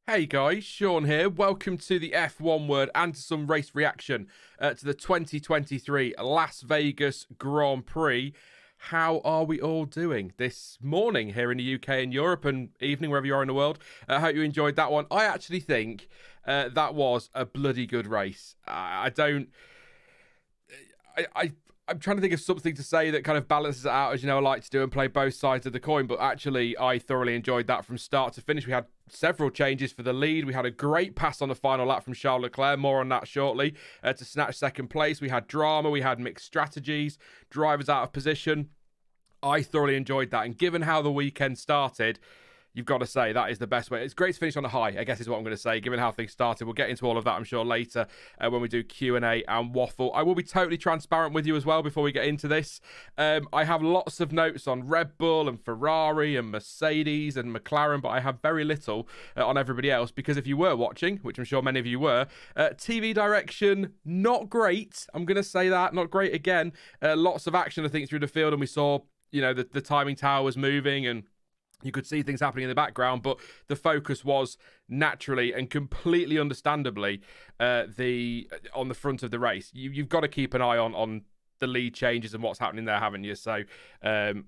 Hey guys, Sean here. Welcome to the F1 word and to some race reaction to the 2023 Las Vegas Grand Prix. How are we all doing this morning here in the UK and Europe, and evening wherever you are in the world? I hope you enjoyed that one. I actually think that was a bloody good race. I'm trying to think of something to say that kind of balances it out, as you know I like to do, and play both sides of the coin. But actually, I thoroughly enjoyed that from start to finish. We had several changes for the lead. We had a great pass on the final lap from Charles Leclerc. More on that shortly. To snatch second place, we had drama. We had mixed strategies. Drivers out of position. I thoroughly enjoyed that. And given how the weekend started, you've got to say that is the best way. It's great to finish on a high, I guess is what I'm going to say, given how things started. We'll get into all of that, I'm sure, later when we do Q&A and waffle. I will be totally transparent with you as well before we get into this. I have lots of notes on Red Bull and Ferrari and Mercedes and McLaren, but I have very little on everybody else, because if you were watching, which I'm sure many of you were, TV direction, not great. I'm going to say that, not great again. Lots of action, I think, through the field, and we saw, the timing tower was moving and you could see things happening in the background, but the focus was naturally and completely understandably on the front of the race. You've got to keep an eye on the lead changes and what's happening there, haven't you? So,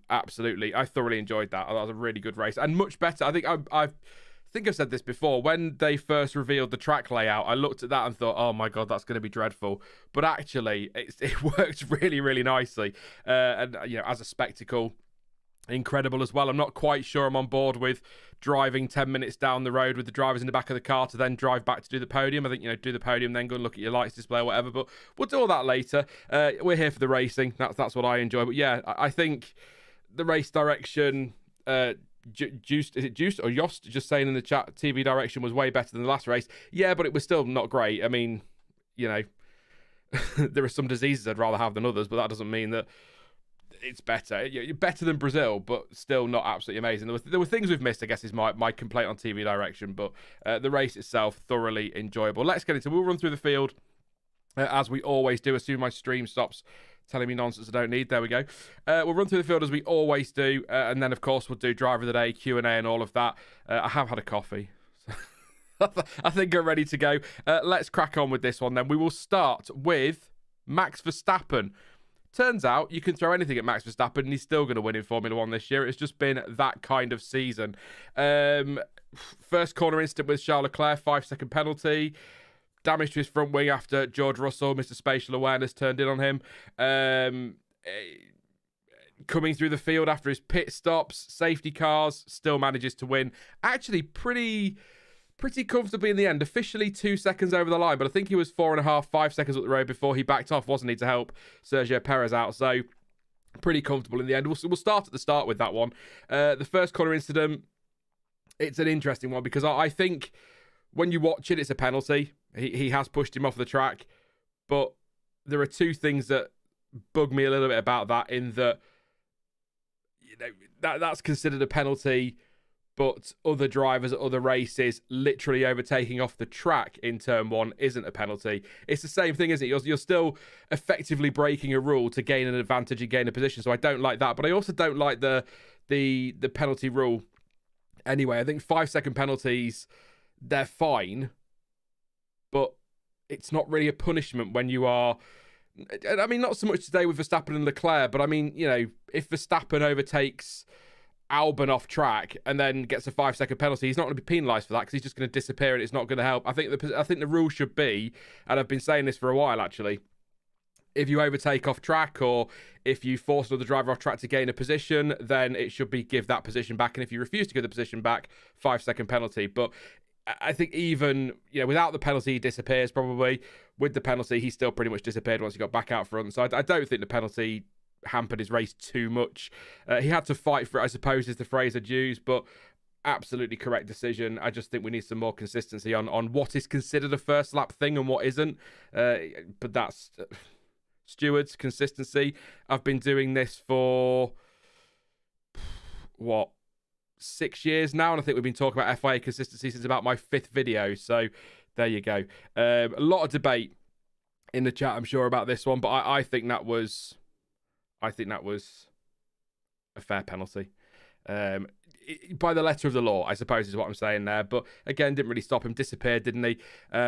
absolutely, I thoroughly enjoyed that. That was a really good race and much better. I think I've said this before. When they first revealed the track layout, I looked at that and thought, oh my God, that's going to be dreadful. But actually, it worked really, really nicely. And, as a spectacle, incredible as well. I'm not quite sure I'm on board with driving 10 minutes down the road with the drivers in the back of the car to then drive back to do the podium. I think, do the podium, then go and look at your lights display or whatever. But we'll do all that later. We're here for the racing. That's what I enjoy. But yeah, I think the race direction... Juiced or Yost just saying in the chat, TV direction was way better than the last race. Yeah, but it was still not great. I mean, there are some diseases I'd rather have than others, but that doesn't mean that it's better. Better than Brazil, but still not absolutely amazing. There were things we've missed, I guess, is my complaint on TV direction, but the race itself, thoroughly enjoyable. Let's get into it. We'll run through the field as we always do. As soon as my stream stops telling me nonsense I don't need. There we go. We'll run through the field as we always do, and then, of course, we'll do Driver of the Day, Q&A, and all of that. I have had a coffee. I think I'm ready to go. Let's crack on with this one, then. We will start with Max Verstappen. Turns out you can throw anything at Max Verstappen, and he's still going to win in Formula One this year. It's just been that kind of season. First corner incident with Charles Leclerc, 5-second penalty. Damage to his front wing after George Russell, Mr. Spatial Awareness, turned in on him. Coming through the field after his pit stops, safety cars, still manages to win. Actually, pretty comfortably in the end. Officially 2 seconds over the line, but I think he was 4.5, 5 seconds up the road before he backed off, wasn't he, to help Sergio Perez out. So, pretty comfortable in the end. We'll start at the start with that one. The first corner incident, it's an interesting one because I think when you watch it, it's a penalty. He has pushed him off the track, but there are two things that bug me a little bit about that, in that that's considered a penalty, but other drivers at other races literally overtaking off the track in turn one isn't a penalty. It's the same thing, isn't it? You're still effectively breaking a rule to gain an advantage and gain a position, so I don't like that. But I also don't like the penalty rule anyway. I think 5-second penalties, they're fine, but it's not really a punishment when you are... I mean, not so much today with Verstappen and Leclerc, but I mean, if Verstappen overtakes Albon off track and then gets a 5-second penalty, he's not going to be penalised for that because he's just going to disappear and it's not going to help. I think the rule should be, and I've been saying this for a while actually, if you overtake off track or if you force another driver off track to gain a position, then it should be give that position back. And if you refuse to give the position back, 5-second penalty. But I think even, without the penalty, he disappears probably. With the penalty, he still pretty much disappeared once he got back out front. So I don't think the penalty hampered his race too much. He had to fight for it, I suppose, is the phrase I'd use, but absolutely correct decision. I just think we need some more consistency on what is considered a first lap thing and what isn't. But that's stewards, consistency. I've been doing this for, 6 years now, and I think we've been talking about FIA consistency since about my 5th video, so there you go. A lot of debate in the chat, I'm sure, about this one, but I think that was a fair penalty. By the letter of the law, I suppose, is what I'm saying there. But again, didn't really stop him. Disappeared, didn't he?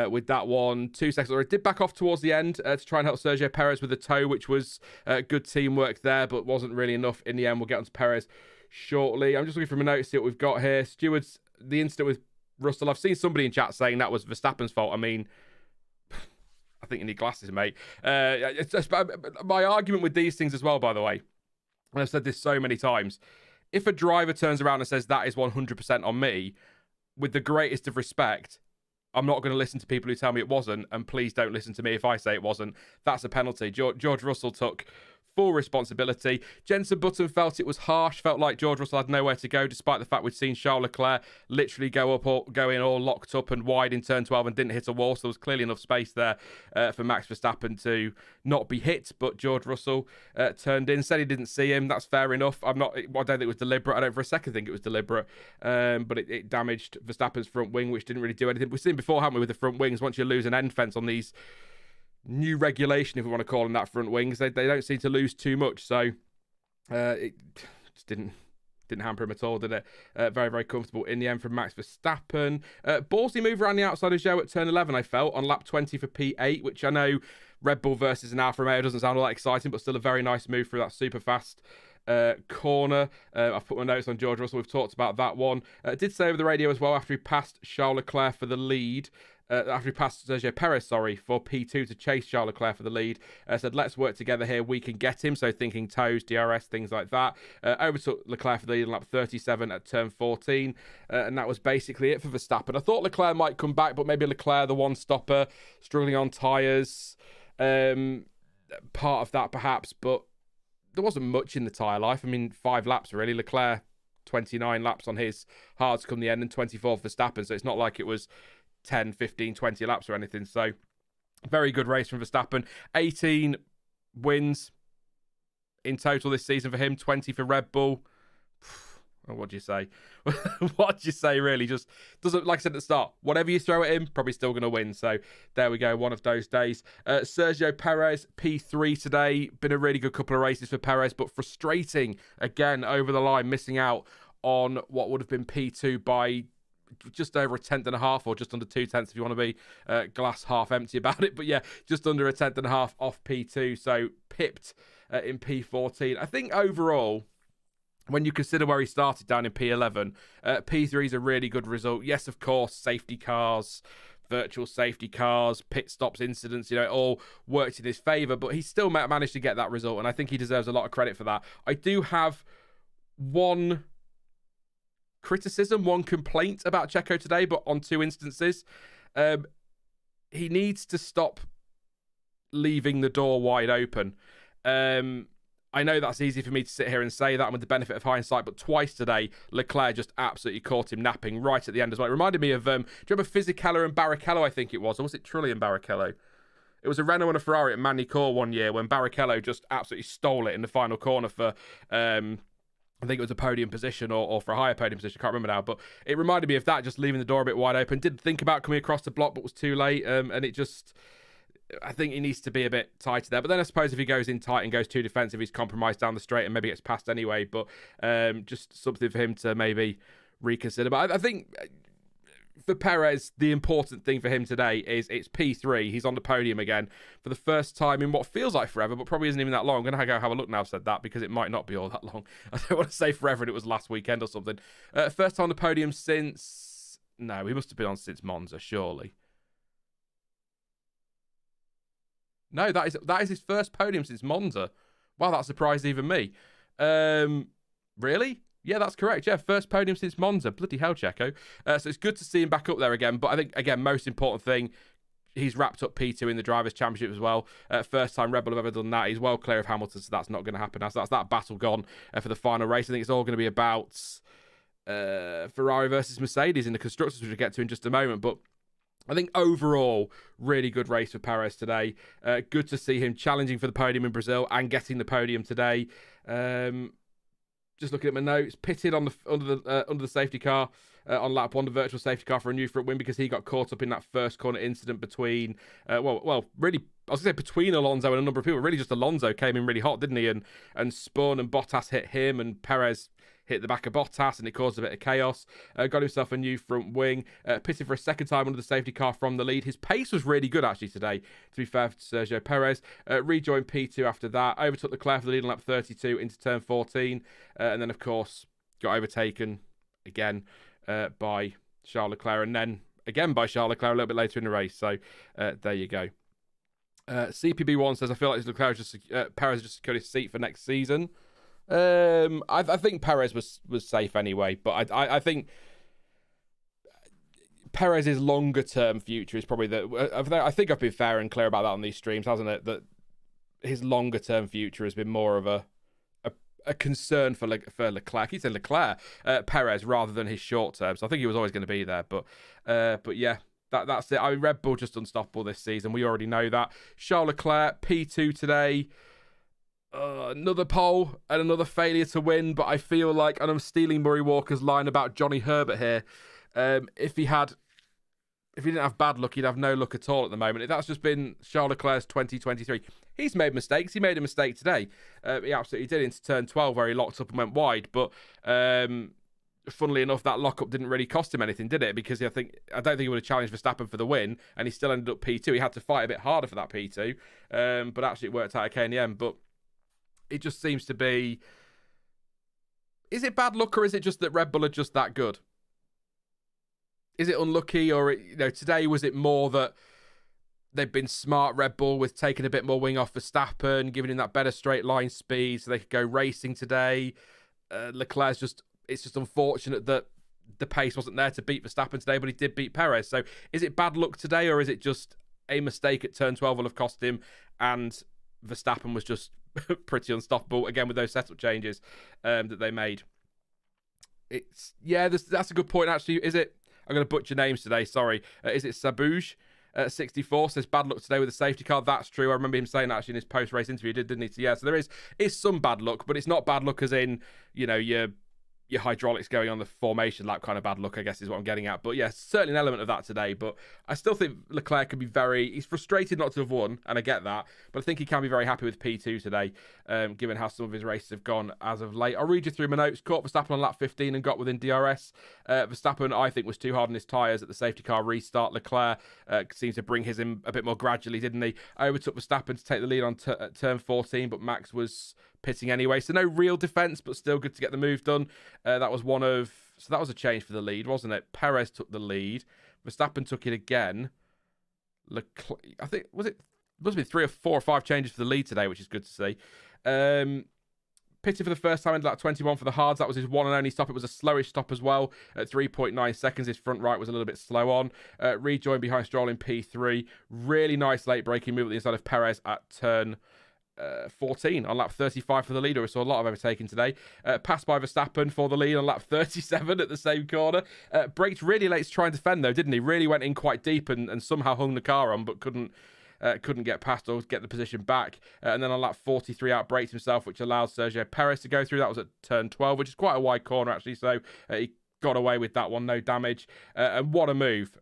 With that one, 2 seconds. Or it did back off towards the end to try and help Sergio Perez with a toe, which was good teamwork there, but wasn't really enough in the end. We'll get on to Perez shortly. I'm just looking for my notes, see what we've got here. Stewards, the incident with Russell. I've seen somebody in chat saying that was Verstappen's fault. I mean, I think you need glasses, mate. It's just, my argument with these things as well, by the way, and I've said this so many times, if a driver turns around and says that is 100% on me, with the greatest of respect, I'm not going to listen to people who tell me it wasn't, and please don't listen to me if I say it wasn't. That's a penalty. George Russell took full responsibility. Jenson Button felt it was harsh, felt like George Russell had nowhere to go, despite the fact we'd seen Charles Leclerc literally go in all locked up and wide in turn 12 and didn't hit a wall. So there was clearly enough space there for Max Verstappen to not be hit. But George Russell turned in, said he didn't see him. That's fair enough. I don't think it was deliberate. I don't for a second think it was deliberate. But it damaged Verstappen's front wing, which didn't really do anything. We've seen before, haven't we, with the front wings, once you lose an end fence on these new regulation, if we want to call them that, front wings, they don't seem to lose too much. So it just didn't hamper him at all, did it? Very, very comfortable in the end from Max Verstappen. Ballsy move around the outside of Zhou at turn 11, I felt, on lap 20 for P8, which I know Red Bull versus an Alfa Romeo doesn't sound all that exciting, but still a very nice move through that super fast corner. I've put my notes on George Russell. We've talked about that one. Did say over the radio as well, after he passed Charles Leclerc for the lead, after he passed Sergio Perez, for P2 to chase Charles Leclerc for the lead, said, let's work together here, we can get him. So thinking toes, DRS, things like that. Overtook Leclerc for the lead in lap 37 at turn 14, and that was basically it for Verstappen. I thought Leclerc might come back, but maybe Leclerc, the one-stopper, struggling on tyres, part of that perhaps, but there wasn't much in the tyre life. I mean, 5 laps really. Leclerc, 29 laps on his hards come the end, and 24 for Verstappen, so it's not like it was 10, 15, 20 laps or anything. So very good race from Verstappen. 18 wins in total this season for him, 20 for Red Bull. What do you say? What do you say, really? Just doesn't, like I said at the start, whatever you throw at him, probably still going to win. So there we go, one of those days. Sergio Perez, P3 today. Been a really good couple of races for Perez, but frustrating again over the line, missing out on what would have been P2 by just over a tenth and a half, or just under 2 tenths if you want to be glass half empty about it. But yeah, just under a tenth and a half off P2. So pipped in P14. I think overall, when you consider where he started down in P11, P3 is a really good result. Yes, of course, safety cars, virtual safety cars, pit stops, incidents, it all worked in his favour, but he still managed to get that result, and I think he deserves a lot of credit for that. I do have one criticism, one complaint about Checo today, but on 2 instances. He needs to stop leaving the door wide open. I know that's easy for me to sit here and say that with the benefit of hindsight, but twice today, Leclerc just absolutely caught him napping right at the end as well. It reminded me of, do you remember Fisichella and Barrichello, I think it was? Or was it Trulli and Barrichello? It was a Renault and a Ferrari at Magny-Cours one year when Barrichello just absolutely stole it in the final corner for, I think it was a podium position or for a higher podium position. I can't remember now, but it reminded me of that, just leaving the door a bit wide open. Did think about coming across the block, but was too late, and it just... I think he needs to be a bit tighter there. But then I suppose if he goes in tight and goes too defensive, he's compromised down the straight and maybe gets past anyway. But just something for him to maybe reconsider. But I think for Perez, the important thing for him today is it's P3. He's on the podium again for the first time in what feels like forever, but probably isn't even that long. I'm going to go have a look now I've said that, because it might not be all that long. I don't want to say forever and it was last weekend or something. First time on the podium since... No, he must have been on since Monza, surely. No, that is his first podium since Monza. Wow, that surprised even me. Really? Yeah, that's correct. Yeah, first podium since Monza. Bloody hell, Checo. So it's good to see him back up there again. But I think, again, most important thing, he's wrapped up P2 in the Drivers' Championship as well. First time Red Bull have ever done that. He's well clear of Hamilton, so that's not going to happen. That's that battle gone for the final race. I think it's all going to be about Ferrari versus Mercedes in the Constructors, which we'll get to in just a moment. But I think overall, really good race for Perez today. Good to see him challenging for the podium in Brazil and getting the podium today. Just looking at my notes, pitted on under the safety car on lap 1, the virtual safety car for a new front wing, because he got caught up in that first corner incident between, really, I was going to say between Alonso and a number of people. Really, just Alonso came in really hot, didn't he? And spun, and Bottas hit him, and Perez hit the back of Bottas, and it caused a bit of chaos. Got himself a new front wing. Pitted for a second time under the safety car from the lead. His pace was really good, actually, today, to be fair to Sergio Perez. Rejoined P2 after that. Overtook Leclerc for the lead on lap 32 into turn 14. And then, of course, got overtaken again by Charles Leclerc. And then, again, by Charles Leclerc a little bit later in the race. So, there you go. CPB1 says, I feel like Perez just secured his seat for next season. I think Perez was safe anyway, but I think Perez's longer term future is probably I think I've been fair and clear about that on these streams, hasn't it? That his longer term future has been more of a concern for Leclerc. He said Leclerc, Perez, rather than his short term. So I think he was always going to be there. But yeah, that's it. I mean, Red Bull just unstoppable this season. We already know that. Charles Leclerc, P2 today. Another pole and another failure to win. But I feel like, and I'm stealing Murray Walker's line about Johnny Herbert here. If he didn't have bad luck, he'd have no luck at all at the moment. That's just been Charles Leclerc's 2023. He's made mistakes. He made a mistake today. He absolutely did into turn 12 where he locked up and went wide. But funnily enough, that lockup didn't really cost him anything, did it? Because I don't think he would have challenged Verstappen for the win, and he still ended up P2. He had to fight a bit harder for that P2, but actually it worked out okay in the end. But it just seems to be... Is it bad luck, or is it just that Red Bull are just that good? Is it unlucky, or today was it more that they've been smart, Red Bull, with taking a bit more wing off Verstappen, giving him that better straight line speed so they could go racing today? Leclerc's it's just unfortunate that the pace wasn't there to beat Verstappen today, but he did beat Perez. So is it bad luck today, or is it just a mistake at turn 12 will have cost him, and Verstappen was just pretty unstoppable again with those setup changes that they made? That's a good point actually. Is it? I'm going to butcher names today, sorry. Is it Sabuj? 64 says bad luck today with the safety car. That's true. I remember him saying that actually in his post-race interview, didn't he? So yeah, so there is some bad luck, but it's not bad luck as in, your hydraulics going on the formation lap kind of bad luck, I guess is what I'm getting at. But yeah, certainly an element of that today. But I still think Leclerc can be he's frustrated not to have won, and I get that. But I think he can be very happy with P2 today, given how some of his races have gone as of late. I'll read you through my notes. Caught Verstappen on lap 15 and got within DRS. Verstappen, I think, was too hard on his tyres at the safety car restart. Leclerc seemed to bring his in a bit more gradually, didn't he? I overtook Verstappen to take the lead on turn 14, but Max was pitting anyway, so no real defence, but still good to get the move done. That was that was a change for the lead, wasn't it? Perez took the lead, Verstappen took it again. I think must have been 3 or 4 or 5 changes for the lead today, which is good to see. Pitted for the first time in lap 21 for the hards. That was his one and only stop. It was a slowish stop as well at 3.9 seconds. His front right was a little bit slow on. Rejoined behind Stroll in P3. Really nice late braking move at the inside of Perez at turn 14 on lap 35 for the leader. We saw a lot of overtaking today. Passed by Verstappen for the lead on lap 37 at the same corner. Braked really late to try and defend though, didn't he? Really went in quite deep and somehow hung the car on, but couldn't get past or get the position back. And then on lap 43 outbraked himself, which allowed Sergio Perez to go through. That was at turn 12, which is quite a wide corner actually, so he got away with that one, no damage. And what a move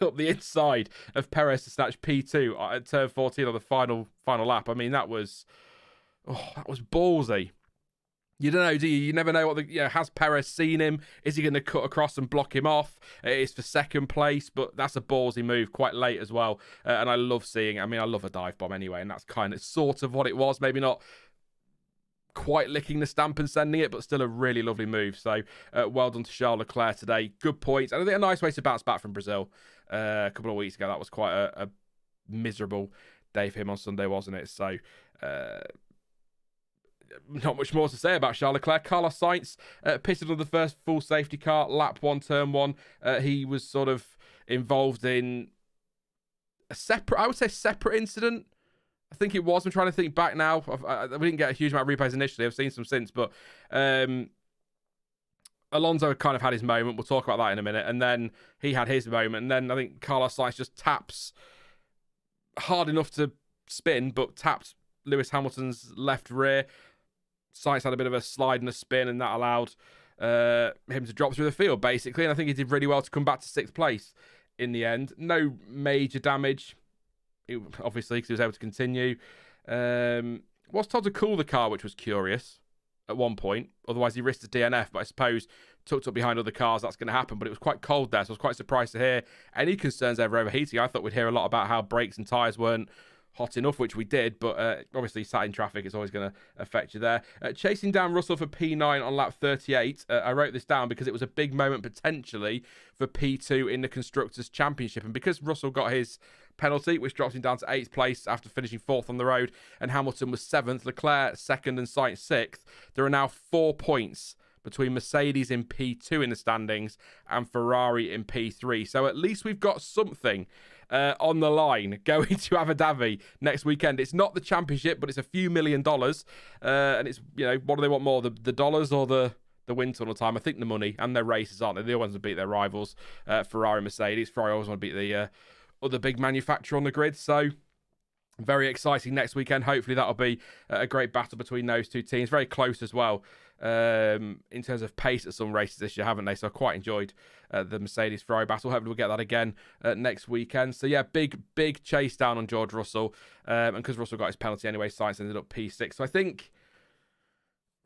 up the inside of Perez to snatch P2 at turn 14 on the final lap. I mean, that was ballsy. You don't know, do you? You never know has Perez seen him? Is he going to cut across and block him off? It's for second place, but that's a ballsy move, quite late as well. And I love seeing it. I mean, I love a dive bomb anyway, and that's sort of what it was. Maybe not quite licking the stamp and sending it, but still a really lovely move. So well done to Charles Leclerc today. Good points. And I think a nice way to bounce back from Brazil a couple of weeks ago. That was quite a miserable day for him on Sunday, wasn't it? So not much more to say about Charles Leclerc. Carlos Sainz pitted on the first full safety car, lap 1, turn 1. He was sort of involved in a separate incident. I think it was. I'm trying to think back now. We didn't get a huge amount of replays initially. I've seen some since, but Alonso kind of had his moment. We'll talk about that in a minute. And then he had his moment. And then I think Carlos Sainz just taps hard enough to spin, but tapped Lewis Hamilton's left rear. Sainz had a bit of a slide and a spin, and that allowed him to drop through the field, basically. And I think he did really well to come back to 6th place in the end. No major damage, obviously, because he was able to continue. Was told to cool the car, which was curious at one point. Otherwise, he risked a DNF, but I suppose tucked up behind other cars, that's going to happen. But it was quite cold there, so I was quite surprised to hear any concerns over overheating. I thought we'd hear a lot about how brakes and tyres weren't hot enough, which we did, but obviously sat in traffic is always going to affect you there. Chasing down Russell for P9 on lap 38. I wrote this down because it was a big moment potentially for P2 in the Constructors' Championship, and because Russell got his penalty, which drops him down to 8th place after finishing 4th on the road, and Hamilton was 7th, Leclerc 2nd and Sainz 6th, there are now 4 points between Mercedes in P2 in the standings and Ferrari in P3. So at least we've got something on the line going to Abu Dhabi next weekend. It's not the championship, but it's a few $1 million. And it's, what do they want more, the dollars or the wind tunnel time? I think the money, and their races, aren't they? They're the ones that beat their rivals, Ferrari and Mercedes. Ferrari always want to beat the other big manufacturer on the grid. So very exciting next weekend. Hopefully that'll be a great battle between those two teams. Very close as well in terms of pace at some races this year, haven't they? So I quite enjoyed the Mercedes-Ferrari battle. Hopefully we'll get that again next weekend. So yeah, big chase down on George Russell. And because Russell got his penalty anyway, Sainz ended up P6. So I think,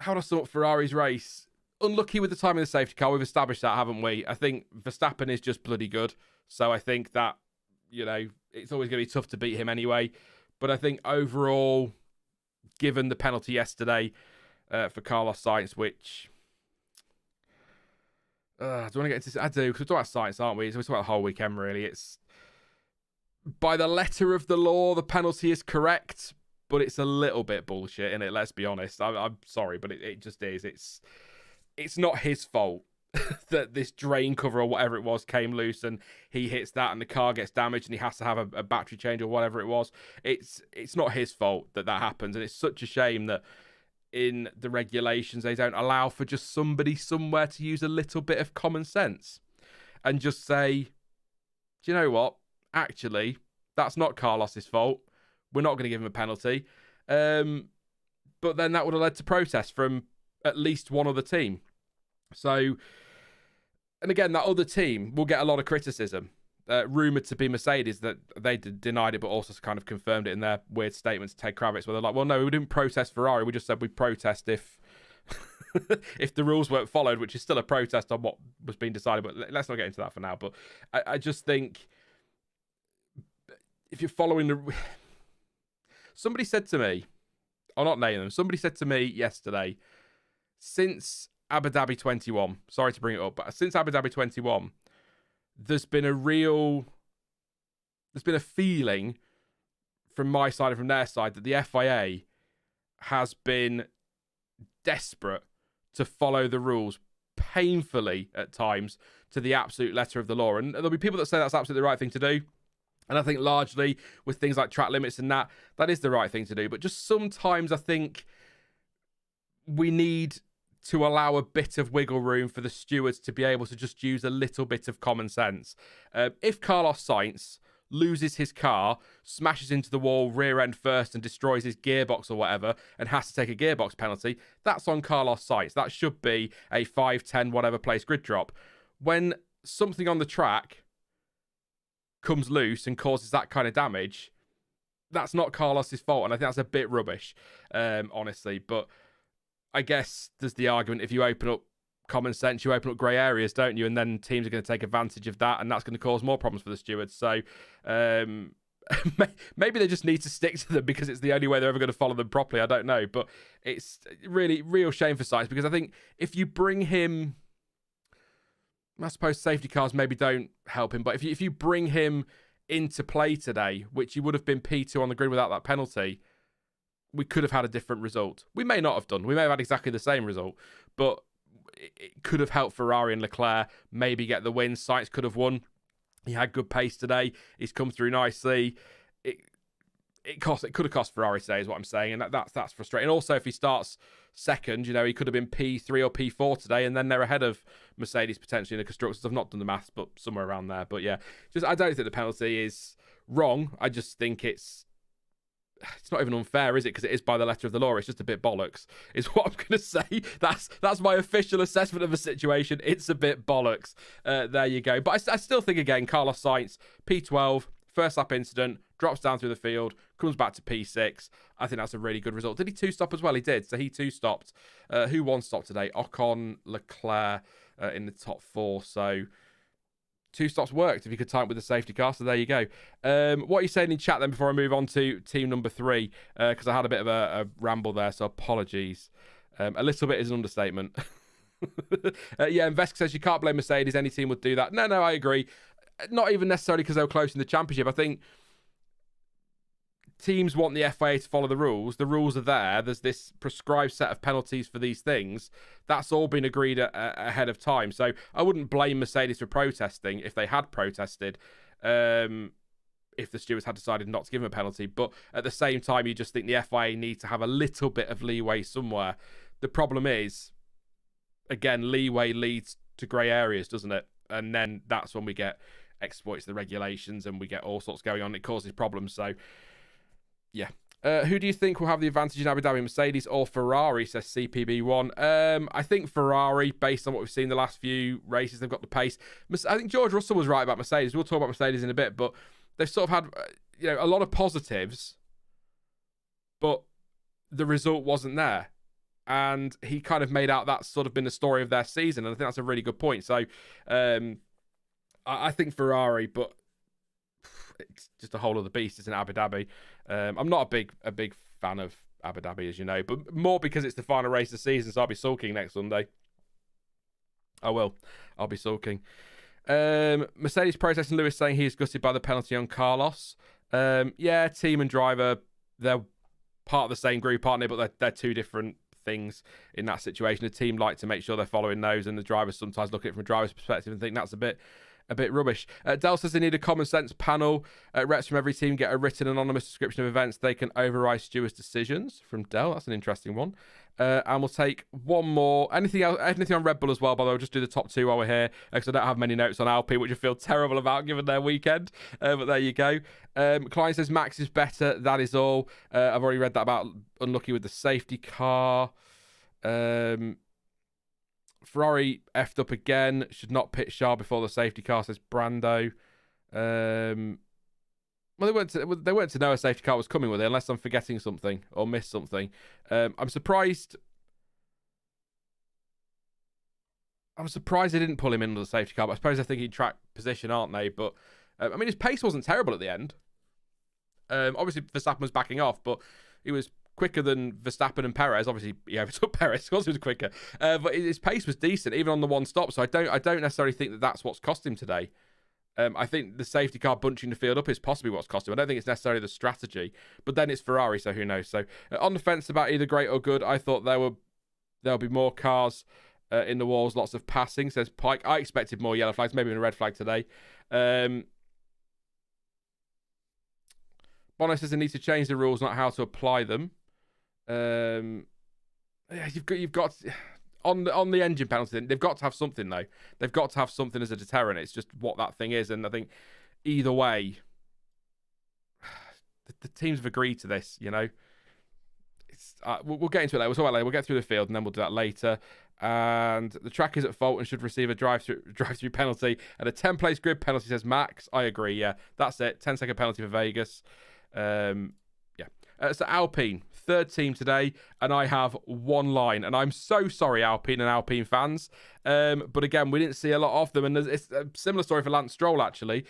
how do I sum up Ferrari's race? Unlucky with the time in the safety car. We've established that, haven't we? I think Verstappen is just bloody good. So I think that, it's always going to be tough to beat him anyway. But I think overall, given the penalty yesterday for Carlos Sainz, which... do I want to get into this? I do, because we're talking about Sainz, aren't we? So we're talking about the whole weekend, really. It's... By the letter of the law, the penalty is correct, but it's a little bit bullshit, innit? Let's be honest. I'm sorry, but it just is. It's not his fault that this drain cover or whatever it was came loose and he hits that and the car gets damaged and he has to have a battery change or whatever it was. It's not his fault that happens, and it's such a shame that in the regulations they don't allow for just somebody somewhere to use a little bit of common sense and just say, do you know what? Actually, that's not Carlos's fault. We're not going to give him a penalty. But then that would have led to protests from at least one other team. So, and again, that other team will get a lot of criticism. Rumoured to be Mercedes, that they denied it, but also kind of confirmed it in their weird statements to Ted Kravitz, where they're like, well, no, we didn't protest Ferrari. We just said we protest if if the rules weren't followed, which is still a protest on what was being decided. But let's not get into that for now. But I just think if you're following the... Somebody said to me, I'll not name them, somebody said to me yesterday, since Abu Dhabi 21, sorry to bring it up, but since Abu Dhabi 21, there's been a feeling from my side and from their side that the FIA has been desperate to follow the rules painfully at times to the absolute letter of the law. And there'll be people that say that's absolutely the right thing to do. And I think largely with things like track limits and that is the right thing to do. But just sometimes I think we need to allow a bit of wiggle room for the stewards to be able to just use a little bit of common sense. If Carlos Sainz loses his car, smashes into the wall rear end first and destroys his gearbox or whatever and has to take a gearbox penalty, that's on Carlos Sainz. That should be a 5, 10, whatever place grid drop. When something on the track comes loose and causes that kind of damage, that's not Carlos's fault, and I think that's a bit rubbish, honestly. But I guess there's the argument, if you open up common sense, you open up grey areas, don't you? And then teams are going to take advantage of that, and that's going to cause more problems for the stewards. So maybe they just need to stick to them because it's the only way they're ever going to follow them properly. I don't know. But it's really real shame for Sainz, because I think if you bring him... I suppose safety cars maybe don't help him, but if you bring him into play today, which he would have been P2 on the grid without that penalty, we could have had a different result. We may not have done. We may have had exactly the same result, but it could have helped Ferrari and Leclerc maybe get the win. Sainz could have won. He had good pace today. He's come through nicely. It could have cost Ferrari today, is what I'm saying, and that's frustrating. Also, if he starts second, he could have been P3 or P4 today, and then they're ahead of Mercedes potentially in the Constructors. I've not done the maths, but somewhere around there. But yeah, I don't think the penalty is wrong. I just think it's not even unfair, is it? Because it is by the letter of the law. It's just a bit bollocks, is what I'm going to say. That's my official assessment of the situation. It's a bit bollocks. There you go. But I still think, again, Carlos Sainz, P12, first lap incident, drops down through the field, comes back to P6. I think that's a really good result. Did he two-stop as well? He did. So he two-stopped. Who one-stopped today? Ocon, Leclerc in the top 4. So two stops worked if you could time it with the safety car. So there you go. What are you saying in chat then before I move on to team number 3? Because I had a bit of a ramble there, so apologies. A little bit is an understatement. Yeah, Invesco says you can't blame Mercedes. Any team would do that. No, I agree. Not even necessarily because they were close in the championship. I think teams want the FIA to follow the rules. The rules are there. There's this prescribed set of penalties for these things. That's all been agreed ahead of time. So I wouldn't blame Mercedes for protesting if they had protested, if the stewards had decided not to give them a penalty. But at the same time, you just think the FIA need to have a little bit of leeway somewhere. The problem is, again, leeway leads to grey areas, doesn't it? And then that's when we get exploits the regulations and we get all sorts going on. It causes problems. So, yeah. Who do you think will have the advantage in Abu Dhabi, Mercedes or Ferrari, says CPB1? I think Ferrari, based on what we've seen the last few races, they've got the pace. I think George Russell was right about Mercedes. We'll talk about Mercedes in a bit, but they've sort of had a lot of positives, but the result wasn't there. And he kind of made out that's sort of been the story of their season, and I think that's a really good point. So I think Ferrari, but it's just a whole other beast. It's in Abu Dhabi. I'm not a big fan of Abu Dhabi, as you know, but more because it's the final race of the season, so I'll be sulking next Sunday. I'll be sulking. Mercedes protesting Lewis saying he is gutted by the penalty on Carlos. Yeah, team and driver, they're part of the same group, aren't they? But they're two different things in that situation. The team like to make sure they're following those, and the drivers sometimes look at it from a driver's perspective and think that's a bit rubbish. Dell says they need a common sense panel. Reps from every team get a written anonymous description of events. They can override stewards' decisions. From Dell, that's an interesting one. And we'll take one more. Anything on Red Bull as well, by the way. I'll just do the top two while we're here, because I don't have many notes on Alpine, which I feel terrible about given their weekend. But there you go. Klein says Max is better. That is all. I've already read that about unlucky with the safety car. Ferrari effed up again. Should not pit Charles before the safety car, says Brando. Well, they weren't to know a safety car was coming, were they? Unless I'm forgetting something or missed something. I'm surprised. I'm surprised they didn't pull him into the safety car. But I suppose they're thinking track position, aren't they? But I mean, his pace wasn't terrible at the end. Obviously, Verstappen was backing off, but he was quicker than Verstappen and Perez. Obviously, he overtook Perez. Of course, he was quicker. But his pace was decent, even on the one stop. So I don't necessarily think that that's what's cost him today. I think the safety car bunching the field up is possibly what's cost him. I don't think it's necessarily the strategy. But then it's Ferrari, so who knows? So on the fence about either great or good, I thought there'll be more cars in the walls, lots of passing, says Pike. I expected more yellow flags, maybe even a red flag today. Bono says they need to change the rules, not how to apply them. Yeah, you've got on the engine penalty. They've got to have something though. They've got to have something as a deterrent. It's just what that thing is, and I think either way, the teams have agreed to this. You know, it's we'll get into it later. We'll talk about it later. We'll get through the field and then we'll do that later. And the track is at fault and should receive a drive-through penalty and a 10-place grid penalty, says Max. I agree. Yeah, that's it. 10-second penalty for Vegas. So Alpine, third team today, and I have one line, and I'm so sorry, Alpine and Alpine fans. But again, we didn't see a lot of them, and it's a similar story for Lance Stroll, actually.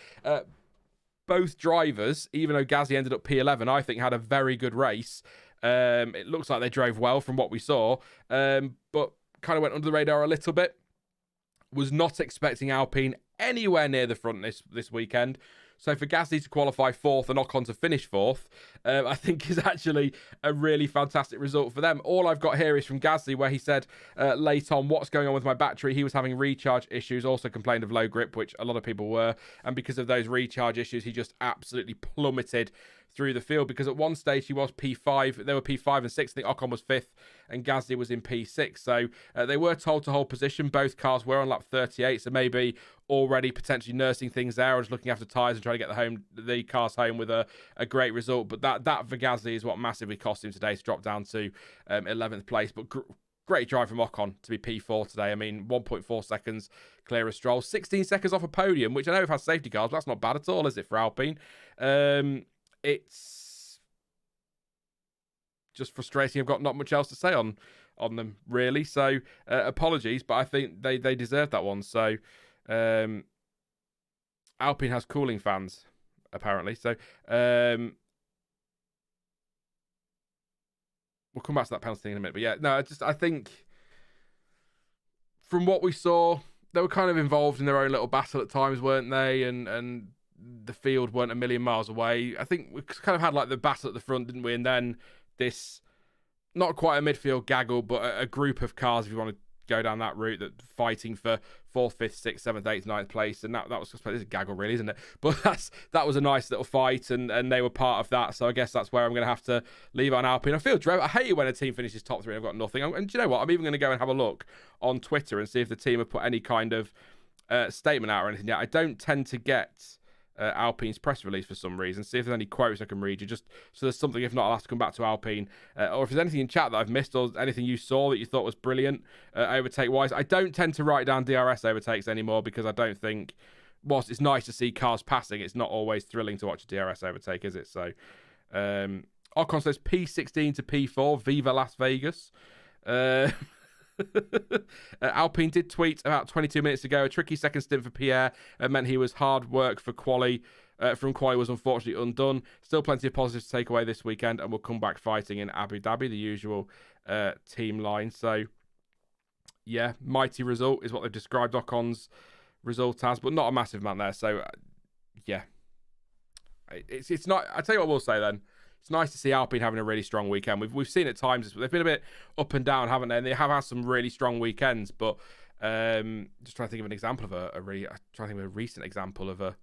Both drivers, even though Gasly ended up P11, I think had a very good race. It looks like they drove well from what we saw, but kind of went under the radar a little bit. Was not expecting Alpine anywhere near the front this weekend. So for Gasly to qualify fourth and Ocon to finish fourth, I think is actually a really fantastic result for them. All I've got here is from Gasly, where he said late on, what's going on with my battery? He was having recharge issues, also complained of low grip, which a lot of people were. And because of those recharge issues, he just absolutely plummeted through the field, because at one stage he was P5, they were P5 and 6, I think Ocon was 5th and Gasly was in P6, so they were told to hold position. Both cars were on lap 38, so maybe already potentially nursing things there, or just looking after tyres and trying to get the cars home with a great result. But that for Gasly is what massively cost him today to drop down to 11th place. But great drive from Ocon to be P4 today. I mean, 1.4 seconds clear of Stroll, 16 seconds off a podium, which I know it has safety cars, but that's not bad at all, is it, for Alpine? It's just frustrating. I've got not much else to say on them, really. So apologies, but I think they deserve that one. So Alpine has cooling fans, apparently. So we'll come back to that penalty thing in a minute. But yeah, no, I think from what we saw, they were kind of involved in their own little battle at times, weren't they? And the field weren't a million miles away. I think we kind of had like the battle at the front, didn't we? And then this, not quite a midfield gaggle, but a group of cars, if you want to go down that route, that fighting for 4th, 5th, 6th, 7th, 8th, 9th place. And that was, I suppose, it's a gaggle really, isn't it? But that was a nice little fight, and they were part of that. So I guess that's where I'm going to have to leave it on Alpine. I feel dreadful. I hate it when a team finishes top 3 and I've got nothing. And do you know what? I'm even going to go and have a look on Twitter and see if the team have put any kind of statement out or anything yet. I don't tend to get Alpine's press release for some reason. See if there's any quotes I can read you, just so there's something. If not, I'll have to come back to Alpine, or if there's anything in chat that I've missed, or anything you saw that you thought was brilliant overtake wise. I don't tend to write down DRS overtakes anymore, because I don't think, whilst it's nice to see cars passing, it's not always thrilling to watch a DRS overtake, is it? So Ocon says P16 to P4, Viva Las Vegas. Alpine did tweet about 22 minutes ago, a tricky second stint for Pierre meant he was hard work for quali from quali was unfortunately undone. Still plenty of positives to take away this weekend, and we'll come back fighting in Abu Dhabi, the usual team line. So yeah, mighty result is what they've described Ocon's result as, but not a massive amount there. So yeah, it's not. I tell you what we'll say then. It's nice to see Alpine having a really strong weekend. We've seen at times they've been a bit up and down, haven't they? And they have had some really strong weekends. But just trying to think of an example of a recent example of a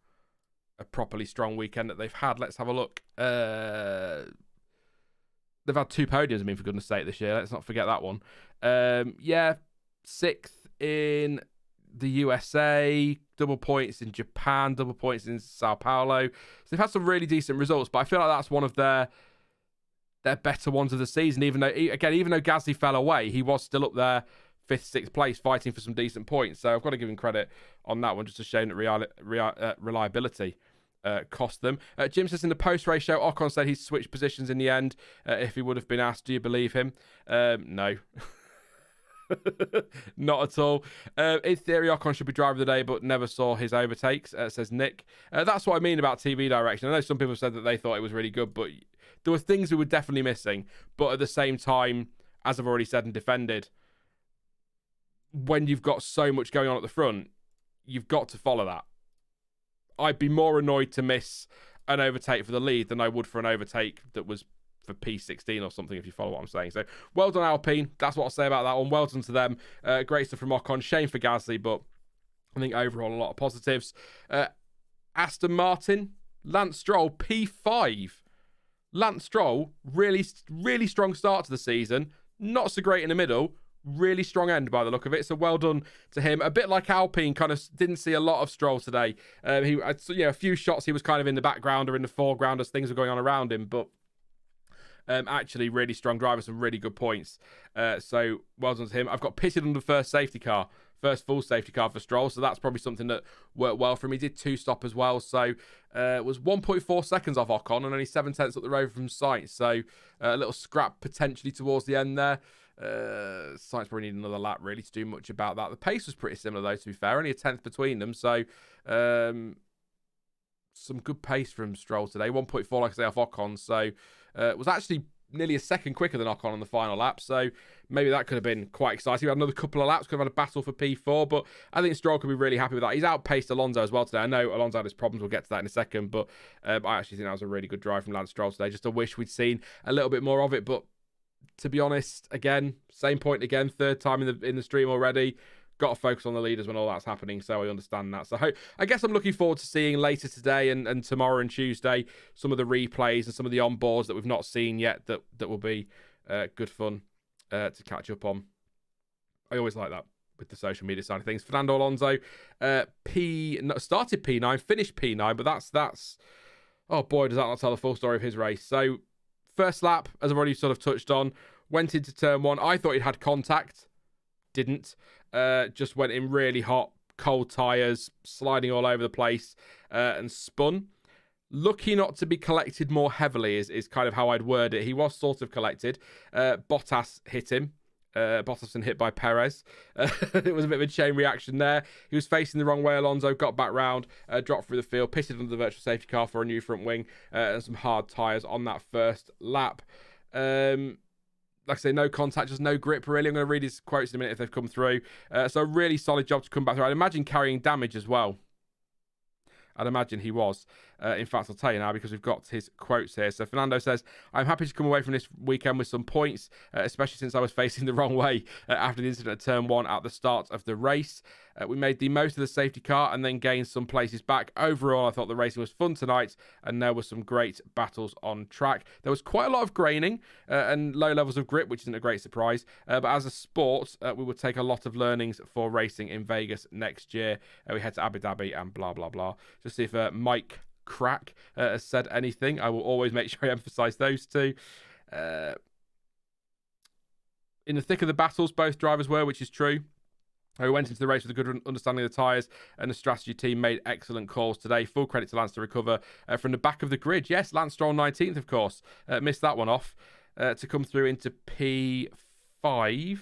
properly strong weekend that they've had. Let's have a look. They've had 2 podiums. I mean, for goodness' sake, this year. Let's not forget that one. Yeah, 6th in the USA, double points in Japan, double points in Sao Paulo. So they've had some really decent results, but I feel like that's one of their better ones of the season. Even though Gasly fell away, he was still up there, 5th, 6th place, fighting for some decent points. So I've got to give him credit on that one. Just a shame that reliability cost them. Jim says in the post-race show, Ocon said he's switched positions in the end. If he would have been asked, do you believe him? No. Not at all. In theory, Ocon should be driver of the day, but never saw his overtakes, says Nick. That's what I mean about TV direction. I know some people said that they thought it was really good, but there were things we were definitely missing. But at the same time, as I've already said and defended, when you've got so much going on at the front, you've got to follow that. I'd be more annoyed to miss an overtake for the lead than I would for an overtake that was for P16 or something, if you follow what I'm saying. So well done Alpine, that's what I'll say about that one. Well done to them. Great stuff from Ocon. Shame for Gasly, but I think overall a lot of positives. Aston Martin, Lance Stroll, P5. Lance Stroll, really strong start to the season, not so great in the middle, really strong end by the look of it. So well done to him. A bit like Alpine, kind of didn't see a lot of Stroll today. A few shots he was kind of in the background or in the foreground as things were going on around him, but actually really strong driver, some really good points. So well done to him. I've got pitted under the first full safety car for Stroll, so that's probably something that worked well for him. He did 2-stop as well, so it was 1.4 seconds off Ocon and only 7/10 up the road from Sainz. So a little scrap potentially towards the end there. Sainz probably need another lap really to do much about that. The pace was pretty similar though, to be fair, only a 10th between them. So some good pace from Stroll today. 1.4, like I say, off Ocon. So it was actually nearly a second quicker than Ocon on the final lap. So maybe that could have been quite exciting. We had another couple of laps, could have had a battle for P4, but I think Stroll could be really happy with that. He's outpaced Alonso as well today. I know Alonso had his problems. We'll get to that in a second, but I actually think that was a really good drive from Lance Stroll today. Just a wish we'd seen a little bit more of it, but to be honest, again, same point again, 3rd time in the stream already. Got to focus on the leaders when all that's happening, so I understand that. So I guess I'm looking forward to seeing later today and tomorrow and Tuesday some of the replays and some of the onboards that we've not seen yet that will be good fun to catch up on. I always like that with the social media side of things. Fernando Alonso started P9, finished P9, but that's oh boy, does that not tell the full story of his race. So first lap, as I've already sort of touched on, went into turn 1. I thought he'd had contact. Didn't. Just went in really hot, cold tyres, sliding all over the place, and spun. Lucky not to be collected more heavily is kind of how I'd word it. He was sort of collected. Bottas hit him. Bottas been hit by Perez. It was a bit of a chain reaction there. He was facing the wrong way. Alonso got back round, dropped through the field, pitted under the virtual safety car for a new front wing, and some hard tyres on that first lap. Like I say, no contact, just no grip, really. I'm going to read his quotes in a minute if they've come through. So a really solid job to come back through. I'd imagine carrying damage as well. I'd imagine he was. In fact, I'll tell you now because we've got his quotes here. So Fernando says, I'm happy to come away from this weekend with some points, especially since I was facing the wrong way after the incident at turn 1 at the start of the race. We made the most of the safety car and then gained some places back. Overall, I thought the racing was fun tonight and there were some great battles on track. There was quite a lot of graining and low levels of grip, which isn't a great surprise. But as a sport, we will take a lot of learnings for racing in Vegas next year. We head to Abu Dhabi and blah, blah, blah. Just see if Mike Crack has said anything. I will always make sure I emphasize those two. In the thick of the battles, both drivers were, which is true. We went into the race with a good understanding of the tyres, and the strategy team made excellent calls today. Full credit to Lance to recover from the back of the grid. Yes, Lance Stroll 19th, of course. Missed that one off to come through into P5.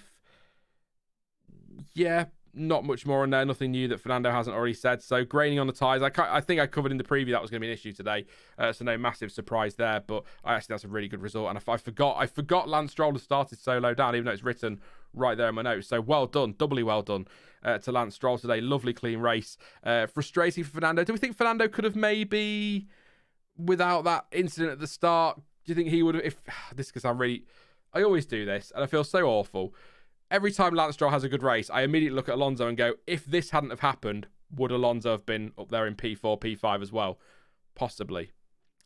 Yeah, not much more on there. Nothing new that Fernando hasn't already said. So graining on the tyres. I think I covered in the preview that was going to be an issue today. So no massive surprise there. But I actually that's a really good result. And I forgot Lance Stroll has started so low down, even though it's written right there in my notes. So well done, doubly well done to Lance Stroll today. Lovely clean race. Frustrating for Fernando. Do we think Fernando could have maybe, without that incident at the start, do you think he would have, if this could sound really, I always do this and I feel so awful. Every time Lance Stroll has a good race, I immediately look at Alonso and go, if this hadn't have happened, would Alonso have been up there in P4, P5 as well? Possibly.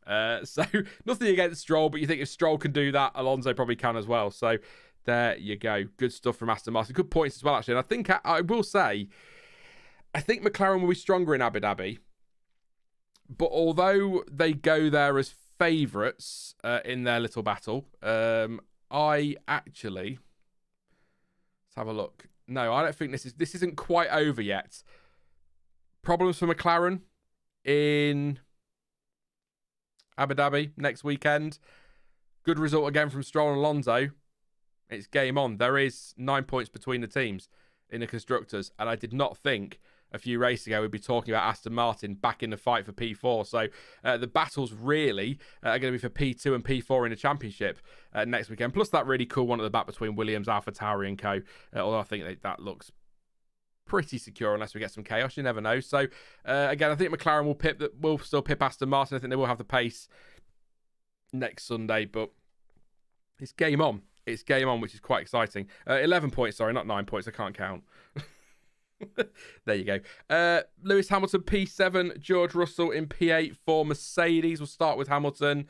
So nothing against Stroll, but you think if Stroll can do that, Alonso probably can as well. So there you go. Good stuff from Aston Martin. Good points as well, actually. And I think I will say, I think McLaren will be stronger in Abu Dhabi. But although they go there as favourites in their little battle, I actually... Let's have a look. No, I don't think this isn't quite over yet. Problems for McLaren in Abu Dhabi next weekend. Good result again from Stroll and Alonso. It's game on. There is 9 points between the teams in the Constructors, and I did not think a few races ago we'd be talking about Aston Martin back in the fight for P4. So the battles really are going to be for P2 and P4 in the championship next weekend. Plus that really cool one at the back between Williams, AlphaTauri and co. Although I think that looks pretty secure unless we get some chaos. You never know. So again, I think McLaren will still pip Aston Martin. I think they will have the pace next Sunday, but it's game on. It's game on, which is quite exciting. 11 points, sorry, not 9 points. I can't count. There you go. Lewis Hamilton P7, George Russell in P8 for Mercedes. We'll start with Hamilton.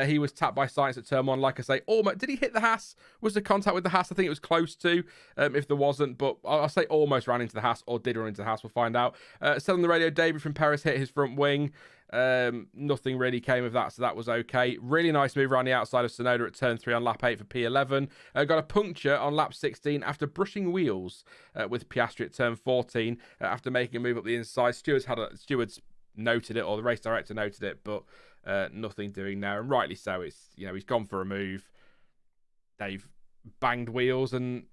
He was tapped by Sainz at turn 1. Like I say, almost. Did he hit the Haas? Was there contact with the Haas? I think it was close to, if there wasn't. But I'll say almost ran into the Haas or did run into the Haas. We'll find out. Said on the radio, David from Perez hit his front wing. Nothing really came of that, so that was okay. Really nice move around the outside of Tsunoda at turn 3 on lap 8 for P11. Got a puncture on lap 16 after brushing wheels with Piastri at turn 14 after making a move up the inside. Stewards noted it, or the race director noted it, but nothing doing there, and rightly so. It's, he's gone for a move. They've banged wheels, and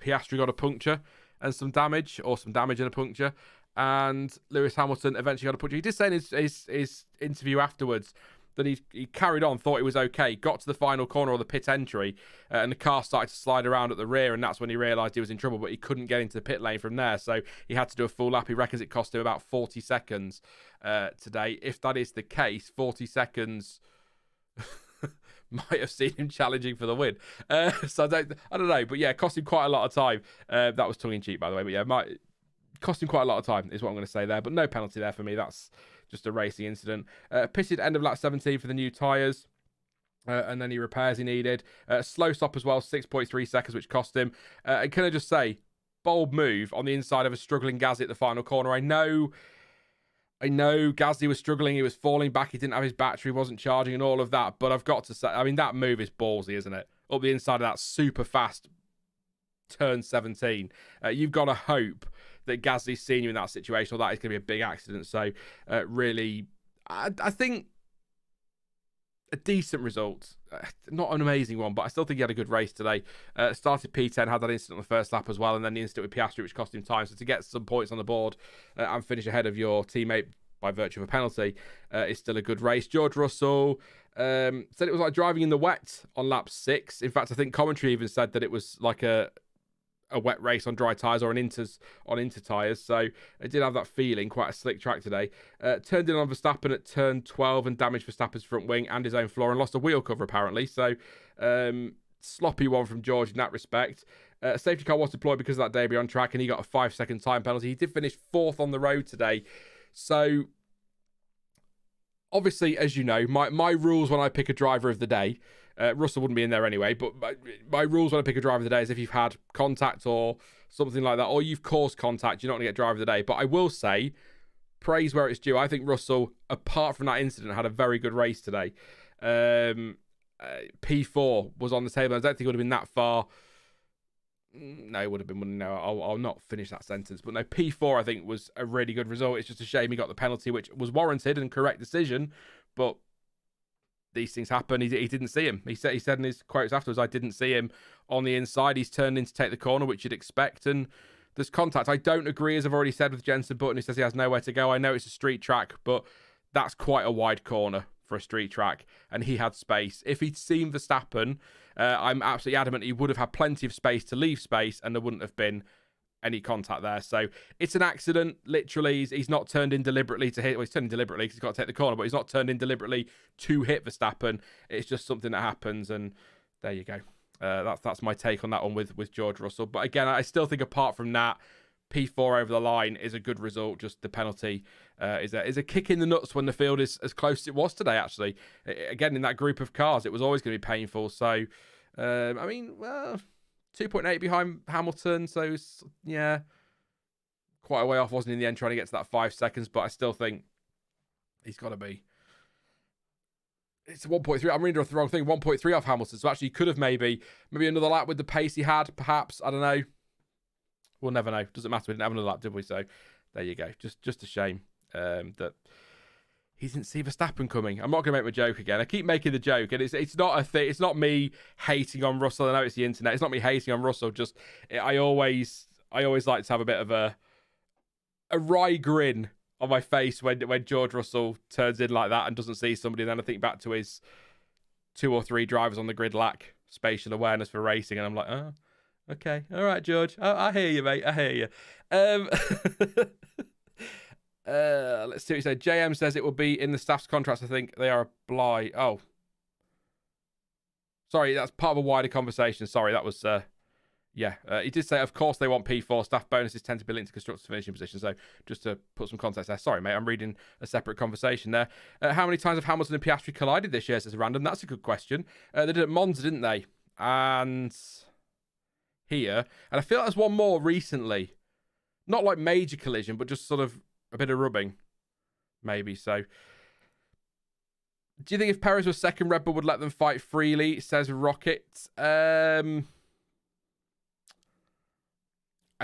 Piastri got a puncture and some damage and a puncture. And Lewis Hamilton eventually got a puncture. He did say in his interview afterwards that he carried on, thought it was okay, got to the final corner or the pit entry, and the car started to slide around at the rear, and that's when he realised he was in trouble, but he couldn't get into the pit lane from there, so he had to do a full lap. He reckons it cost him about 40 seconds today. If that is the case, 40 seconds might have seen him challenging for the win. So I don't know, but yeah, cost him quite a lot of time. That was tongue-in-cheek, by the way, but yeah, might cost him quite a lot of time is what I'm going to say there, but no penalty there for me. That's just a racing incident. Pitted end of lap 17 for the new tyres, and then he repairs he needed. Slow stop as well, 6.3 seconds, which cost him. And can I just say, bold move on the inside of a struggling Gasly at the final corner. I know Gasly was struggling, he was falling back, he didn't have his battery, wasn't charging and all of that, but I've got to say, I mean, that move is ballsy, isn't it? Up the inside of that super fast turn 17. You've got to hope that Gasly's seen you in that situation, or that is going to be a big accident. So really, I think a decent result. Not an amazing one, but I still think he had a good race today. Started P10, had that incident on the first lap as well, and then the incident with Piastri, which cost him time. So to get some points on the board and finish ahead of your teammate by virtue of a penalty is still a good race. George Russell said it was like driving in the wet on lap 6. In fact, I think commentary even said that it was like a a wet race on dry tyres or an on inter tyres. So it did have that feeling, quite a slick track today. Turned in on Verstappen at turn 12 and damaged Verstappen's front wing and his own floor and lost a wheel cover apparently. So sloppy one from George in that respect. Safety car was deployed because of that debris on track and he got a 5-second time penalty. He did finish 4th on the road today. So obviously, as you know, my rules when I pick a driver of the day, Russell wouldn't be in there anyway, but my rules when I pick a driver of the day is if you've had contact or something like that, or you've caused contact, you're not going to get driver of the day. But I will say, praise where it's due. I think Russell, apart from that incident, had a very good race today. P4 was on the table. I don't think it would have been that far. No, it would have been. No, I'll not finish that sentence. But no, P4 I think was a really good result. It's just a shame he got the penalty, which was warranted and correct decision. But these things happen. He didn't see him. He said in his quotes afterwards, I didn't see him on the inside. He's turned in to take the corner, which you'd expect. And there's contact. I don't agree, as I've already said, with Jenson Button, who says he has nowhere to go. I know it's a street track, but that's quite a wide corner for a street track, and he had space. If he'd seen Verstappen, I'm absolutely adamant he would have had plenty of space to leave space, and there wouldn't have been any contact there. So it's an accident. Literally, he's not turned in deliberately to hit. Well, he's turned in deliberately because he's got to take the corner, but he's not turned in deliberately to hit Verstappen. It's just something that happens, and there you go. That's my take on that one with George Russell. But again, I still think apart from that, P4 over the line is a good result. Just the penalty is a kick in the nuts when the field is as close as it was today, actually. Again, in that group of cars, it was always going to be painful. So, I mean, well, 2.8 behind Hamilton. So, yeah, quite a way off, wasn't he, in the end, trying to get to that 5 seconds. But I still think he's got to be. It's 1.3. I'm reading the wrong thing. 1.3 off Hamilton. So, actually, he could have maybe another lap with the pace he had, perhaps. I don't know. We'll never know. Doesn't matter. We didn't have another lap, did we? So there you go. Just a shame that he didn't see Verstappen coming. I'm not going to make my joke again. I keep making the joke, and it's not a thing. It's not me hating on Russell. I know it's the internet. It's not me hating on Russell. Just I always like to have a bit of a wry grin on my face when George Russell turns in like that and doesn't see somebody. And then I think back to his 2 or 3 drivers on the grid lack spatial awareness for racing, and I'm like, oh. Okay, all right, George. I hear you, mate. I hear you. Let's see what he said. JM says it will be in the staff's contracts. I think they are obliged. Oh, sorry, that's part of a wider conversation. Sorry, that was he did say, of course, they want P4. Staff bonuses tend to be linked to constructors' finishing position. So just to put some context there. Sorry, mate, I'm reading a separate conversation there. How many times have Hamilton and Piastri collided this year? Says Random. That's a good question. They did it at Monza, didn't they? And here, and I feel like there's one more recently, not like major collision, but just sort of a bit of rubbing, maybe. So, do you think if Perez was second, Red Bull would let them fight freely? Says Rocket. I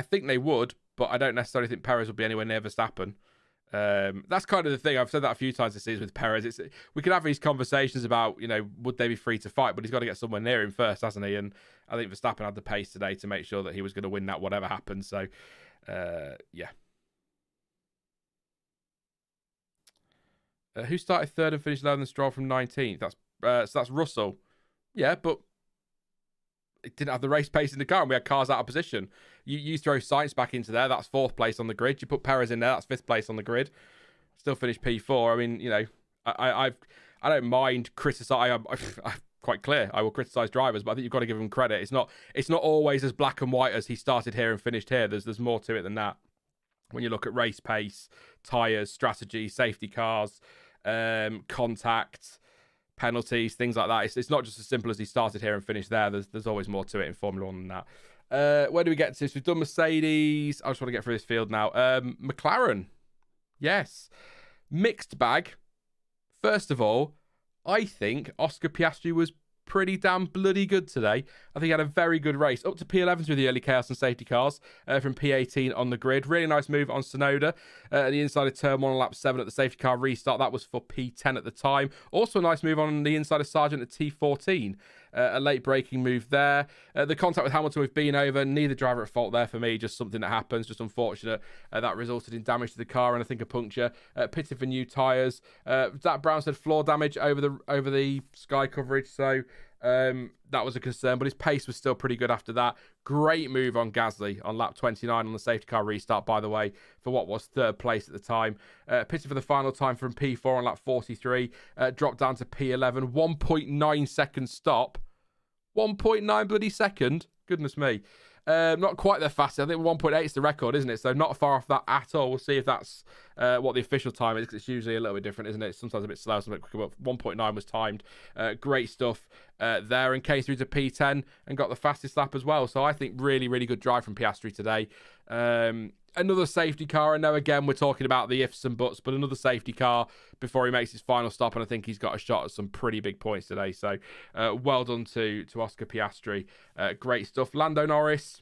think they would, but I don't necessarily think Perez would be anywhere near Verstappen. That's kind of the thing. I've said that a few times this season with Perez. We can have these conversations about, would they be free to fight, but he's got to get somewhere near him first, hasn't he? And I think Verstappen had the pace today to make sure that he was going to win that whatever happens. So, yeah. Who started third and finished lower than Stroll from 19th? So that's Russell. Yeah, but it didn't have the race pace in the car, and we had cars out of position. You throw Sainz back into there, that's 4th place on the grid. You put Perez in there, that's 5th place on the grid. Still finished P4. I mean, I don't mind criticizing. I'm quite clear. I will criticize drivers, but I think you've got to give them credit. It's not always as black and white as he started here and finished here. There's more to it than that. When you look at race pace, tyres, strategy, safety cars, contact, penalties, things like that. It's not just as simple as he started here and finished there. There's always more to it in Formula One than that. Where do we get to this? We've done Mercedes. I just want to get through this field now. McLaren. Yes. Mixed bag. First of all, I think Oscar Piastri was pretty damn bloody good today. I think he had a very good race. Up to P11 through the early chaos and safety cars from P18 on the grid. Really nice move on Sonoda at the inside of turn 1 on lap 7 at the safety car restart. That was for P10 at the time. Also a nice move on the inside of Sargent at T14. A late braking move there. The contact with Hamilton we've been over. Neither driver at fault there for me. Just something that happens. Just unfortunate. That resulted in damage to the car and I think a puncture. Pitted for new tyres. Zach Brown said floor damage over the sky coverage. So That was a concern, but his pace was still pretty good after that. Great move on Gasly on lap 29 on the safety car restart, by the way, for what was third place at the time. Pitted for the final time from P4 on lap 43, dropped down to P11, 1.9 second stop. 1.9 bloody second. Goodness me. Not quite the fastest. I think 1.8 is the record, isn't it? So not far off that at all. We'll see if that's what the official time is, because it's usually a little bit different, isn't it? Sometimes a bit slower, sometimes a bit quicker, but 1.9 was timed. Great stuff there, and came through to P10 and got the fastest lap as well. So I think really, really good drive from Piastri today. Another safety car. I know, again, we're talking about the ifs and buts, but another safety car before he makes his final stop, and I think he's got a shot at some pretty big points today. So well done to Oscar Piastri. Great stuff. Lando Norris,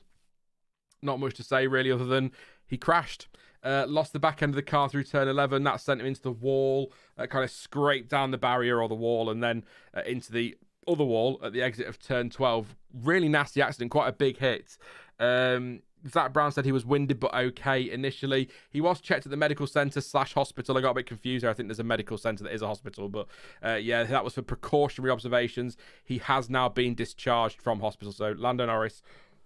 not much to say really, other than he crashed. Lost the back end of the car through turn 11. That sent him into the wall, kind of scraped down the barrier or the wall, and then into the other wall at the exit of turn 12. Really nasty accident, quite a big hit. Zach Brown said he was winded but okay initially. He was checked at the medical centre / hospital. I got a bit confused there. I think there's a medical centre that is a hospital, but yeah, that was for precautionary observations. He has now been discharged from hospital. So Lando Norris,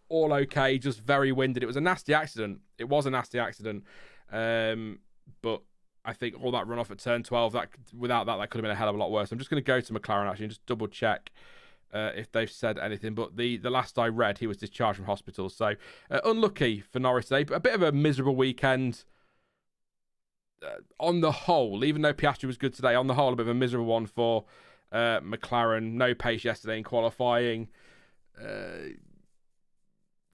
all okay, just very winded. It was a nasty accident. It was a nasty accident. But I think all that run off at turn 12, without that could have been a hell of a lot worse. I'm just going to go to McLaren actually and just double check if they've said anything, but the last I read, he was discharged from hospital. So unlucky for Norris today, but a bit of a miserable weekend on the whole. Even though Piastri was good today, on the whole, a bit of a miserable one for McLaren. No pace yesterday in qualifying.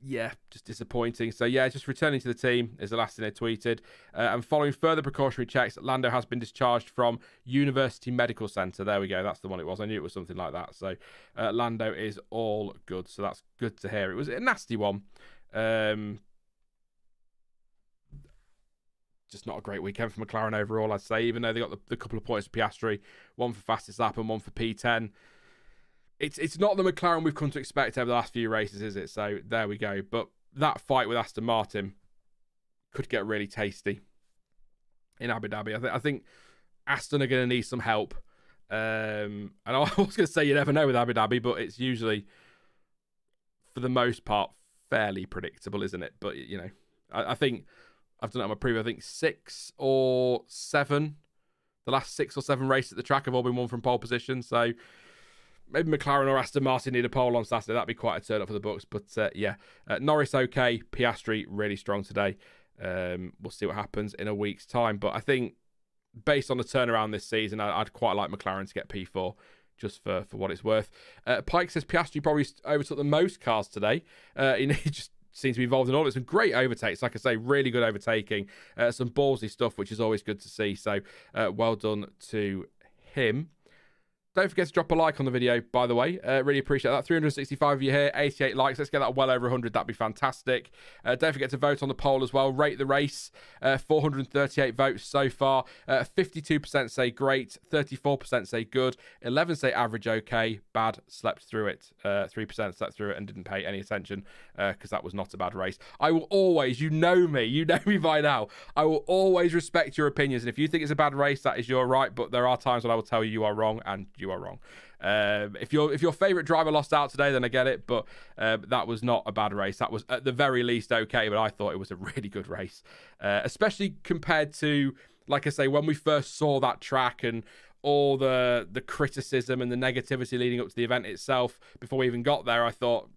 Yeah, just disappointing. So yeah, just returning to the team is the last thing they tweeted. And following further precautionary checks, Lando has been discharged from University Medical Centre. There we go. That's the one it was. I knew it was something like that. So Lando is all good. So that's good to hear. It was a nasty one. Just not a great weekend for McLaren overall, I'd say, even though they got the couple of points for Piastri, one for fastest lap and one for P10. It's not the McLaren we've come to expect over the last few races, is it? So there we go. But that fight with Aston Martin could get really tasty in Abu Dhabi. I think Aston are going to need some help. And I was going to say you never know with Abu Dhabi, but it's usually, for the most part, fairly predictable, isn't it? But, you know, I think I've done it on my preview. I think 6 or 7, the last 6 or 7 races at the track have all been won from pole position. So maybe McLaren or Aston Martin need a pole on Saturday. That'd be quite a turn up for the books. But yeah, Norris okay. Piastri really strong today. We'll see what happens in a week's time. But I think based on the turnaround this season, I'd quite like McLaren to get P4 just for what it's worth. Pike says Piastri probably overtook the most cars today. He just seems to be involved in all of it. Some great overtakes. Like I say, really good overtaking. Some ballsy stuff, which is always good to see. So well done to him. Don't forget to drop a like on the video, by the way. Really appreciate that. 365 of you here, 88 likes. Let's get that well over 100. That'd be fantastic. Don't forget to vote on the poll as well. Rate the race. 438 votes so far. 52% say great. 34% say good. 11 say average okay. Bad, slept through it. 3% slept through it and didn't pay any attention because that was not a bad race. I will always, you know me by now, I will always respect your opinions. And if you think it's a bad race, that is your right. But there are times when I will tell you you are wrong, and you are wrong. If your favourite driver lost out today, then I get it, but that was not a bad race. That was at the very least okay, but I thought it was a really good race, especially compared to, like I say, when we first saw that track and all the criticism and the negativity leading up to the event itself before we even got there. I thought,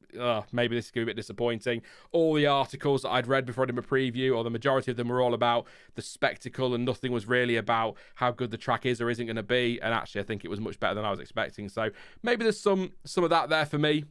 maybe this is going to be a bit disappointing. All the articles that I'd read before I did my preview, or the majority of them, were all about the spectacle, and nothing was really about how good the track is or isn't going to be. And actually, I think it was much better than I was expecting. So maybe there's some of that there for me.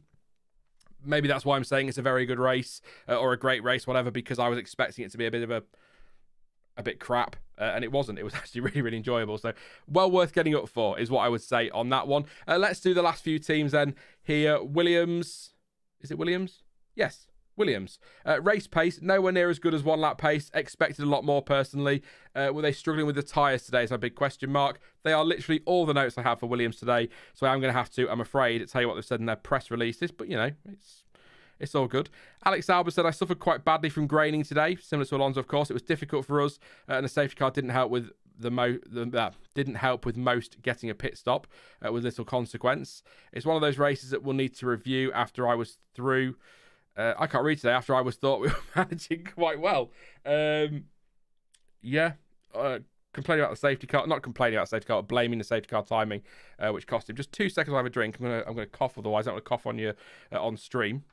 Maybe that's why I'm saying it's a very good race or a great race, whatever, because I was expecting it to be a bit crap, and it wasn't. It was actually really, really enjoyable. So well worth getting up for is what I would say on that one. Let's do the last few teams then here. Williams. Is it Williams? Yes, Williams. Race pace, nowhere near as good as one lap pace. Expected a lot more personally. Were they struggling with the tyres today is my big question mark. They are literally all the notes I have for Williams today. So I'm going to have to, I'm afraid, tell you what they've said in their press releases. But, you know, it's all good. Alex Albert said, I suffered quite badly from graining today. Similar to Alonso, of course. It was difficult for us, and the safety car didn't help with didn't help with most getting a pit stop with little consequence. It's one of those races that we'll need to review after I was through. I can't read today. After I thought we were managing quite well. Complaining about the safety car, not complaining about the safety car, but blaming the safety car timing, which cost him just 2 seconds. I have a drink. I'm gonna cough, otherwise I don't want to cough on you on stream.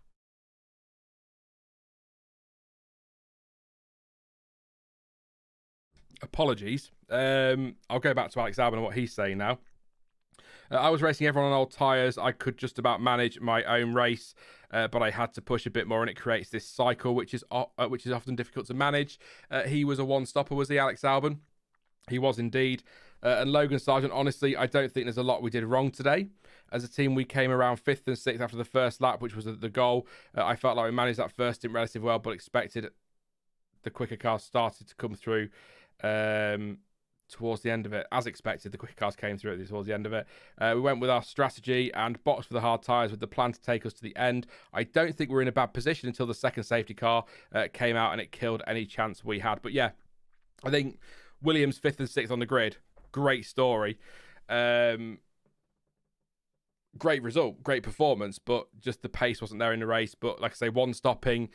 Apologies. I'll go back to Alex Albon and what he's saying now. I was racing everyone on old tyres. I could just about manage my own race, but I had to push a bit more, and it creates this cycle, which is often difficult to manage. He was a one-stopper, was he, Alex Albon? He was indeed. And Logan Sargent, honestly, I don't think there's a lot we did wrong today. As a team, we came around 5th and 6th after the first lap, which was the goal. I felt like we managed that first stint relatively well, but expected the quicker cars started to come through towards the end of it. As expected, the quicker cars came through towards the end of it. We went with our strategy and boxed for the hard tyres with the plan to take us to the end. I don't think we're in a bad position until the second safety car came out and it killed any chance we had. But yeah, I think Williams 5th and 6th on the grid. Great story. Great result, great performance, but just the pace wasn't there in the race. But like I say, one stopping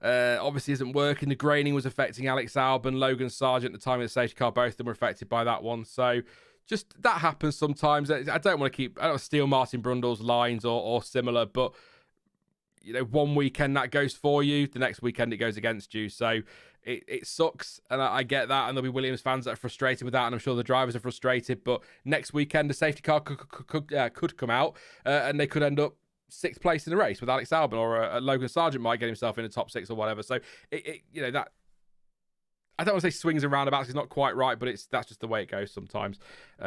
obviously isn't working. The graining was affecting Alex Albon, Logan Sargent at the time of the safety car. Both of them were affected by that one. So just that happens sometimes. I don't want to steal Martin Brundle's lines or similar, but you know, one weekend that goes for you, the next weekend it goes against you. So it sucks, and I get that, and there'll be Williams fans that are frustrated with that, and I'm sure the drivers are frustrated, but next weekend the safety car could come out, and they could end up 6th place in the race with Alex Albon, or Logan Sargent might get himself in the top 6 or whatever. So that, I don't want to say swings and roundabouts, it's not quite right, but that's just the way it goes sometimes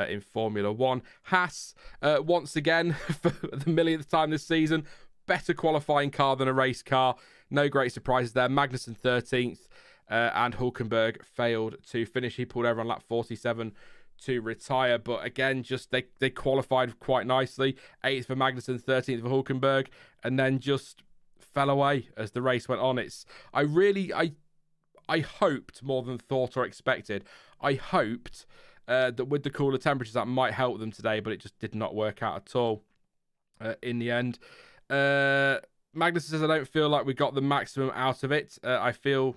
in Formula One. Haas, once again, for the millionth time this season, better qualifying car than a race car. No great surprises there. Magnussen 13th, and Hülkenberg failed to finish. He pulled over on lap 47 to retire, but again, just they qualified quite nicely. 8th for Magnussen, 13th for Hülkenberg, and then just fell away as the race went on. I hoped more than thought or expected. I hoped that with the cooler temperatures that might help them today, but it just did not work out at all in the end. Magnussen says, I don't feel like we got the maximum out of it. I feel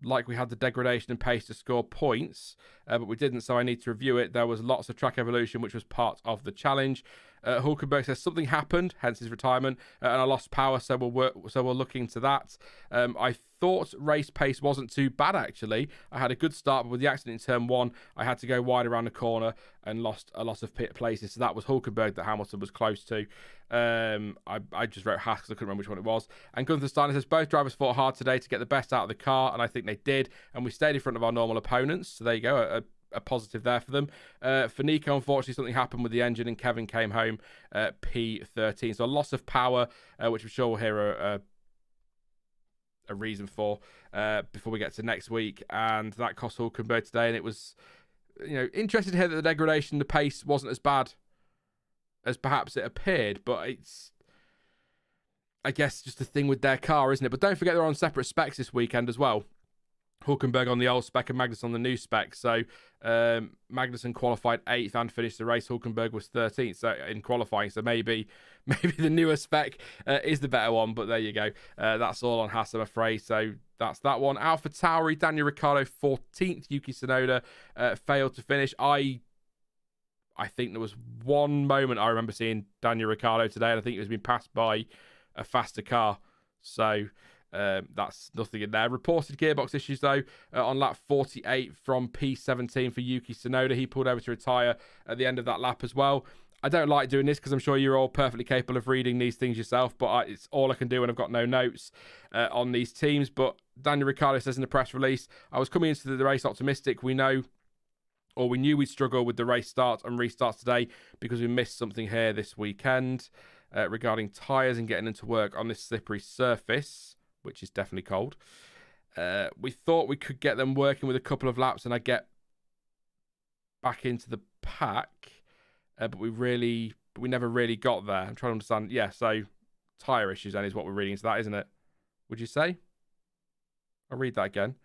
like we had the degradation and pace to score points, but we didn't, so I need to review it. There was lots of track evolution, which was part of the challenge. Hülkenberg says something happened, hence his retirement, and I lost power, so we'll look into that. I thought race pace wasn't too bad, actually. I had a good start, but with the accident in turn 1, I had to go wide around the corner and lost a lot of pit places. So that was Hülkenberg that Hamilton was close to. I just wrote Haas because I couldn't remember which one it was. And Gunther Steiner says, both drivers fought hard today to get the best out of the car, and I think they did. And we stayed in front of our normal opponents. So there you go, a positive there for them. For Nico, unfortunately, something happened with the engine, and Kevin came home P13. So a loss of power, which I'm sure we'll hear a reason for before we get to next week, and that cost Hülkenberg today. And it was, interesting to hear that the degradation, the pace wasn't as bad as perhaps it appeared, but it's, I guess, just a thing with their car, isn't it? But don't forget they're on separate specs this weekend as well. Hulkenberg on the old spec and Magnussen on the new spec. So Magnussen qualified 8th and finished the race. Hulkenberg was 13th in qualifying. So maybe the newer spec is the better one. But there you go. That's all on Haas, I'm afraid. So that's that one. AlphaTauri, Daniel Ricciardo 14th. Yuki Tsunoda failed to finish. I think there was one moment I remember seeing Daniel Ricciardo today, and I think it was being passed by a faster car. So that's nothing in there. Reported gearbox issues though on lap 48 from P17 for Yuki Tsunoda. He pulled over to retire at the end of that lap as well. I don't like doing this because I'm sure you're all perfectly capable of reading these things yourself, but it's all I can do when I've got no notes on these teams. But Daniel Ricciardo says in the press release, I was coming into the race optimistic. We knew we'd struggle with the race start and restarts today because we missed something here this weekend regarding tyres and getting into work on this slippery surface, which is definitely cold. We thought we could get them working with a couple of laps and I'd get back into the pack, but we never really got there. I'm trying to understand. Yeah, so tyre issues then is what we're reading into that, isn't it? Would you say? I'll read that again.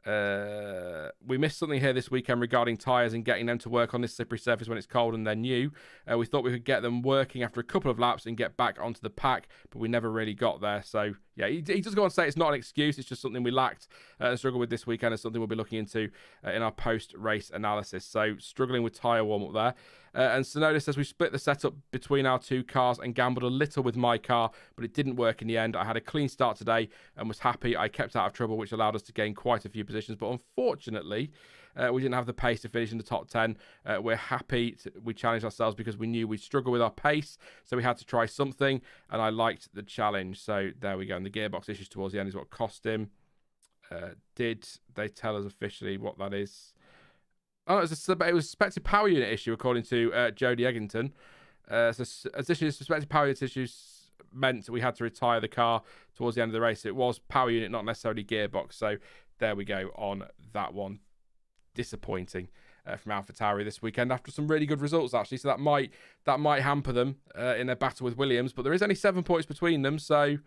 We missed something here this weekend regarding tyres and getting them to work on this slippery surface when it's cold and they're new. We thought we could get them working after a couple of laps and get back onto the pack, but we never really got there. So, yeah, he does go on to say it's not an excuse. It's just something we lacked and struggled with this weekend, and something we'll be looking into in our post-race analysis. So, struggling with tyre warm-up there. And Sonoda says we split the setup between our two cars and gambled a little with my car, but it didn't work in the end. I had a clean start today and was happy I kept out of trouble, which allowed us to gain quite a few positions. But unfortunately, we didn't have the pace to finish in the top 10. We're happy we challenged ourselves because we knew we'd struggle with our pace, so we had to try something, and I liked the challenge. So there we go. And the gearbox issues towards the end is what cost him. Did they tell us officially what that is? Oh, it was a suspected power unit issue, according to Jodie Eggington. So suspected power unit issues meant we had to retire the car towards the end of the race. It was power unit, not necessarily gearbox. So there we go on that one. Disappointing from AlphaTauri this weekend after some really good results, actually. So that might hamper them in their battle with Williams. But there is only 7 points between them, so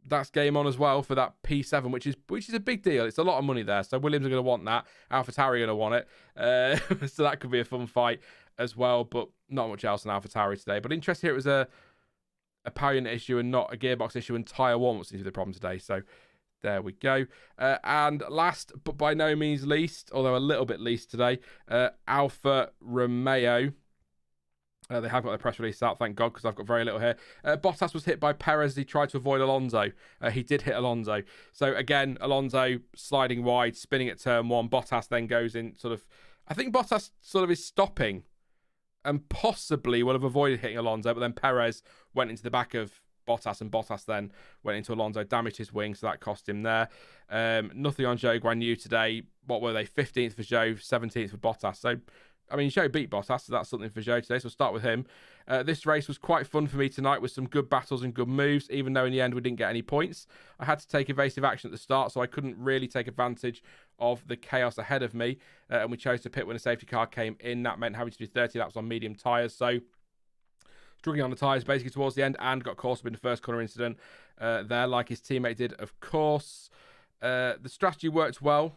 that's game on as well for that P7, which is a big deal. It's a lot of money there, so Williams are going to want that. AlphaTauri are going to want it, so that could be a fun fight as well. But not much else on AlphaTauri today. But interesting here, it was a power unit issue and not a gearbox issue, and tyre warm seems to be the problem today. So there we go. And last but by no means least, although a little bit least today, Alfa Romeo. They have got their press release out, thank God, because I've got very little here. Bottas was hit by Perez as he tried to avoid Alonso. He did hit Alonso. So again, Alonso sliding wide, spinning at turn 1. Bottas then goes in I think Bottas sort of is stopping and possibly would have avoided hitting Alonso, but then Perez went into the back of Bottas, and Bottas then went into Alonso, damaged his wing, so that cost him there. Nothing on Zhou Guanyu today. What were they? 15th for Zhou, 17th for Bottas. So, I mean, Zhou beat Bottas, so that's something for Zhou today, so we'll start with him. This race was quite fun for me tonight with some good battles and good moves, even though in the end we didn't get any points. I had to take evasive action at the start, so I couldn't really take advantage of the chaos ahead of me, and we chose to pit when a safety car came in. That meant having to do 30 laps on medium tyres, so struggling on the tyres basically towards the end, and got caught up in the first corner incident there, like his teammate did, of course. The strategy worked well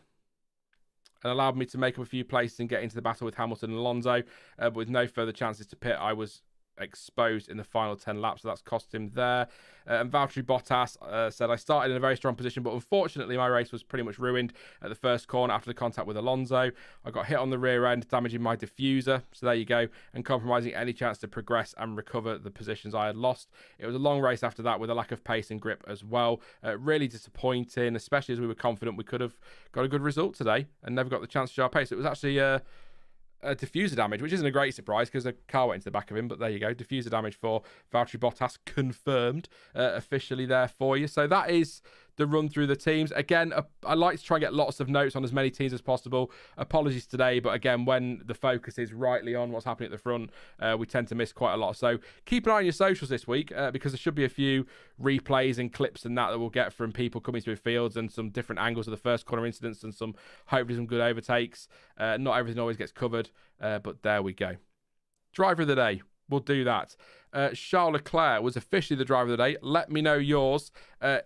and allowed me to make up a few places and get into the battle with Hamilton and Alonso, but with no further chances to pit, I was exposed in the final 10 laps, so that's cost him there. And Valtteri Bottas said, I started in a very strong position, but unfortunately my race was pretty much ruined at the first corner after the contact with Alonso. I got hit on the rear end, damaging my diffuser, so there you go, and compromising any chance to progress and recover the positions I had lost. It was a long race after that with a lack of pace and grip as well. Really disappointing, especially as we were confident we could have got a good result today and never got the chance to show our pace. It was actually a diffuser damage, which isn't a great surprise because the car went into the back of him, but there you go. Diffuser damage for Valtteri Bottas confirmed officially there for you. So that is the run through the teams. Again, I like to try and get lots of notes on as many teams as possible. Apologies today, but again, when the focus is rightly on what's happening at the front, we tend to miss quite a lot. So keep an eye on your socials this week because there should be a few replays and clips and that we'll get from people coming through fields and some different angles of the first corner incidents and hopefully some good overtakes. Not everything always gets covered, but there we go. Driver of the day. We'll do that. Charles Leclerc was officially the driver of the day. Let me know yours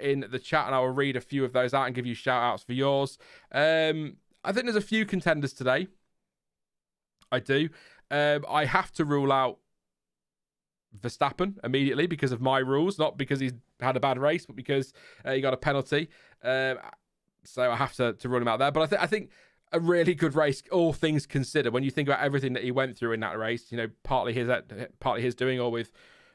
in the chat, and I will read a few of those out and give you shout-outs for yours. I think there's a few contenders today. I do. I have to rule out Verstappen immediately because of my rules, not because he's had a bad race, but because he got a penalty. So I have to rule him out there. But I think a really good race, all things considered, when you think about everything that he went through in that race, you know, partly his doing, or with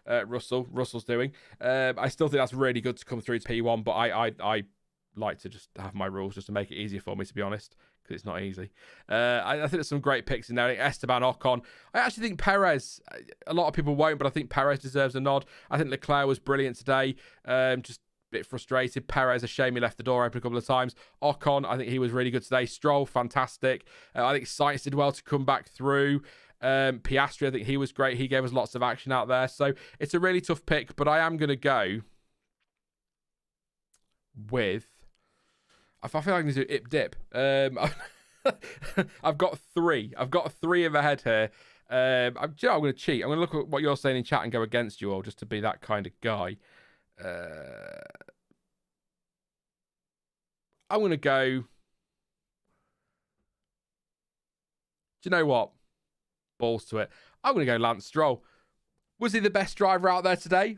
Russell's doing. I still think that's really good to come through to P1, but I like to just have my rules just to make it easier for me, to be honest, because it's not easy. I think there's some great picks in there. Esteban Ocon. I actually think Perez, a lot of people won't, but I think Perez deserves a nod. I think Leclerc was brilliant today. Just bit frustrated. Perez, a shame he left the door open a couple of times. Ocon, I think he was really good today. Stroll, fantastic. I think Sainz did well to come back through. Piastri, I think he was great. He gave us lots of action out there. So it's a really tough pick, but I am going to go with... I feel like I'm going to do Ip Dip. I've got three. I've got three in my head here. I'm going to cheat. I'm going to look at what you're saying in chat and go against you all just to be that kind of guy. I'm going to go Do you know what? Balls to it. I'm going to go Lance Stroll. Was he the best driver out there today?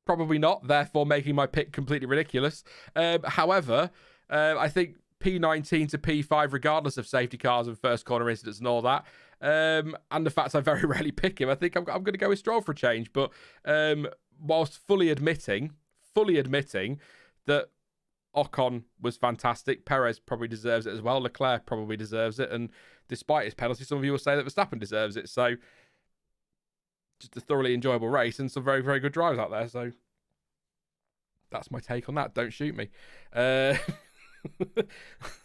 Probably not, therefore making my pick completely ridiculous. However, I think P19 to P5, regardless of safety cars and first corner incidents and all that, and the fact I very rarely pick him, I think I'm going to go with Stroll for a change. But whilst fully admitting that Ocon was fantastic, Perez probably deserves it as well, Leclerc probably deserves it, and despite his penalty, some of you will say that Verstappen deserves it. So just a thoroughly enjoyable race and some very, very good drivers out there. So that's my take on that. Don't shoot me.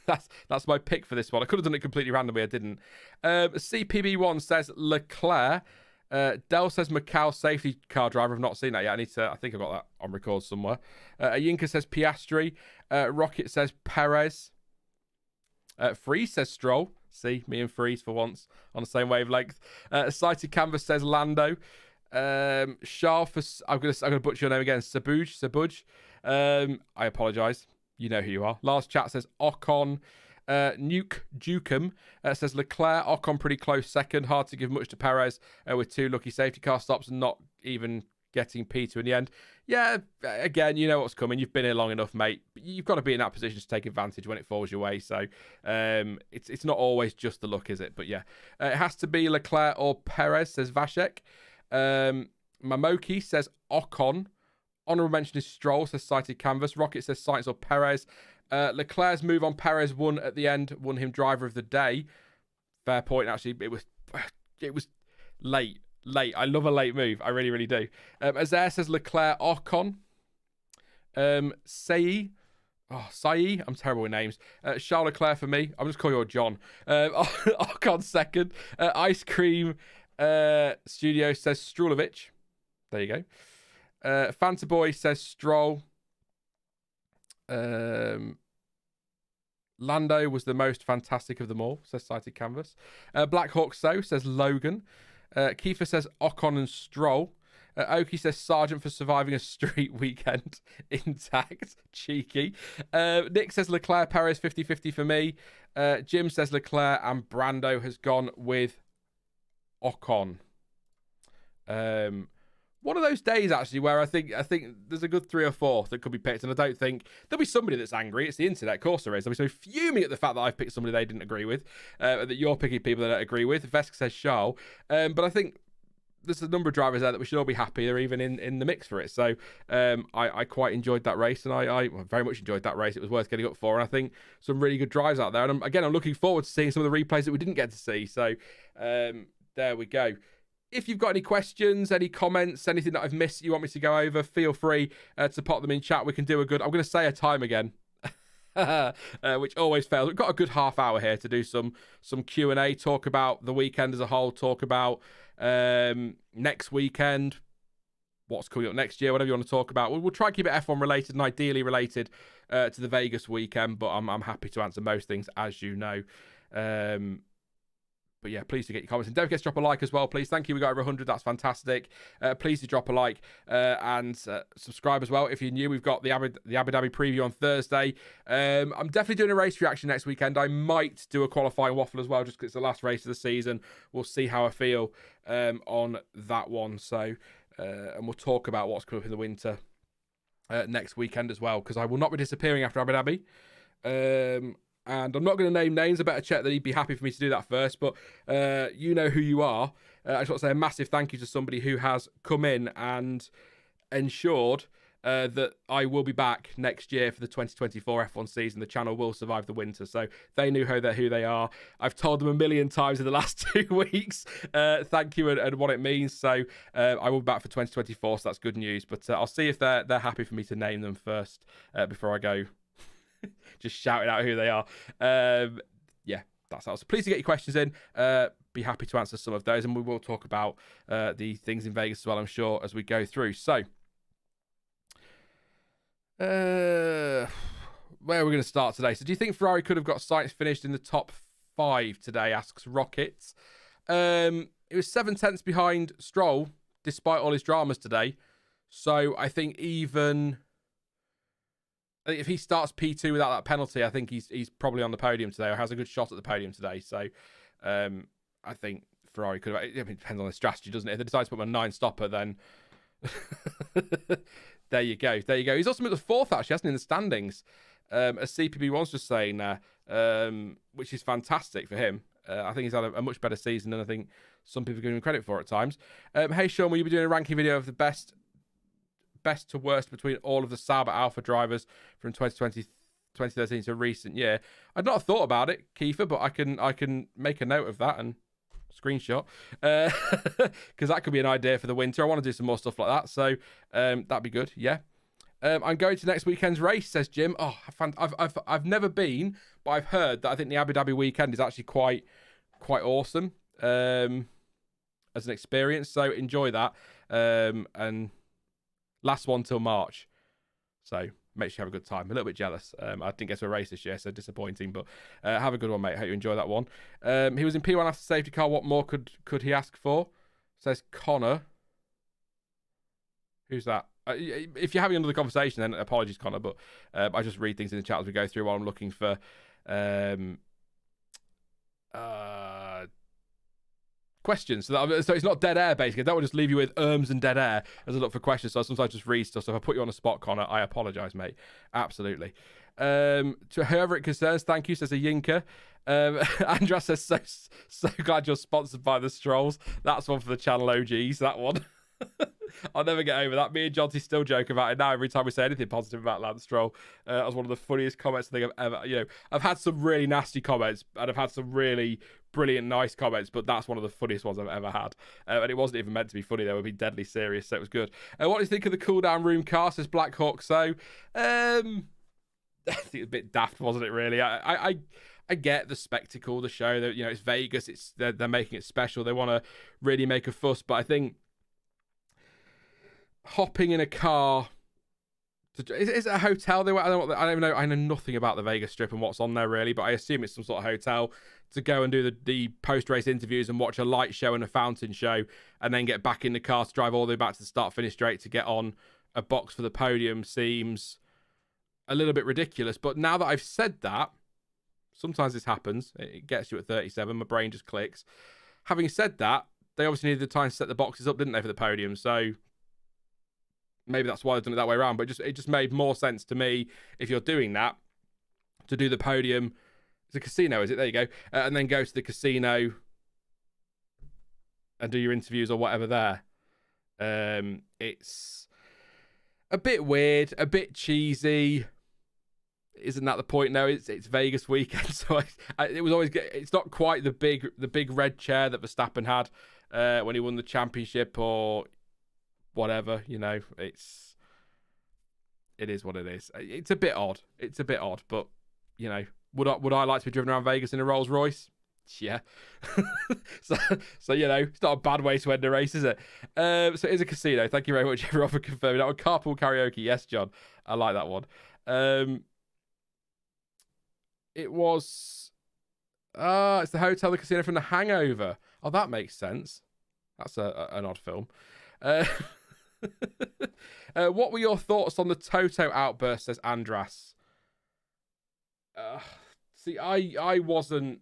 That's my pick for this one. I could have done it completely randomly. I didn't. CPB1 says Leclerc. Dell says Macau safety car driver. I've not seen that yet. I think I've got that on record somewhere. Ayinka says Piastri. Rocket says Perez. Freeze says Stroll. See, me and Freeze for once on the same wavelength. Sighted Canvas says Lando. Charles, I'm gonna butcher your name again. Sabuj. I apologise. You know who you are. Last chat says Ocon. Nuke Dukem says Leclerc. Ocon pretty close second. Hard to give much to Perez with 2 lucky safety car stops and not even getting P2 in the end. Yeah, again, you know what's coming. You've been here long enough, mate. You've got to be in that position to take advantage when it falls your way. So it's not always just the luck, is it? But yeah, it has to be Leclerc or Perez, says Vashek. Mamoki says Ocon. Honourable mention is Stroll, says Sighted Canvas. Rocket says Sainz or Perez. Leclerc's move on Perez won at the end, won him driver of the day. Fair point, actually. It was late. I love a late move. I really, really do. Azair says Leclerc, Ocon. Sai. I'm terrible with names. Charles Leclerc for me. I'm just calling you John. Ocon second. Ice Cream Studio says Strulovic. There you go. Fanta Boy says Stroll. Lando was the most fantastic of them all, says Sighted Canvas. Black Hawk So says Logan. Kiefer says Ocon and Stroll. Oki says Sargent for surviving a street weekend intact. Cheeky. Nick says Leclerc, Perez 50-50 for me. Jim says Leclerc, and Brando has gone with Ocon. One of those days, actually, where I think there's a good 3 or 4 that could be picked, and I don't think there'll be somebody that's angry. It's the internet, of course there is. I'll be so fuming at the fact that I've picked somebody they didn't agree with, that you're picking people they don't agree with. Vesk says Charles, but I think there's a number of drivers there that we should all be happy they're even in the mix for it. So I quite enjoyed that race, and I very much enjoyed that race. It was worth getting up for, and I think some really good drives out there. And I'm looking forward to seeing some of the replays that we didn't get to see. So there we go. If you've got any questions, any comments, anything that I've missed you want me to go over, feel free to pop them in chat. We can do I'm going to say a time again, which always fails. We've got a good half hour here to do some Q&A, talk about the weekend as a whole, talk about next weekend, what's coming up next year, whatever you want to talk about. We'll try and keep it F1 related and ideally related to the Vegas weekend, but I'm happy to answer most things, as you know. But yeah, please do get your comments. And don't forget to drop a like as well, please. Thank you. We got over 100. That's fantastic. Please do drop a like and subscribe as well if you're new. We've got the Abu Dhabi preview on Thursday. I'm definitely doing a race reaction next weekend. I might do a qualifying waffle as well, just because it's the last race of the season. We'll see how I feel on that one. So, and we'll talk about what's coming up in the winter next weekend as well, because I will not be disappearing after Abu Dhabi. And I'm not going to name names. I better check that he'd be happy for me to do that first. But you know who you are. I just want to say a massive thank you to somebody who has come in and ensured that I will be back next year for the 2024 F1 season. The channel will survive the winter. So they knew who they are. I've told them a million times in the last 2 weeks. Thank you and what it means. So I will be back for 2024. So that's good news. But I'll see if they're happy for me to name them first before I go. Just shouting out who they are. Yeah, that's all. So please do get your questions in. Be happy to answer some of those, and we will talk about the things in Vegas as well, I'm sure, as we go through. So, where are we going to start today? So, do you think Ferrari could have got Sainz finished in the top 5 today? Asks Rockets. It was 7/10 behind Stroll, despite all his dramas today. So, I think even if he starts P2 without that penalty, I think he's probably on the podium today, or has a good shot at the podium today. So, I think Ferrari could have. I mean, it depends on the strategy, doesn't it? If they decide to put him on a 9-stopper, then there you go. He's also moved to 4th, actually, hasn't he, in the standings? As CPB1's just saying there, which is fantastic for him. I think he's had a much better season than I think some people give him credit for at times. Hey, Sean, will you be doing a ranking video of the best to worst between all of the Sauber Alpha drivers from 2013 to recent year? I'd not thought about it, Kiefer, but I can make a note of that and screenshot, because that could be an idea for the winter. I want to do some more stuff like that, so that'd be good. Yeah. I'm going to next weekend's race, says Jim. Oh, I've never been, but I've heard that I think the Abu Dhabi weekend is actually quite awesome as an experience. So enjoy that, and last one till March. So make sure you have a good time. A little bit jealous. I didn't get to a race this year, so disappointing. But have a good one, mate. Hope you enjoy that one. He was in P1 after safety car. What more could he ask for? Says Connor. Who's that? If you're having another conversation, then apologies, Connor. But I just read things in the chat as we go through while I'm looking for questions. So it's not dead air, basically. I don't want to just leave you with and dead air as I look for questions. So I sometimes just read stuff. So if I put you on the spot, Connor, I apologise, mate. Absolutely. To whoever it concerns, thank you, says a Yinker. Andras says, so glad you're sponsored by the Strolls. That's one for the channel OGs, that one. I'll never get over that. Me and Jonty still joke about it now every time we say anything positive about Lance Stroll. That was one of the funniest comments I think I've ever, I've had some really nasty comments and I've had some really brilliant, nice comments, but that's one of the funniest ones I've ever had. And it wasn't even meant to be funny, they would be deadly serious, so it was good. What do you think of the cool down room car, says Black Hawk? So, I think it was a bit daft, wasn't it, really? I get the spectacle, the show, that it's Vegas, they're making it special, they want to really make a fuss, but I think hopping in a car is it a hotel they were? I don't even know. I know nothing about the Vegas Strip and what's on there really, but I assume it's some sort of hotel to go and do the post-race interviews and watch a light show and a fountain show and then get back in the car to drive all the way back to the start-finish straight to get on a box for the podium seems a little bit ridiculous. But now that I've said that, sometimes this happens. It gets you at 37. My brain just clicks. Having said that, they obviously needed the time to set the boxes up, didn't they, for the podium? So maybe that's why they've done it that way around, but it just made more sense to me if you're doing that to do the podium. It's a casino, is it? There you go. And then go to the casino and do your interviews or whatever there. It's a bit weird, a bit cheesy. Isn't that the point? No, it's Vegas weekend, so it was always. It's not quite the big red chair that Verstappen had when he won the championship or whatever, it is what it is. It's a bit odd, but would I like to be driven around Vegas in a Rolls Royce? Yeah. so it's not a bad way to end a race, is it? So it is a casino. Thank you very much, everyone, for confirming that one. Carpool karaoke, yes, John, I like that one. It was it's the hotel, the casino from The Hangover. Oh, that makes sense. That's an odd film. What were your thoughts on the Toto outburst, says Andras? See, I wasn't.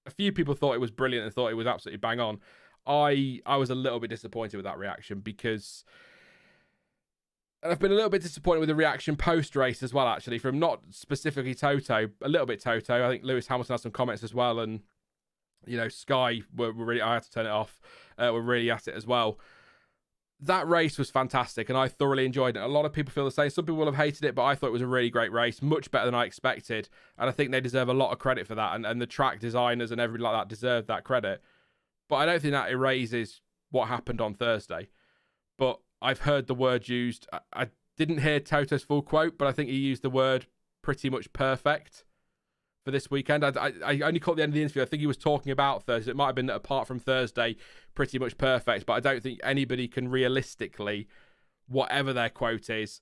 A few people thought it was brilliant and thought it was absolutely bang on. I was a little bit disappointed with that reaction because I've been a little bit disappointed with the reaction post-race as well, actually, from not specifically Toto, a little bit Toto. I think Lewis Hamilton had some comments as well, and Sky were really. I had to turn it off. Were really at it as well. That race was fantastic, and I thoroughly enjoyed it. A lot of people feel the same. Some people will have hated it, but I thought it was a really great race, much better than I expected, and I think they deserve a lot of credit for that, and the track designers and everybody like that deserve that credit. But I don't think that erases what happened on Thursday. But I've heard the word used. I didn't hear Toto's full quote, but I think he used the word pretty much perfect for this weekend. I only caught the end of the interview. I think he was talking about Thursday. It might have been that apart from Thursday, pretty much perfect. But I don't think anybody can realistically, whatever their quote is,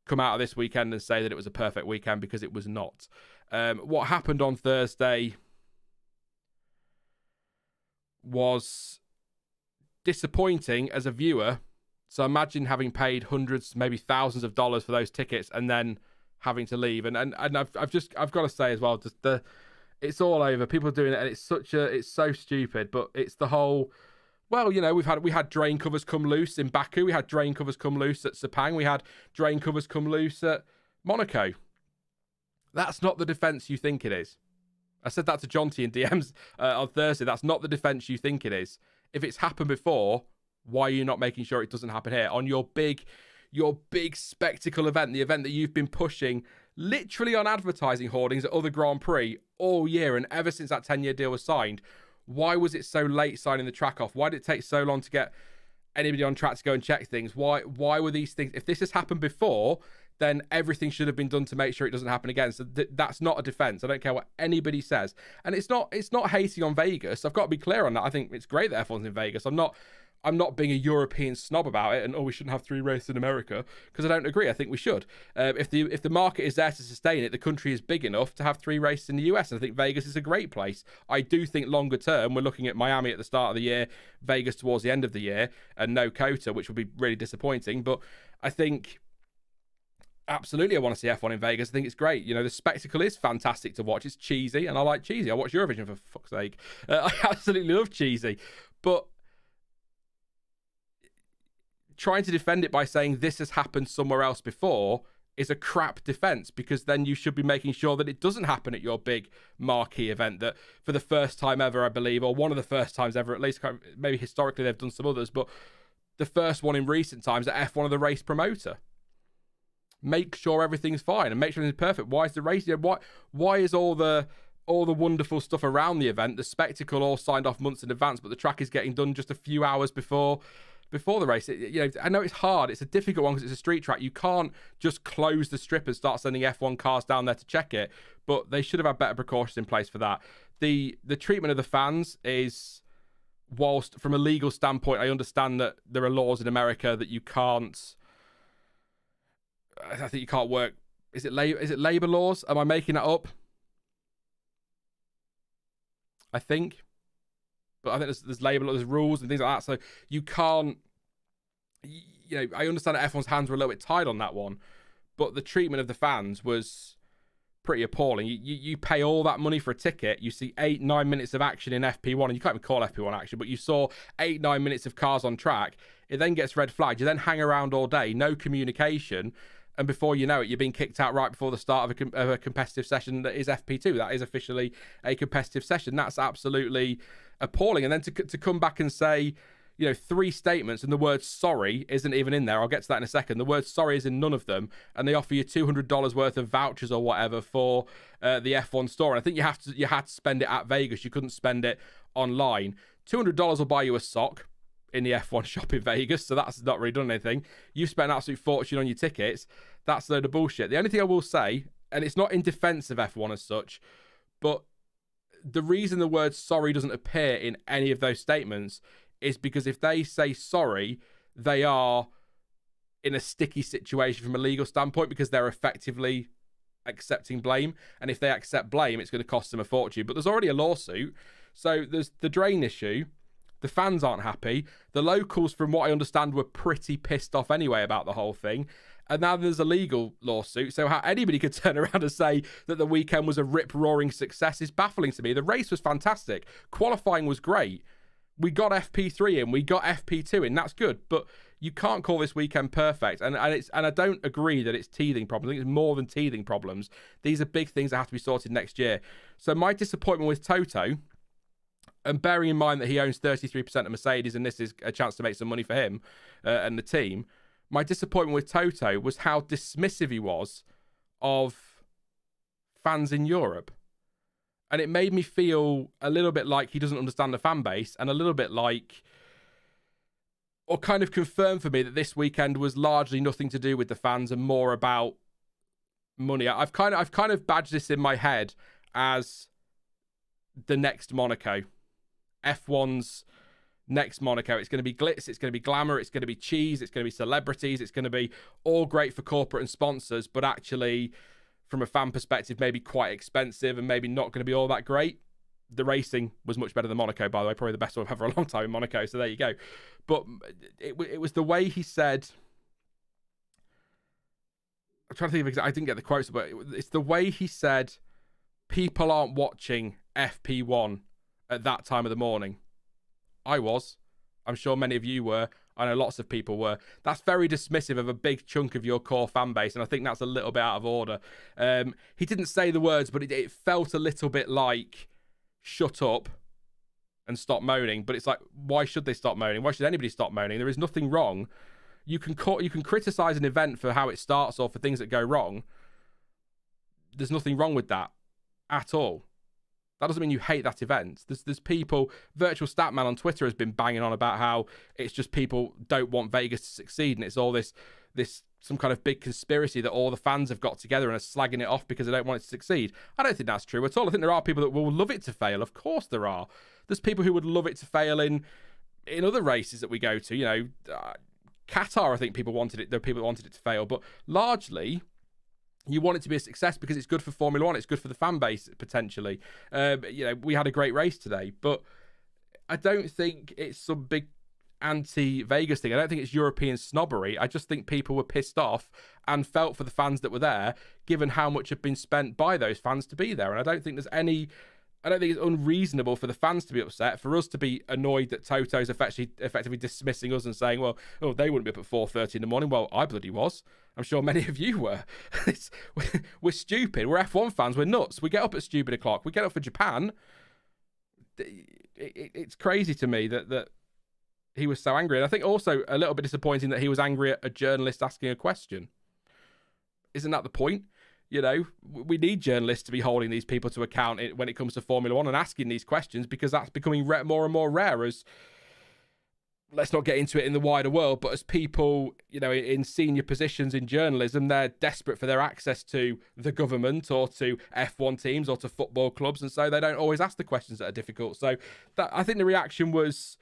come out of this weekend and say that it was a perfect weekend, because it was not. What happened on Thursday was disappointing as a viewer. So imagine having paid hundreds, maybe thousands of dollars for those tickets and then having to leave. And I've got to say as well, just It's all over. People are doing it, and it's so stupid. But it's the whole. Well, we had drain covers come loose in Baku. We had drain covers come loose at Sepang. We had drain covers come loose at Monaco. That's not the defence you think it is. I said that to Jonty in DMs on Thursday. That's not the defence you think it is. If it's happened before, why are you not making sure it doesn't happen here on your big spectacle event, the event that you've been pushing literally on advertising hoardings at other Grand Prix all year, and ever since that 10-year deal was signed? Why was it so late signing the track off? Why did it take so long to get anybody on track to go and check things? Why were these things? If this has happened before, then everything should have been done to make sure it doesn't happen again. So that's not a defense. I don't care what anybody says. And it's not hating on Vegas. I've got to be clear on that. I think it's great that F1's in Vegas. I'm not being a European snob about it and, we shouldn't have 3 races in America, because I don't agree. I think we should. If the market is there to sustain it, the country is big enough to have 3 races in the US. And I think Vegas is a great place. I do think longer term, we're looking at Miami at the start of the year, Vegas towards the end of the year, and no COTA, which would be really disappointing. But I think absolutely I want to see F1 in Vegas. I think it's great. The spectacle is fantastic to watch. It's cheesy, and I like cheesy. I watch Eurovision, for fuck's sake. I absolutely love cheesy. But trying to defend it by saying this has happened somewhere else before is a crap defense, because then you should be making sure that it doesn't happen at your big marquee event that for the first time ever, I believe, or one of the first times ever, at least, maybe historically they've done some others, but the first one in recent times at F1 of the race promoter. Make sure everything's fine and make sure everything's perfect. Why is the race? Why is all the wonderful stuff around the event, the spectacle, all signed off months in advance, but the track is getting done just a few hours before the race? I know it's hard. It's a difficult one because it's a street track. You can't just close the strip and start sending F1 cars down there to check it. But they should have had better precautions in place for that. The treatment of the fans is, whilst from a legal standpoint, I understand that there are laws in America that you can't. I think you can't work. Is it labor laws? Am I making that up? I think. But I think there's labor laws, there's rules and things like that. So you can't. I understand that F1's hands were a little bit tied on that one, but the treatment of the fans was pretty appalling. You pay all that money for a ticket. You see 8-9 minutes of action in FP1, and you can't even call FP1 action, but you saw 8-9 minutes of cars on track. It then gets red flagged. You then hang around all day, no communication. And before you know it, you're being kicked out right before the start of a competitive session that is FP2. That is officially a competitive session. That's absolutely appalling. And then to come back and say, 3 statements and the word sorry isn't even in there. I'll get to that in a second. The word sorry is in none of them. And they offer you $200 worth of vouchers or whatever for the F1 store. And I think you had to spend it at Vegas. You couldn't spend it online. $200 will buy you a sock in the F1 shop in Vegas, so that's not really done anything. You've spent an absolute fortune on your tickets. That's a load of bullshit. The only thing I will say, and it's not in defense of F1 as such, but the reason the word sorry doesn't appear in any of those statements is because if they say sorry, they are in a sticky situation from a legal standpoint, because they're effectively accepting blame. And if they accept blame, it's going to cost them a fortune. But there's already a lawsuit. So there's the drain issue. The fans aren't happy. The locals, from what I understand, were pretty pissed off anyway about the whole thing. And now there's a legal lawsuit. So how anybody could turn around and say that the weekend was a rip-roaring success is baffling to me. The race was fantastic. Qualifying was great. We got FP3 in. We got FP2 in. That's good. But you can't call this weekend perfect. And I don't agree that it's teething problems. I think it's more than teething problems. These are big things that have to be sorted next year. So my disappointment with Toto, and bearing in mind that he owns 33% of Mercedes, and this is a chance to make some money for him and the team, my disappointment with Toto was how dismissive he was of fans in Europe. And it made me feel a little bit like he doesn't understand the fan base, and a little bit like, or kind of confirmed for me that this weekend was largely nothing to do with the fans and more about money. I've kind of badged this in my head as the next Monaco. F1's next Monaco. It's going to be glitz, it's going to be glamour, it's going to be cheese, it's going to be celebrities, it's going to be all great for corporate and sponsors, but actually, from a fan perspective, maybe quite expensive and maybe not going to be all that great. The racing was much better than Monaco, by the way, probably the best one I've had for a long time in Monaco, so there you go. But it was the way he said, I'm trying to think of exactly, I didn't get the quotes, but it's the way he said people aren't watching FP1 at that time of the morning. I was. I'm sure many of you were. I know lots of people were. That's very dismissive of a big chunk of your core fan base, and I think that's a little bit out of order. He didn't say the words, but it felt a little bit like, shut up and stop moaning. But it's like, why should they stop moaning? Why should anybody stop moaning? There is nothing wrong. You can criticize an event for how it starts or for things that go wrong. There's nothing wrong with that at all. That doesn't mean you hate that event. There's people, Virtual Statman on Twitter has been banging on about how it's just people don't want Vegas to succeed, and it's all this some kind of big conspiracy that all the fans have got together and are slagging it off because they don't want it to succeed. I don't think that's true at all. I think there are people that will love it to fail. Of course there are. There's people who would love it to fail in other races that we go to. You know, Qatar, I think people wanted it. There are people that wanted it to fail, but largely, you want it to be a success because it's good for Formula One. It's good for the fan base, potentially. We had a great race today, but I don't think it's some big anti-Vegas thing. I don't think it's European snobbery. I just think people were pissed off and felt for the fans that were there, given how much had been spent by those fans to be there. And I don't think it's unreasonable for the fans to be upset, for us to be annoyed that Toto's effectively dismissing us and saying, well, they wouldn't be up at 4:30 in the morning. Well, I bloody was. I'm sure many of you were. We're stupid. We're F1 fans. We're nuts. We get up at stupid o'clock. We get up for Japan. It's crazy to me that he was so angry. And I think also a little bit disappointing that he was angry at a journalist asking a question. Isn't that the point? You know, we need journalists to be holding these people to account when it comes to Formula One and asking these questions, because that's becoming more and more rare as, let's not get into it in the wider world, but as people, you know, in senior positions in journalism, they're desperate for their access to the government or to F1 teams or to football clubs, and so they don't always ask the questions that are difficult. So I think the reaction was,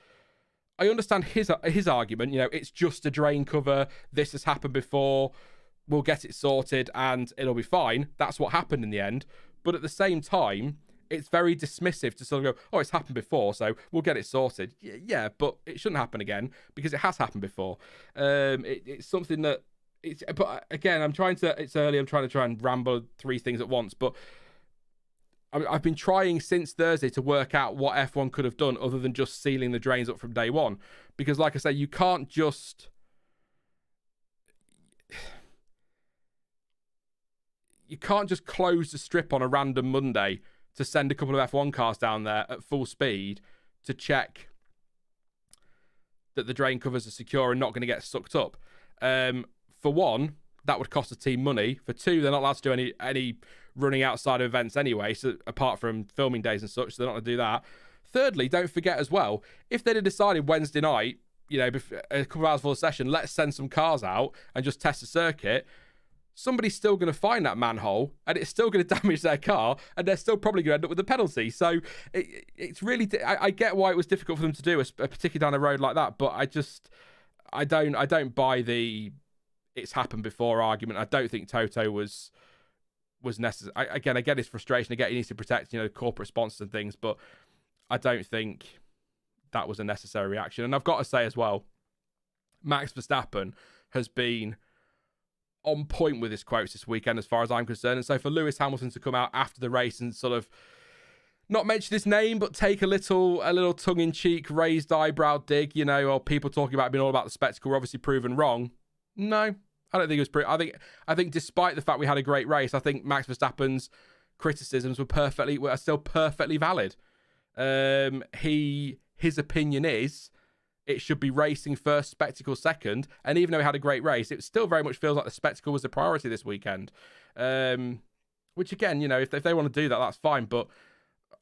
I understand his argument, you know, it's just a drain cover, this has happened before, we'll get it sorted and it'll be fine. That's what happened in the end. But at the same time, it's very dismissive to sort of go, oh, it's happened before, so we'll get it sorted. Yeah, but it shouldn't happen again because it has happened before. It's something that but again, it's early. I'm trying to try and ramble three things at once, but I've been trying since Thursday to work out what F1 could have done other than just sealing the drains up from day one. Because like I say, you can't just close the strip on a random Monday to send a couple of F1 cars down there at full speed to check that the drain covers are secure and not going to get sucked up. For one, that would cost the team money. For two, they're not allowed to do any running outside of events anyway, so apart from filming days and such, so they're not going to do that. Thirdly, don't forget as well, if they'd have decided Wednesday night, you know, a couple of hours before the session, let's send some cars out and just test the circuit, somebody's still going to find that manhole and it's still going to damage their car and they're still probably going to end up with a penalty. So it's really, I get why it was difficult for them to do, particularly down a road like that, but I don't buy the it's happened before argument. I don't think Toto was necessary. I get his frustration. I get he needs to protect, you know, corporate sponsors and things, but I don't think that was a necessary reaction. And I've got to say as well, Max Verstappen has been on point with his quotes this weekend as far as I'm concerned. And so for Lewis Hamilton to come out after the race and sort of not mention his name, but take a little tongue-in-cheek raised eyebrow dig, you know, or people talking about it being all about the spectacle were obviously proven wrong. No, I don't think it was I think despite the fact we had a great race, I think Max Verstappen's criticisms were still perfectly valid. His opinion is it should be racing first, spectacle second. And even though he had a great race, it still very much feels like the spectacle was the priority this weekend. Which again, you know, if they want to do that, that's fine. But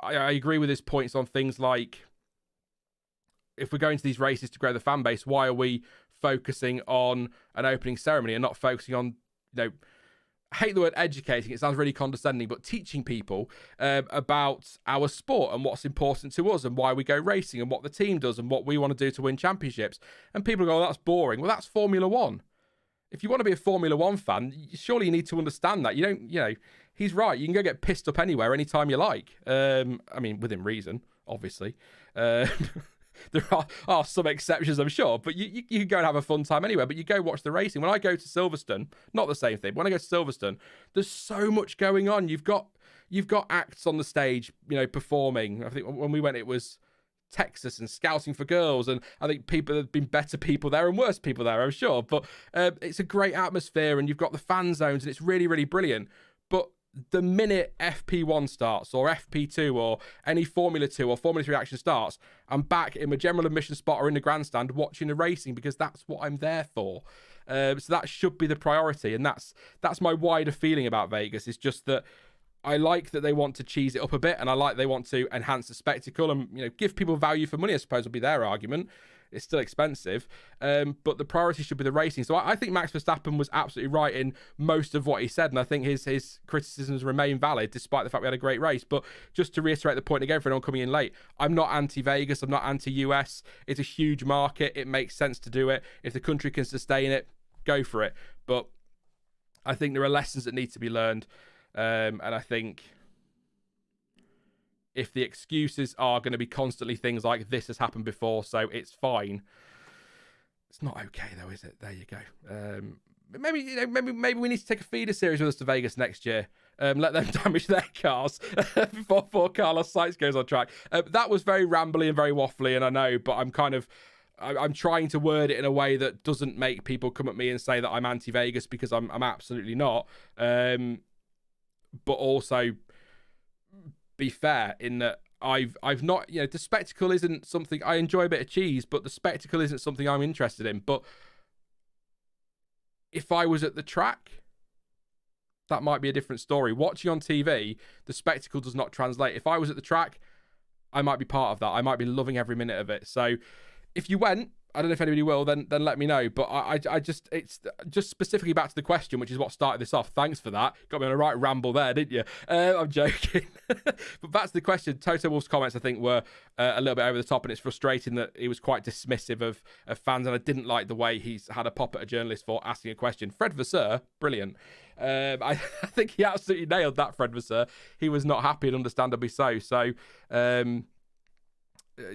I agree with his points on things like, if we're going to these races to grow the fan base, why are we focusing on an opening ceremony and not focusing on, you know, I hate the word educating, it sounds really condescending, but teaching people about our sport and what's important to us and why we go racing and what the team does and what we want to do to win championships. And people go, oh, that's boring. Well, that's Formula One. If you want to be a Formula One fan, surely you need to understand that. You don't, you know, he's right. You can go get pissed up anywhere, anytime you like. I mean, within reason, obviously. There are some exceptions, I'm sure, but you can go and have a fun time anywhere, but you go watch the racing. When I go to Silverstone, not the same thing, but when I go to Silverstone, there's so much going on. You've got you've got acts on the stage, performing. I think when we went, it was Texas and Scouting for Girls, and I think there have been better people there and worse people there, I'm sure, but it's a great atmosphere, and you've got the fan zones, and it's really, really brilliant. But the minute FP1 starts, or FP2, or any Formula 2 or Formula 3 action starts, I'm back in my general admission spot or in the grandstand watching the racing, because that's what I'm there for. So that should be the priority, and that's my wider feeling about Vegas. Is just that I like that they want to cheese it up a bit, and I like they want to enhance the spectacle and give people value for money, I suppose will be their argument. It's still expensive, but the priority should be the racing. So I think Max Verstappen was absolutely right in most of what he said, and I think his criticisms remain valid despite the fact we had a great race. But just to reiterate the point again for anyone coming in late, I'm not anti-Vegas, I'm not anti-US. It's a huge market, it makes sense to do it. If the country can sustain it, go for it. But I think there are lessons that need to be learned. And I think if the excuses are going to be constantly things like this has happened before, so it's fine, it's not okay though, is it? There you go. Maybe we need to take a feeder series with us to Vegas next year. Let them damage their cars before Carlos Sainz goes on track. That was very rambly and very waffly, and I know, but I'm trying to word it in a way that doesn't make people come at me and say that I'm anti-Vegas, because I'm absolutely not. But also be fair in that I've not, the spectacle isn't something I enjoy. A bit of cheese, but the spectacle isn't something I'm interested in. But if I was at the track, that might be a different story. Watching on TV, the spectacle does not translate. If I was at the track, I might be part of that. I might be loving every minute of it. So if you went, I don't know if anybody will, then let me know. But it's just specifically back to the question, which is what started this off. Thanks for that. Got me on a right ramble there, didn't you? I'm joking. But back to the question. Toto Wolff's comments, I think, were a little bit over the top, and it's frustrating that he was quite dismissive of fans, and I didn't like the way he's had a pop at a journalist for asking a question. Fred Vasseur, brilliant. I think he absolutely nailed that, Fred Vasseur. He was not happy, and understandably so. So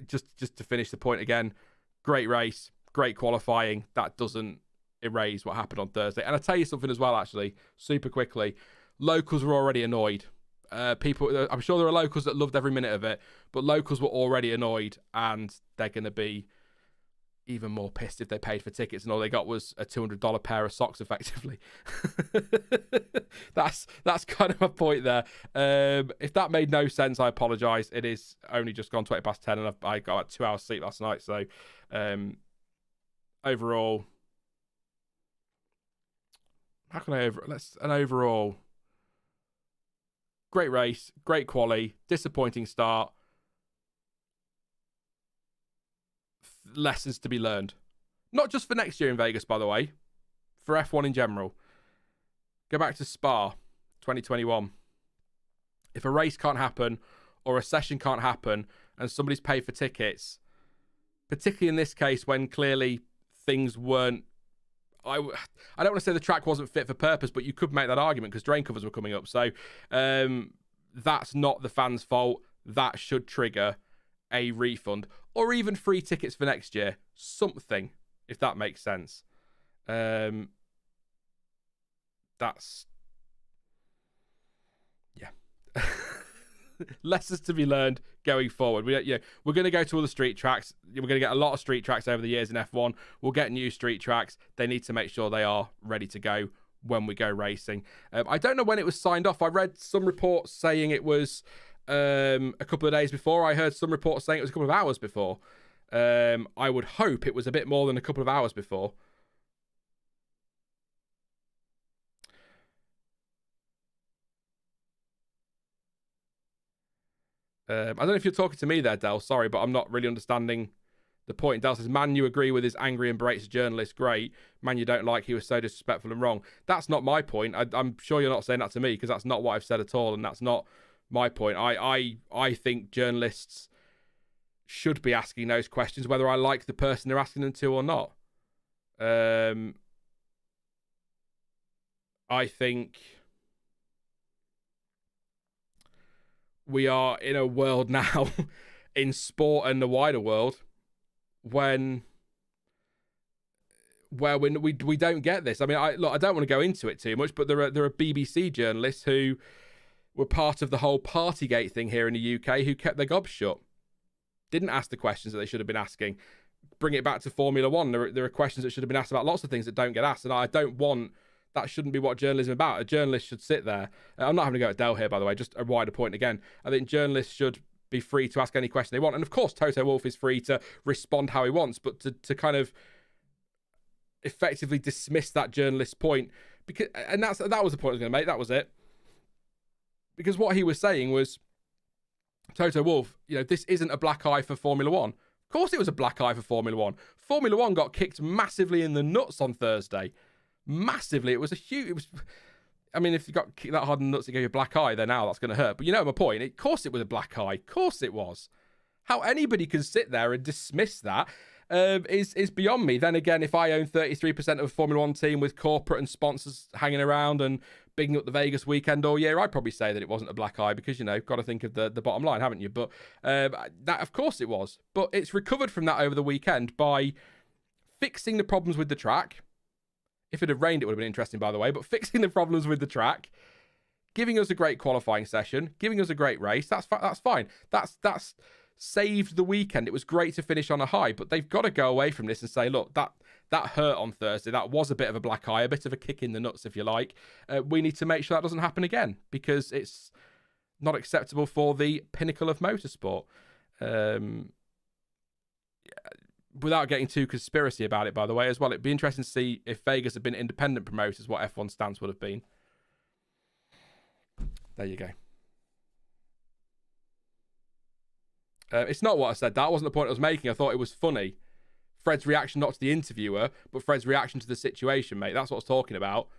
just to finish the point again, great race, great qualifying. That doesn't erase what happened on Thursday. And I'll tell you something as well, actually, super quickly. Locals were already annoyed. People, I'm sure there are locals that loved every minute of it, but locals were already annoyed, and they're going to be even more pissed if they paid for tickets and all they got was a $200 pair of socks, effectively. That's kind of my point there. If that made no sense, I apologise. It is only just gone 20 past 10, and I got like 2 hours sleep last night. So overall, overall great race, great quali, disappointing start. Lessons to be learned. Not just for next year in Vegas, by the way. For F1 in general. Go back to Spa 2021. If a race can't happen or a session can't happen and somebody's paid for tickets, particularly in this case when clearly things weren't... I don't want to say the track wasn't fit for purpose, but you could make that argument because drain covers were coming up. So that's not the fans' fault. That should trigger a refund or even free tickets for next year. Something, if that makes sense. That's... Yeah. Lessons to be learned going forward. We're going to go to other street tracks. We're going to get a lot of street tracks over the years in F1. We'll get new street tracks. They need to make sure they are ready to go when we go racing. I don't know when it was signed off. I read some reports saying it was a couple of days before. I heard some reports saying it was a couple of hours before. I would hope it was a bit more than a couple of hours before. I don't know if you're talking to me there, Del. Sorry, but I'm not really understanding the point. Del says, man, you agree with his angry and berates journalist. Great. Man, you don't like he was so disrespectful and wrong. That's not my point. I'm sure you're not saying that to me because that's not what I've said at all, and that's not my point. I think journalists should be asking those questions, whether I like the person they're asking them to or not. I think we are in a world now, in sport and the wider world, where we don't get this. I mean, I don't want to go into it too much, but there are BBC journalists who were part of the whole Partygate thing here in the UK who kept their gobs shut. Didn't ask the questions that they should have been asking. Bring it back to Formula One. There are questions that should have been asked about lots of things that don't get asked. And I don't want... That shouldn't be what journalism is about. A journalist should sit there. I'm not having to go at Dell here, by the way. Just a wider point again. I think journalists should be free to ask any question they want. And of course, Toto Wolff is free to respond how he wants. But to kind of effectively dismiss that journalist's point... And that was the point I was going to make. That was it. Because what he was saying was, Toto Wolff, this isn't a black eye for Formula One. Of course it was a black eye for Formula One. Formula One got kicked massively in the nuts on Thursday. Massively. It was a huge... if you got kicked that hard in the nuts to give you a black eye, then now that's going to hurt. But you know my point. Of course it was a black eye. Of course it was. How anybody can sit there and dismiss that is beyond me. Then again, if I own 33% of a Formula One team with corporate and sponsors hanging around and bigging up the Vegas weekend all year, I'd probably say that it wasn't a black eye because, got to think of the bottom line, haven't you? But that, of course it was. But it's recovered from that over the weekend by fixing the problems with the track. If it had rained, it would have been interesting, by the way. But fixing the problems with the track, giving us a great qualifying session, giving us a great race, that's fine. That's saved the weekend. It was great to finish on a high, but they've got to go away from this and say, look, that hurt on Thursday. That was a bit of a black eye, a bit of a kick in the nuts, if you like. We need to make sure that doesn't happen again because it's not acceptable for the pinnacle of motorsport. Without getting too conspiracy about it, by the way, as well, it'd be interesting to see if Vegas had been independent promoters, what F1 stance would have been. There you go. It's not what I said. That wasn't the point I was making. I thought it was funny. Fred's reaction, not to the interviewer, but Fred's reaction to the situation, mate. That's what I was talking about.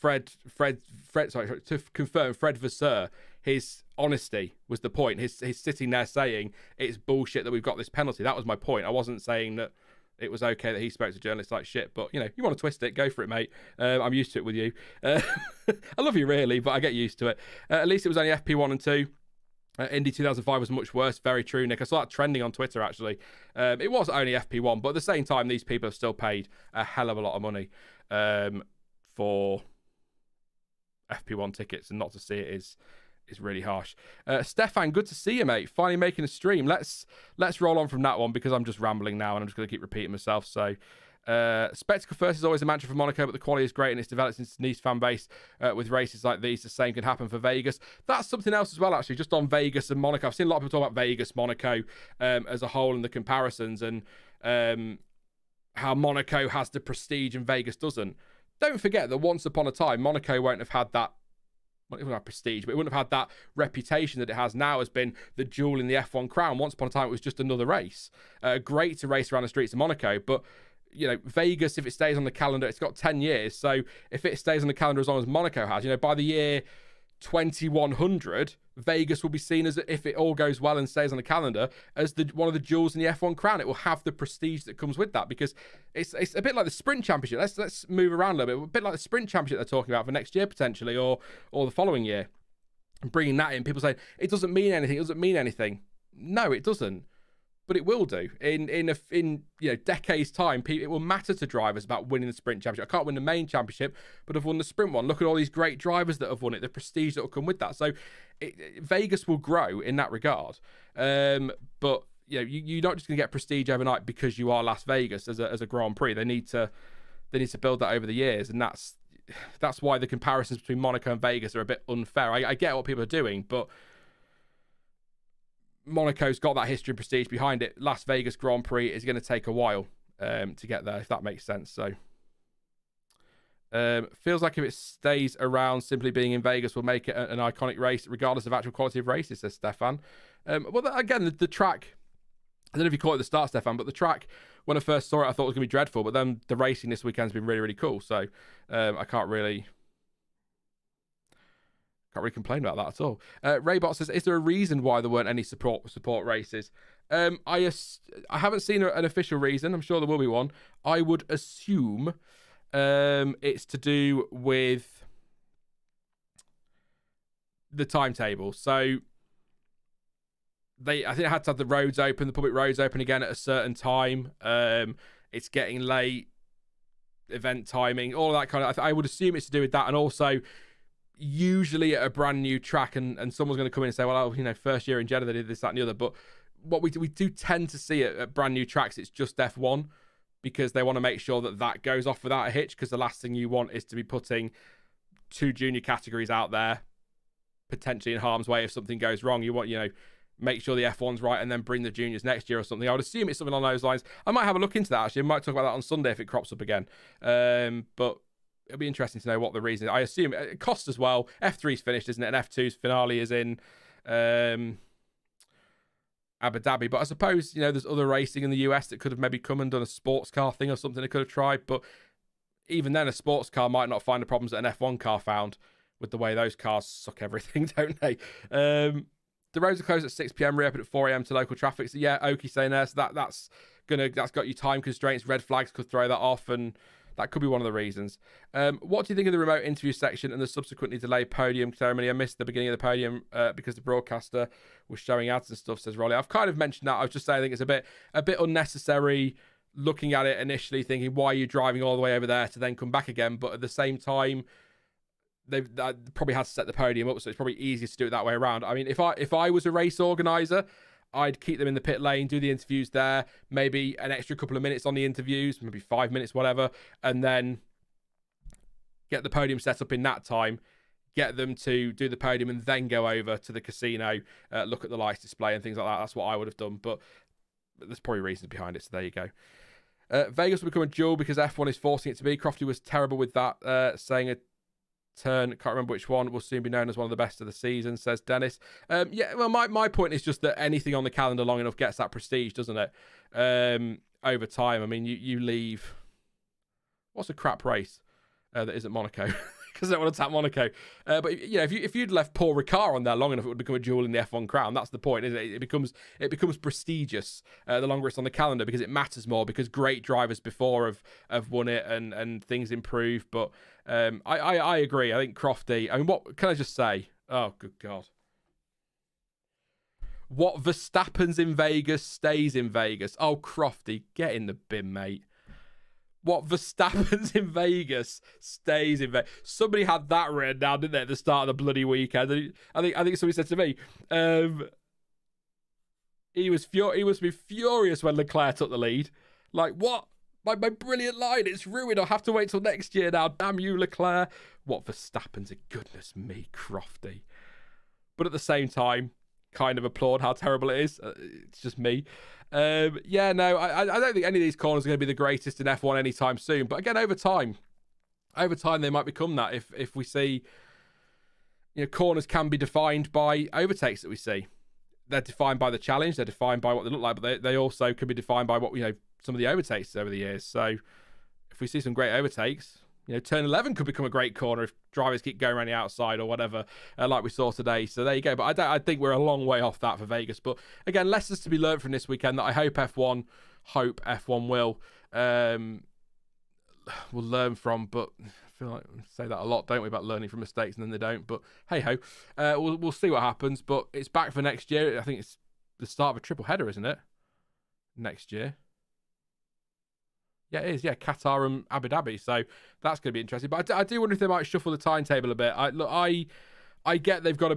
Sorry, to confirm, Fred Vasseur, his honesty was the point. His sitting there saying it's bullshit that we've got this penalty. That was my point. I wasn't saying that it was okay that he spoke to journalists like shit, but, you want to twist it, go for it, mate. I'm used to it with you. I love you, really, but I get used to it. At least it was only FP1 and 2. Indy 2005 was much worse. Very true, Nick. I saw that trending on Twitter, actually. It was only FP1, but at the same time, these people have still paid a hell of a lot of money for FP1 tickets, and not to see it is really harsh. Stefan, good to see you, mate. Finally making a stream. Let's roll on from that one because I'm just rambling now and I'm just going to keep repeating myself. So spectacle first is always a mantra for Monaco, but the quality is great and it's developed into Nice fan base with races like these. The same can happen for Vegas. That's something else as well, actually, just on Vegas and Monaco. I've seen a lot of people talk about Vegas, Monaco as a whole and the comparisons and how Monaco has the prestige and Vegas doesn't. Don't forget that once upon a time, Monaco won't have had that, well, it wouldn't have prestige, but it wouldn't have had that reputation that it has now as been the jewel in the F1 crown. Once upon a time, it was just another race. Great to race around the streets of Monaco, but Vegas, if it stays on the calendar, it's got 10 years. So if it stays on the calendar as long as Monaco has, by the year 2100, Vegas will be seen as, if it all goes well and stays on the calendar, as one of the jewels in the F1 crown. It will have the prestige that comes with that because it's a bit like the sprint championship. Let's move around a little bit. A bit like the sprint championship they're talking about for next year potentially, or the following year. And bringing that in, people say it doesn't mean anything. It doesn't mean anything. No, it doesn't. But it will do. In decades' time, it will matter to drivers about winning the sprint championship. I can't win the main championship, but I've won the sprint one. Look at all these great drivers that have won it, the prestige that will come with that. So Vegas will grow in that regard. But you're not just going to get prestige overnight because you are Las Vegas as a Grand Prix. They need to build that over the years, and that's why the comparisons between Monaco and Vegas are a bit unfair. I get what people are doing, but Monaco's got that history and prestige behind it. Las Vegas Grand Prix is going to take a while to get there, if that makes sense. So, feels like if it stays around, simply being in Vegas will make it an iconic race, regardless of actual quality of races, says Stefan. Well, again, the track, I don't know if you caught it at the start, Stefan, but the track, when I first saw it, I thought it was going to be dreadful, but then the racing this weekend has been really, really cool. So, I can't really complain about that at all. Raybot says, is there a reason why there weren't any support races? I haven't seen an official reason. I'm sure there will be one. I would assume it's to do with the timetable. So I think they had to have the roads open, the public roads open again at a certain time. It's getting late, event timing, all of that kind of. I would assume it's to do with that, and also usually at a brand new track, and someone's going to come in and say, well, first year in Jeddah they did this, that, and the other. But what we do tend to see at brand new tracks, it's just F1, because they want to make sure that goes off without a hitch, because the last thing you want is to be putting 2 junior categories out there potentially in harm's way if something goes wrong. You want, make sure the F1's right and then bring the juniors next year or something. I would assume it's something along those lines. I might have a look into that, actually. I might talk about that on Sunday if it crops up again. But it'll be interesting to know what the reason is. I assume it costs as well. F3's finished, isn't it? And F2's finale is in Abu Dhabi. But I suppose, there's other racing in the US that could have maybe come and done a sports car thing or something they could have tried. But even then, a sports car might not find the problems that an F1 car found, with the way those cars suck everything, don't they? The roads are closed at 6 p.m, reopened at 4 a.m. to local traffic. So yeah, Oki saying there, so that's got you time constraints. Red flags could throw that off, and that could be one of the reasons. What do you think of the remote interview section and the subsequently delayed podium ceremony? I missed the beginning of the podium because the broadcaster was showing ads and stuff, says Rolly. I've kind of mentioned that. I was just saying I think it's a bit unnecessary, looking at it initially thinking, why are you driving all the way over there to then come back again? But at the same time, they've probably had to set the podium up, so it's probably easier to do it that way around. I mean, if I was a race organizer, I'd keep them in the pit lane, do the interviews there, maybe an extra couple of minutes on the interviews, maybe 5 minutes, whatever, and then get the podium set up in that time, get them to do the podium, and then go over to the casino, look at the lights display and things like that. That's what I would have done, but there's probably reasons behind it, so there you go. Vegas will become a duel because F1 is forcing it to be. Crofty was terrible with that, saying a turn, can't remember which one, will soon be known as one of the best of the season, says Dennis. Yeah, well, my point is just that anything on the calendar long enough gets that prestige, doesn't it? Over time. I mean, you leave... What's a crap race that isn't Monaco? Because I don't want to tap Monaco. But if you'd left Paul Ricard on there long enough, it would become a jewel in the F1 crown. That's the point, isn't it? It becomes prestigious the longer it's on the calendar, because it matters more, because great drivers before have won it, and things improve. But I agree. I think Crofty... I mean, what can I just say? Oh, good God. What Verstappen's in Vegas stays in Vegas. Oh, Crofty, get in the bin, mate. What Verstappen's in Vegas stays in Vegas. Somebody had that written down, didn't they, at the start of the bloody weekend? I think somebody said to me, he must be furious when Leclerc took the lead. Like, what? My brilliant line, it's ruined. I'll have to wait till next year now. Damn you, Leclerc. What Verstappen's in, goodness me, Crofty. But at the same time, kind of applaud how terrible it is. It's just me. I don't think any of these corners are going to be the greatest in F1 anytime soon. But again, over time they might become that. If we see, corners can be defined by overtakes that we see. They're defined by the challenge. They're defined by what they look like, but they also could be defined by what some of the overtakes over the years. So if we see some great overtakes, turn 11 could become a great corner if drivers keep going around the outside or whatever, like we saw today. So there you go. But I think we're a long way off that for Vegas. But again, lessons to be learned from this weekend that I hope F1 will learn from. But I feel like we say that a lot, don't we, about learning from mistakes, and then they don't. But hey ho, we'll see what happens. But it's back for next year. I think it's the start of a triple header, isn't it? Next year. Yeah, it is. Yeah, Qatar and Abu Dhabi. So that's going to be interesting. But I do wonder if they might shuffle the timetable a bit. I get they're going to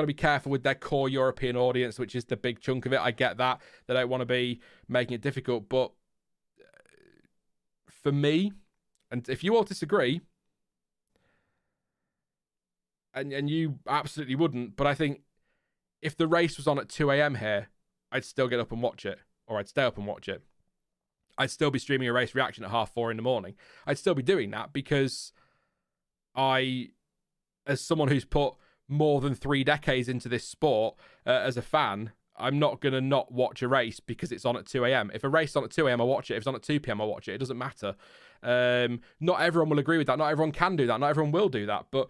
be careful with their core European audience, which is the big chunk of it. I get that. They don't want to be making it difficult. But for me, and if you all disagree, and you absolutely wouldn't, but I think if the race was on at 2 a.m. here, I'd still get up and watch it, or I'd stay up and watch it. I'd still be streaming a race reaction at 4:30 in the morning. I'd still be doing that because as someone who's put more than 3 decades into this sport, as a fan, I'm not going to not watch a race because it's on at 2 a.m. If a race is on at 2 a.m, I watch it. If it's on at 2 p.m, I watch it. It doesn't matter. Not everyone will agree with that. Not everyone can do that. Not everyone will do that. But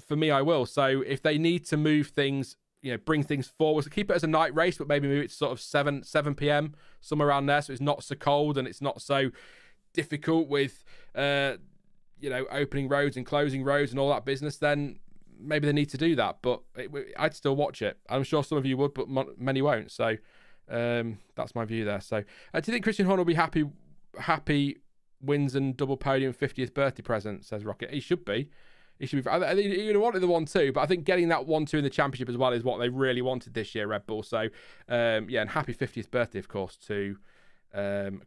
for me, I will. So if they need to move things, bring things forward, so keep it as a night race, but maybe move it to sort of 7 p.m, somewhere around there, so it's not so cold and it's not so difficult with, opening roads and closing roads and all that business, then maybe they need to do that. But I'd still watch it. I'm sure some of you would, but many won't. So that's my view there. So do you think Christian Horner will be happy wins and double podium 50th birthday present, says Rocket? He should be. He should be. I think you wanted the 1-2, but I think getting that 1-2 in the championship as well is what they really wanted this year, Red Bull. So, yeah, and happy 50th birthday, of course, to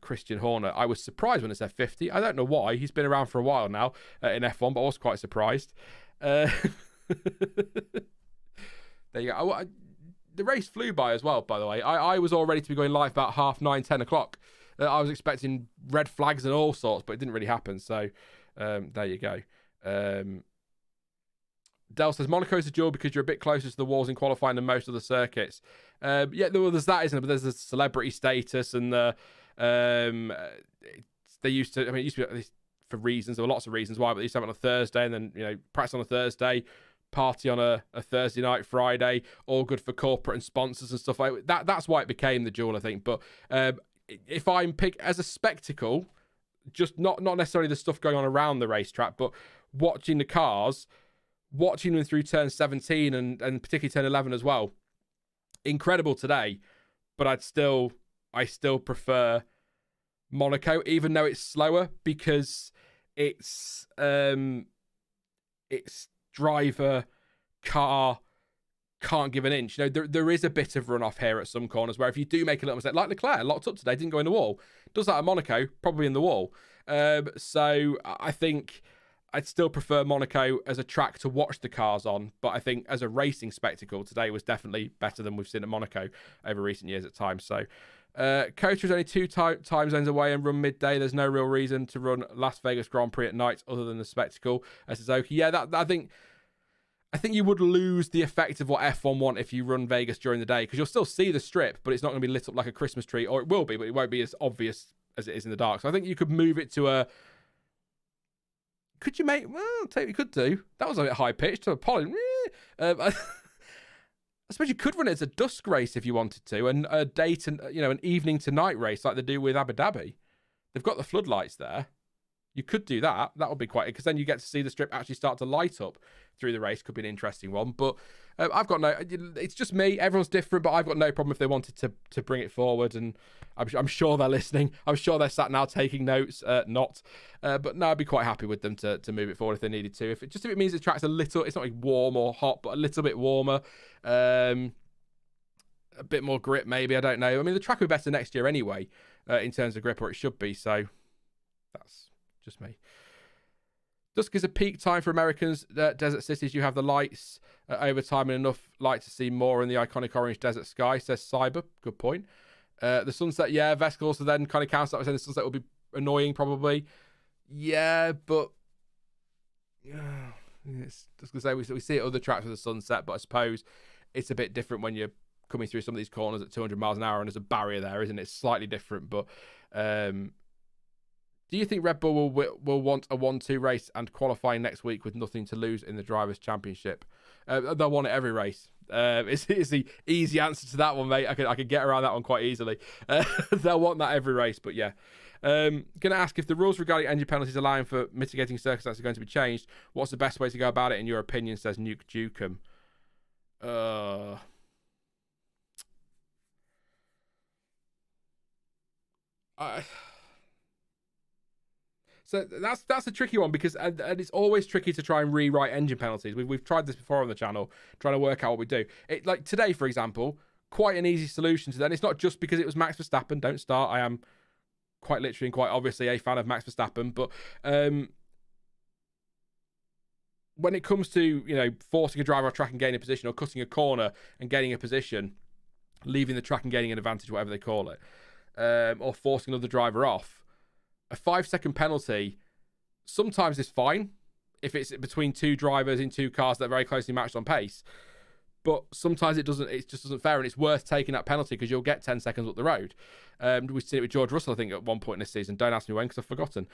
Christian Horner. I was surprised when it said 50. I don't know why. He's been around for a while now in F1, but I was quite surprised. There you go. The race flew by as well, by the way. I was all ready to be going live about 9:30, 10 o'clock. I was expecting red flags and all sorts, but it didn't really happen. So, there you go. Dell says Monaco's a duel because you're a bit closer to the walls in qualifying than most of the circuits. Yeah, there's that, isn't it? But there's the celebrity status and the they used to. I mean, it used to be for reasons. There were lots of reasons why, but they used to have it on a Thursday and then practice on a Thursday, party on a Thursday night, Friday, all good for corporate and sponsors and stuff like that. That's why it became the duel, I think. But if I'm as a spectacle, just not necessarily the stuff going on around the racetrack, but watching the cars. Watching them through turn 17 and particularly turn 11 as well. Incredible today, but I still prefer Monaco, even though it's slower, because it's driver, car, can't give an inch. There is a bit of runoff here at some corners where if you do make a little mistake, like Leclerc, locked up today, didn't go in the wall. Does that at Monaco, probably in the wall. So I think I'd still prefer Monaco as a track to watch the cars on, but I think as a racing spectacle, today was definitely better than we've seen at Monaco over recent years at times. So, Coaster is only 2 time zones away and run midday. There's no real reason to run Las Vegas Grand Prix at night other than the spectacle. Suzuki, yeah, I think you would lose the effect of what F1 want if you run Vegas during the day, because you'll still see the strip, but it's not going to be lit up like a Christmas tree, or it will be, but it won't be as obvious as it is in the dark. So I think you could move it to a. Could you make? Well, I'll tell you what you could do. That was a bit high pitched. To Apollo. I suppose you could run it as a dusk race if you wanted to, and a day to an evening to night race like they do with Abu Dhabi. They've got the floodlights there. You could do that. That would be quite, because then you get to see the strip actually start to light up through the race. Could be an interesting one. But I've got no. It's just me. Everyone's different, but I've got no problem if they wanted to bring it forward, and I'm sure they're listening. I'm sure they're sat now taking notes. Not, but no, I'd be quite happy with them to move it forward if they needed to. If it means the track's a little, it's not like warm or hot, but a little bit warmer. A bit more grip, maybe. I don't know. I mean, the track will be better next year anyway, in terms of grip, or it should be. So that's just me. Dusk is a peak time for Americans. Desert cities, you have the lights over time and enough light to see more in the iconic orange desert sky, says Cyber. Good point. The sunset, yeah, Vescal also then kind of counts that. I was saying the sunset will be annoying, probably. Yeah, but it's just going to say we see it other tracks with the sunset, but I suppose it's a bit different when you're coming through some of these corners at 200 miles an hour and there's a barrier there, isn't it? It's slightly different, but do you think Red Bull will want a 1-2 race and qualifying next week with nothing to lose in the Drivers' Championship? They'll want it every race. It's the easy answer to that one, mate. I could get around that one quite easily. They'll want that every race, but yeah. Going to ask, if the rules regarding engine penalties allowing for mitigating circumstances are going to be changed, what's the best way to go about it in your opinion, says Nuke Dukem. So that's a tricky one, because and it's always tricky to try and rewrite engine penalties. We've tried this before on the channel, trying to work out what we do. Like today, for example, quite an easy solution to that. And it's not just because it was Max Verstappen. Don't start. I am quite literally and quite obviously a fan of Max Verstappen, but when it comes to forcing a driver off track and gaining a position, or cutting a corner and gaining a position, leaving the track and gaining an advantage, whatever they call it, or forcing another driver off. A 5-second penalty sometimes is fine if it's between two drivers in two cars that are very closely matched on pace. But sometimes it just doesn't fair, and it's worth taking that penalty because you'll get 10 seconds up the road. We've seen it with George Russell, I think, at one point in this season. Don't ask me when, because I've forgotten.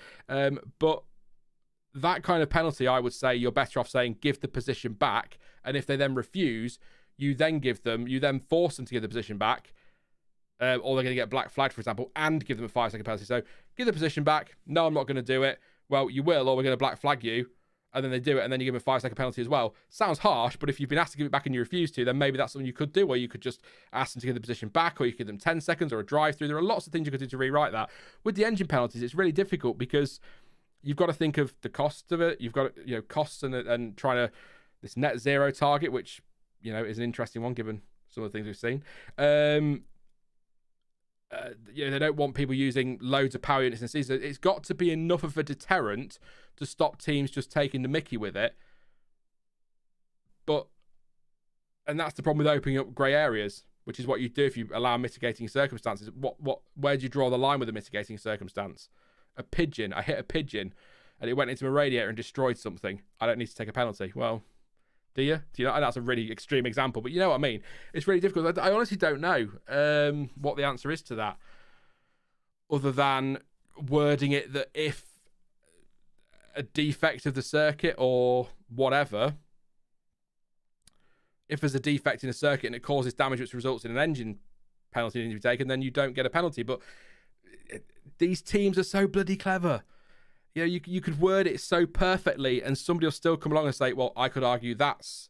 But that kind of penalty, I would say you're better off saying give the position back, and if they then refuse, you then force them to give the position back. Or they're going to get black flagged, for example, and give them a 5-second penalty. So give the position back. No, I'm not going to do it. Well, you will, or we're going to black flag you. And then they do it, and then you give them a 5-second penalty as well. Sounds harsh, but if you've been asked to give it back and you refuse to, then maybe that's something you could do, or you could just ask them to give the position back, or you could give them 10 seconds or a drive-through. There are lots of things you could do to rewrite that. With the engine penalties, it's really difficult because you've got to think of the cost of it. You've got, costs and trying to, this net zero target, which, is an interesting one given some of the things we've seen. They don't want people using loads of power units in the season. It's got to be enough of a deterrent to stop teams just taking the mickey with it. And that's the problem with opening up grey areas, which is what you do if you allow mitigating circumstances. Where do you draw the line with a mitigating circumstance? A pigeon. I hit a pigeon and it went into my radiator and destroyed something. I don't need to take a penalty. Well, do you? Do you know? And that's a really extreme example, but you know what I mean? It's really difficult. I honestly don't know what the answer is to that, other than wording it that if a defect of the circuit or whatever, if there's a defect in a circuit and it causes damage which results in an engine penalty needing to be taken, then you don't get a penalty. But these teams are so bloody clever. You could word it so perfectly and somebody will still come along and say, well, I could argue that's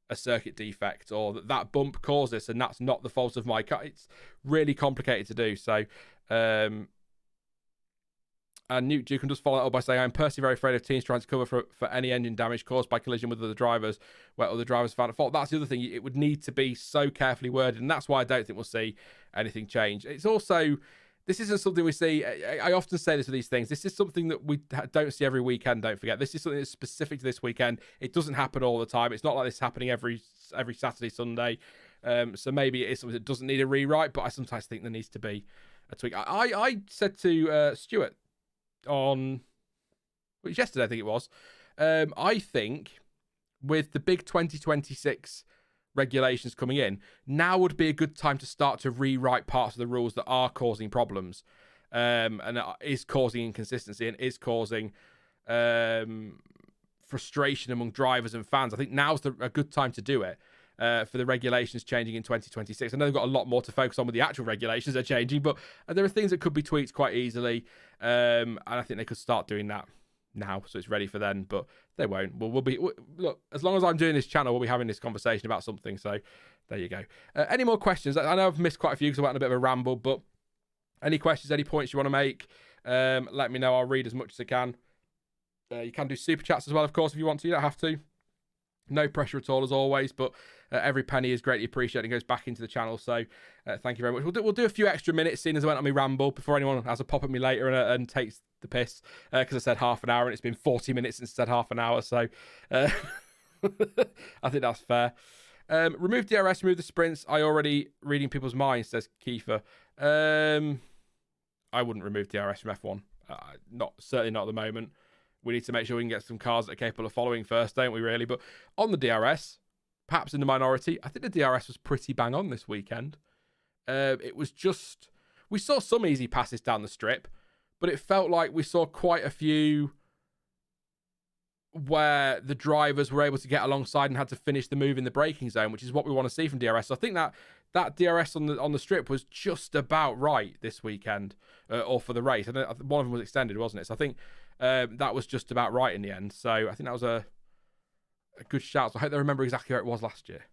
a circuit defect, or that bump caused this and that's not the fault of my car. It's really complicated to do. So, and Newt Duke does follow that up by saying, I'm personally very afraid of teams trying to cover for any engine damage caused by collision with other drivers where other drivers found at fault. That's the other thing. It would need to be so carefully worded, and that's why I don't think we'll see anything change. It's also, this isn't something we see. I often say this with these things. This is something that we don't see every weekend, don't forget. This is something that's specific to this weekend. It doesn't happen all the time. It's not like this happening every Saturday, Sunday. So maybe it is something that doesn't need a rewrite, but I sometimes think there needs to be a tweak. I said to Stuart yesterday, I think it was, I think with the big 2026 regulations coming in, now would be a good time to start to rewrite parts of the rules that are causing problems, and is causing inconsistency and is causing frustration among drivers and fans. I think now's a good time to do it. For the regulations changing in 2026. I know they've got a lot more to focus on with the actual regulations are changing, but there are things that could be tweaked quite easily, and I think they could start doing that now, so it's ready for then, but they won't. Look, as long as I'm doing this channel, we'll be having this conversation about something, so there you go. Any more questions? I know I've missed quite a few because I went on a bit of a ramble, but any questions, any points you want to make, let me know. I'll read as much as I can. You can do super chats as well, of course, if you want to. You don't have to. No pressure at all, as always, but every penny is greatly appreciated and goes back into the channel, so thank you very much. We'll do a few extra minutes, seeing as I went on my ramble, before anyone has a pop at me later and takes the piss, because I said half an hour, and it's been 40 minutes since I said half an hour, so I think that's fair. Remove DRS, remove the sprints. I already reading people's minds, says Kiefer. I wouldn't remove DRS from F1. Certainly not at the moment. We need to make sure we can get some cars that are capable of following first, don't we, really? But on the DRS, perhaps in the minority, I think the DRS was pretty bang on this weekend. It was just, we saw some easy passes down the strip, but it felt like we saw quite a few where the drivers were able to get alongside and had to finish the move in the braking zone, which is what we want to see from DRS. So I think that DRS on the strip was just about right this weekend, or for the race. And one of them was extended, wasn't it? So I think that was just about right in the end. So I think that was a good shout. So I hope they remember exactly where it was last year.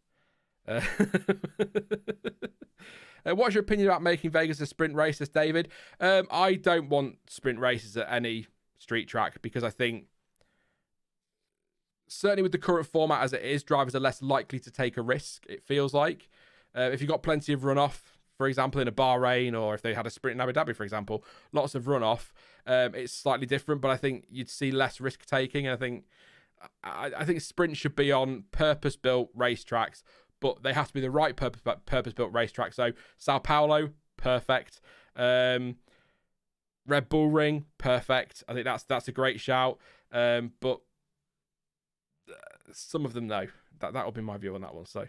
What's your opinion about making Vegas a sprint race, says David? I don't want sprint races at any street track, because I think, certainly with the current format as it is, drivers are less likely to take a risk, it feels like. If you've got plenty of runoff, for example, in a Bahrain, or if they had a sprint in Abu Dhabi, for example, lots of runoff, it's slightly different, but I think you'd see less risk taking. And I think sprints should be on purpose-built racetracks, but they have to be the right purpose-built racetrack. So Sao Paulo, perfect. Red Bull Ring, perfect. I think that's a great shout. But some of them, no. That'll be my view on that one. So,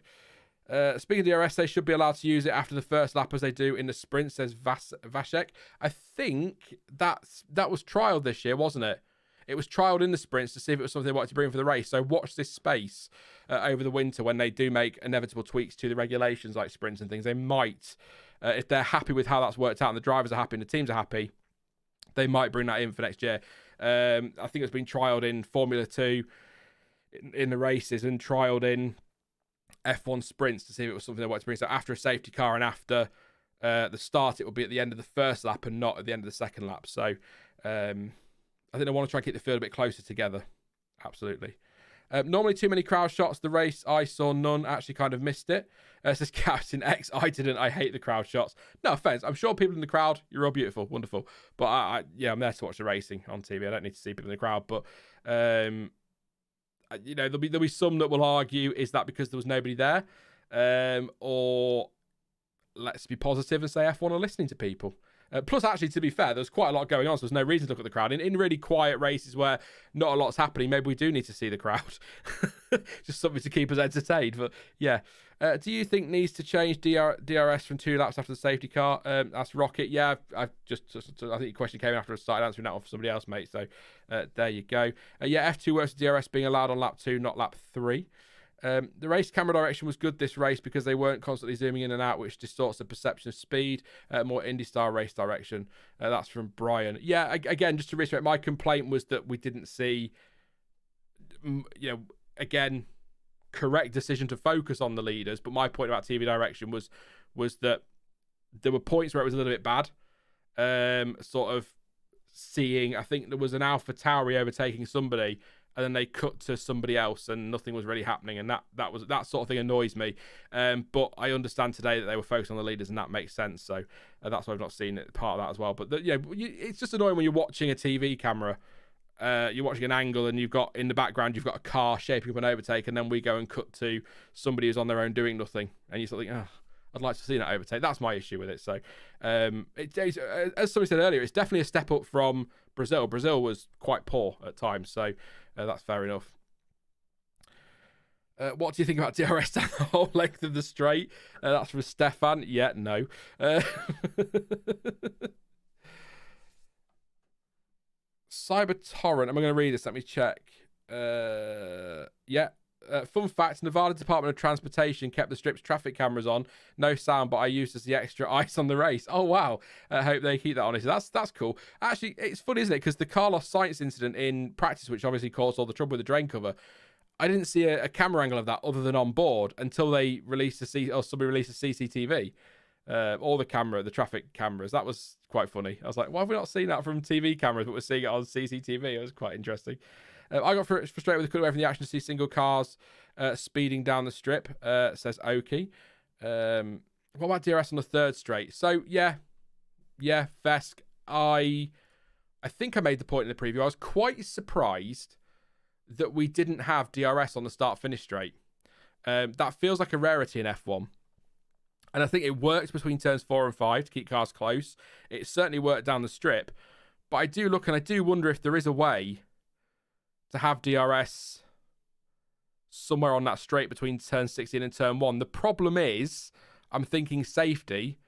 speaking of DRS, they should be allowed to use it after the first lap as they do in the sprint, says Vashek. I think that was trialled this year, wasn't it? It was trialled in the sprints to see if it was something they wanted to bring for the race. So watch this space over the winter when they do make inevitable tweaks to the regulations like sprints and things. They might, if they're happy with how that's worked out and the drivers are happy and the teams are happy, they might bring that in for next year. I think it's been trialled in Formula 2 in the races and trialled in F1 sprints to see if it was something they wanted to bring. So after a safety car and after the start, it will be at the end of the first lap and not at the end of the second lap. So I think they want to try and keep the field a bit closer together. Absolutely. Normally too many crowd shots. The race, I saw none. Actually kind of missed it. Says Captain X, I didn't. I hate the crowd shots. No offense. I'm sure people in the crowd, you're all beautiful, wonderful. But I'm there to watch the racing on TV. I don't need to see people in the crowd. But, there'll be some that will argue, is that because there was nobody there? Or let's be positive and say F1 are listening to people. Plus, actually, to be fair, there's quite a lot going on, so there's no reason to look at the crowd. In really quiet races where not a lot's happening, maybe we do need to see the crowd. Just something to keep us entertained. But, yeah. Do you think needs to change DRS from 2 laps after the safety car? That's Rocket. Yeah, I think your question came after I started answering that one for somebody else, mate. So, there you go. F2 works with DRS being allowed on lap 2, not lap 3. The race camera direction was good this race because they weren't constantly zooming in and out, which distorts the perception of speed. More Indy-style race direction. That's from Brian. Yeah, again, just to reiterate, my complaint was that we didn't see, again, correct decision to focus on the leaders. But my point about TV direction was that there were points where it was a little bit bad. Sort of seeing, I think there was an AlphaTauri overtaking somebody, and then they cut to somebody else and nothing was really happening, and that sort of thing annoys me. But I understand today that they were focused on the leaders, and that makes sense. So that's why I've not seen it, part of that as well. But it's just annoying when you're watching a TV camera. You're watching an angle and you've got in the background you've got a car shaping up an overtake, and then we go and cut to somebody who's on their own doing nothing, and you sort of think, I'd like to see that overtake. That's my issue with it. So, as somebody said earlier, it's definitely a step up from Brazil. Brazil was quite poor at times, so that's fair enough. What do you think about DRS down the whole length of the straight? That's from Stefan. Yeah, no. Cyber Torrent. Am I going to read this? Let me check. Fun fact, Nevada Department of Transportation kept the strip's traffic cameras on. No sound, but I used as the extra ice on the race. Oh, wow. I hope they keep that on. That's cool. Actually, it's funny, isn't it? Because the Carlos Sainz incident in practice, which obviously caused all the trouble with the drain cover, I didn't see a camera angle of that other than on board until they released somebody released a CCTV. Or the traffic cameras. That was quite funny. I was like, why have we not seen that from TV cameras, but we're seeing it on CCTV? It was quite interesting. I got frustrated with the cut away from the action to see single cars speeding down the strip, says Oki. What about DRS on the third straight? So, yeah, Vesk, I think I made the point in the preview. I was quite surprised that we didn't have DRS on the start-finish straight. That feels like a rarity in F1. And I think it works between turns 4 and 5 to keep cars close. It certainly worked down the strip. But I do look and I do wonder if there is a way to have DRS somewhere on that straight between turn 16 and turn 1. The problem is, I'm thinking safety.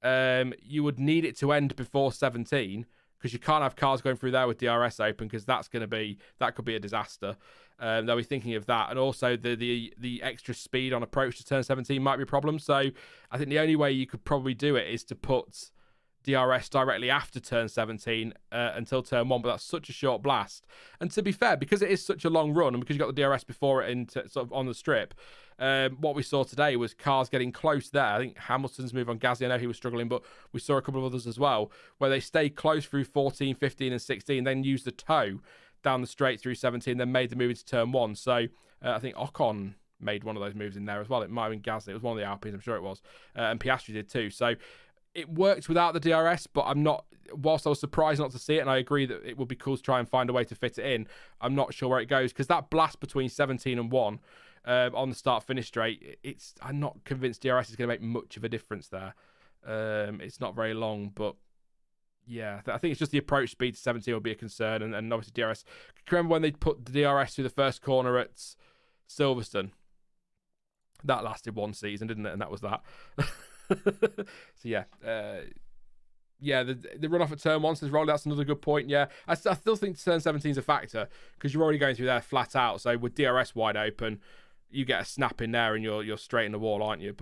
You would need it to end before 17 because you can't have cars going through there with DRS open because that could be a disaster. They'll be thinking of that, and also the extra speed on approach to turn 17 might be a problem. So I think the only way you could probably do it is to put DRS directly after turn 17 until turn 1, but that's such a short blast. And to be fair, because it is such a long run and because you got the DRS before it into sort of on the strip, what we saw today was cars getting close there. I think Hamilton's move on Gasly, I know he was struggling, but we saw a couple of others as well, where they stayed close through 14, 15 and 16, then used the toe down the straight through 17, then made the move into turn 1. So I think Ocon made one of those moves in there as well. It might have been Gasly. It was one of the Alpines, I'm sure it was. And Piastri did too. So it worked without the DRS, but whilst I was surprised not to see it, and I agree that it would be cool to try and find a way to fit it in, I'm not sure where it goes, because that blast between 17 and 1 on the start-finish straight, I'm not convinced DRS is going to make much of a difference there. It's not very long, but yeah, I think it's just the approach speed to 17 will be a concern, and obviously DRS. Remember when they put the DRS through the first corner at Silverstone? That lasted one season, didn't it? And that was that. So yeah, the run off at turn 1 says Rolly. That's another good point. Yeah, I still think turn 17 is a factor because you're already going through there flat out. So with DRS wide open, you get a snap in there and you're straight in the wall, aren't you?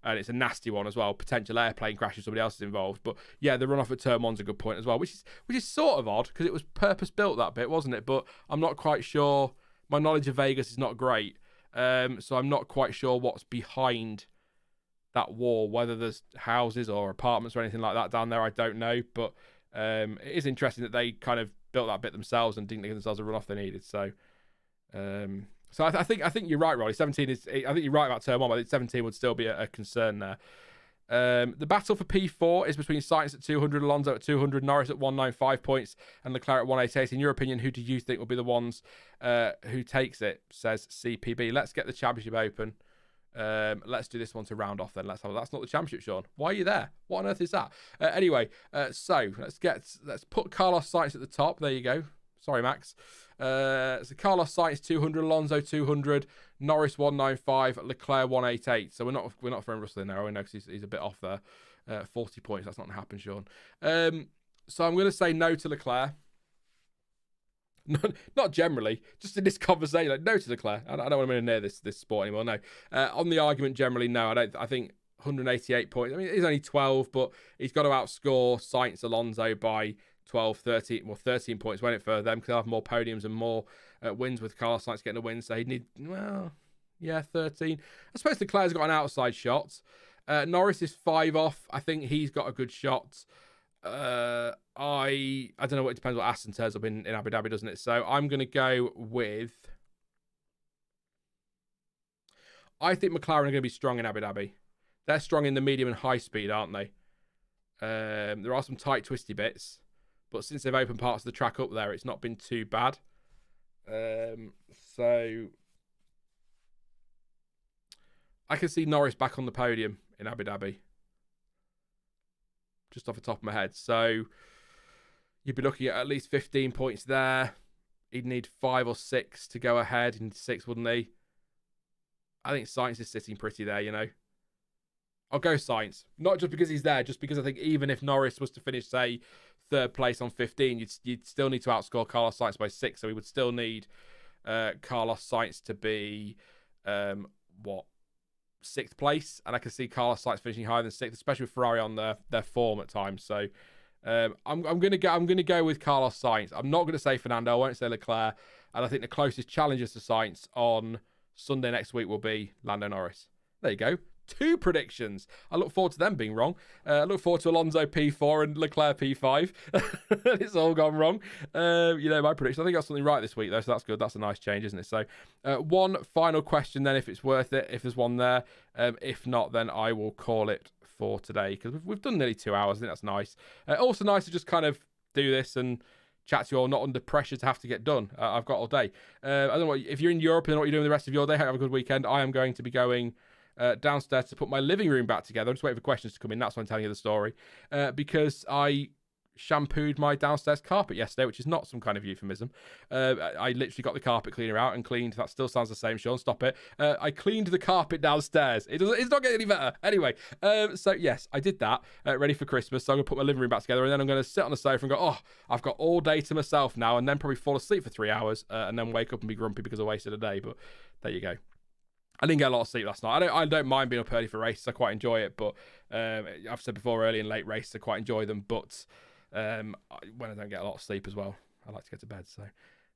And it's a nasty one as well. Potential airplane crash if somebody else is involved. But yeah, the run off at turn 1's a good point as well, which is sort of odd because it was purpose built, that bit, wasn't it? But I'm not quite sure. My knowledge of Vegas is not great, so I'm not quite sure what's behind that wall, whether there's houses or apartments or anything like that down there. I don't know, but It is interesting that they kind of built that bit themselves and didn't give themselves a run off they needed. So, I think you're right, Rolly. 17 is. I think you're right about turn 1. But I think 17 would still be a concern there. The battle for P4 is between Sainz at 200, Alonso at 200, Norris at 195 points, and Leclerc at 188. In your opinion, who do you think will be the ones who takes it? Says CPB. Let's get the championship open. Let's do this one to round off then. That's not the championship, Sean. Why are you there? What on earth is that? Anyway, so let's put Carlos Sainz at the top. There you go. Sorry, Max. So Carlos Sainz 200, Alonso 200, Norris 195, Leclerc 188. So we're not throwing Russell in there, are we? No, because he's a bit off there. 40 points. That's not going to happen, Sean. So I'm going to say no to Leclerc. Not generally, just in this conversation. Like, no to Leclerc. I don't want to be near this sport anymore. No. On the argument, generally, no. I think 188 points. I mean, he's only 12, but he's got to outscore Sainz, Alonso by 12, 13, 13 points, won't it, for them? Because they'll have more podiums and more wins with Carlos Sainz getting a win. So he'd need, 13. I suppose Leclerc's got an outside shot. Norris is 5 off. I think he's got a good shot. I don't know. It depends what Aston turns up in Abu Dhabi, doesn't it? So I'm going to go with. I think McLaren are going to be strong in Abu Dhabi. They're strong in the medium and high speed, aren't they? There are some tight, twisty bits, but since they've opened parts of the track up there, it's not been too bad. So I can see Norris back on the podium in Abu Dhabi. Just off the top of my head. So you'd be looking at least 15 points there. He'd need 5 or 6 to go ahead. He'd need 6, wouldn't he? I think Sainz is sitting pretty there, you know. I'll go Sainz. Not just because he's there, just because I think even if Norris was to finish, say, 3rd place on 15, you'd still need to outscore Carlos Sainz by 6. So we would still need Carlos Sainz to be, 6th place, and I can see Carlos Sainz finishing higher than 6th, especially with Ferrari on their form at times. So I'm gonna go with Carlos Sainz. I'm not gonna say Fernando. I won't say Leclerc, and I think the closest challengers to Sainz on Sunday next week will be Lando Norris. There you go. 2 predictions. I look forward to them being wrong. I look forward to Alonso P4 and Leclerc P5. It's all gone wrong. My prediction. I think I got something right this week, though, so that's good. That's a nice change, isn't it? So, one final question then, if it's worth it, if there's one there. If not, then I will call it for today, because we've done nearly 2 hours. I think that's nice. Also nice to just kind of do this and chat to you all, not under pressure to have to get done. I've got all day. I don't know if you're in Europe and what you're doing the rest of your day. Have a good weekend. I am going to be going downstairs to put my living room back together. I'm just waiting for questions to come in. That's why I'm telling you the story. Because I shampooed my downstairs carpet yesterday, which is not some kind of euphemism. I literally got the carpet cleaner out and cleaned. That still sounds the same, Sean. Stop it. I cleaned the carpet downstairs. It's not getting any better. Anyway, so yes, I did that. Ready for Christmas. So I'm going to put my living room back together, and then I'm going to sit on the sofa and go, oh, I've got all day to myself now, and then probably fall asleep for 3 hours, and then wake up and be grumpy because I wasted a day. But there you go. I didn't get a lot of sleep last night. I don't mind being up early for races. I quite enjoy it. But I've said before, early and late races, I quite enjoy them. But when I don't get a lot of sleep as well, I like to get to bed. So there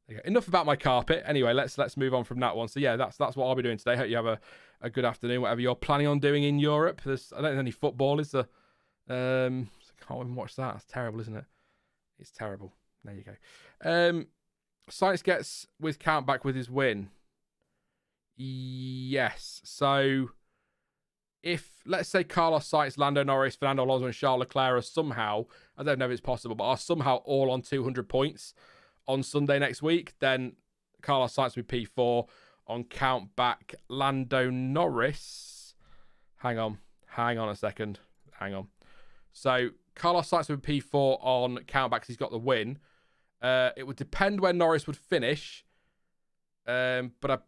you go. Enough about my carpet. Anyway, let's move on from that one. So yeah, that's what I'll be doing today. Hope you have a good afternoon, whatever you're planning on doing in Europe. I don't think there's any football, is there? I can't even watch that. That's terrible, isn't it? It's terrible. There you go. Sainz gets with countback with his win. Yes. So if, let's say, Carlos Sainz, Lando Norris, Fernando Alonso and Charles Leclerc are somehow, I don't know if it's possible, but are somehow all on 200 points on Sunday next week, then Carlos Sainz will be P4 on countback. Lando Norris, hang on a second. So Carlos Sainz will be P4 on countback because he's got the win. It would depend where Norris would finish. But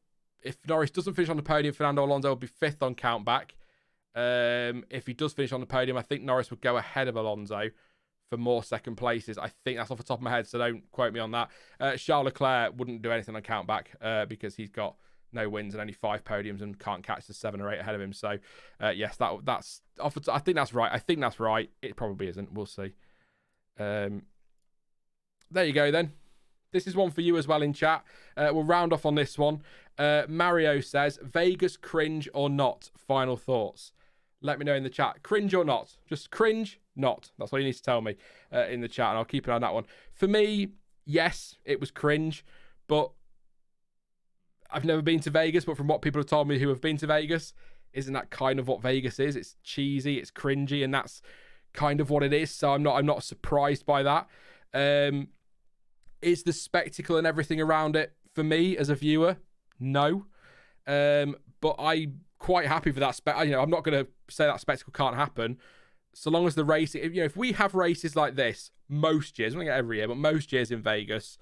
if Norris doesn't finish on the podium, Fernando Alonso will be 5th on countback. If he does finish on the podium, I think Norris would go ahead of Alonso for more second places. I think that's off the top of my head, so don't quote me on that. Charles Leclerc wouldn't do anything on countback because he's got no wins and only 5 podiums and can't catch the 7 or 8 ahead of him. So, yes, that's off. I think that's right. It probably isn't. We'll see. There you go then. This is one for you as well in chat. We'll round off on this one. Mario says, Vegas cringe or not? Final thoughts. Let me know in the chat. Cringe or not? Just cringe not. That's all you need to tell me in the chat, and I'll keep an eye on that one. For me, yes, it was cringe, but I've never been to Vegas, but from what people have told me who have been to Vegas, isn't that kind of what Vegas is? It's cheesy, it's cringy, and that's kind of what it is. So I'm not surprised by that. Is the spectacle and everything around it for me as a viewer? No. But I'm quite happy for that. I'm not going to say that spectacle can't happen. So long as the race, if we have races like this most years, I'm not every year, but most years in Vegas,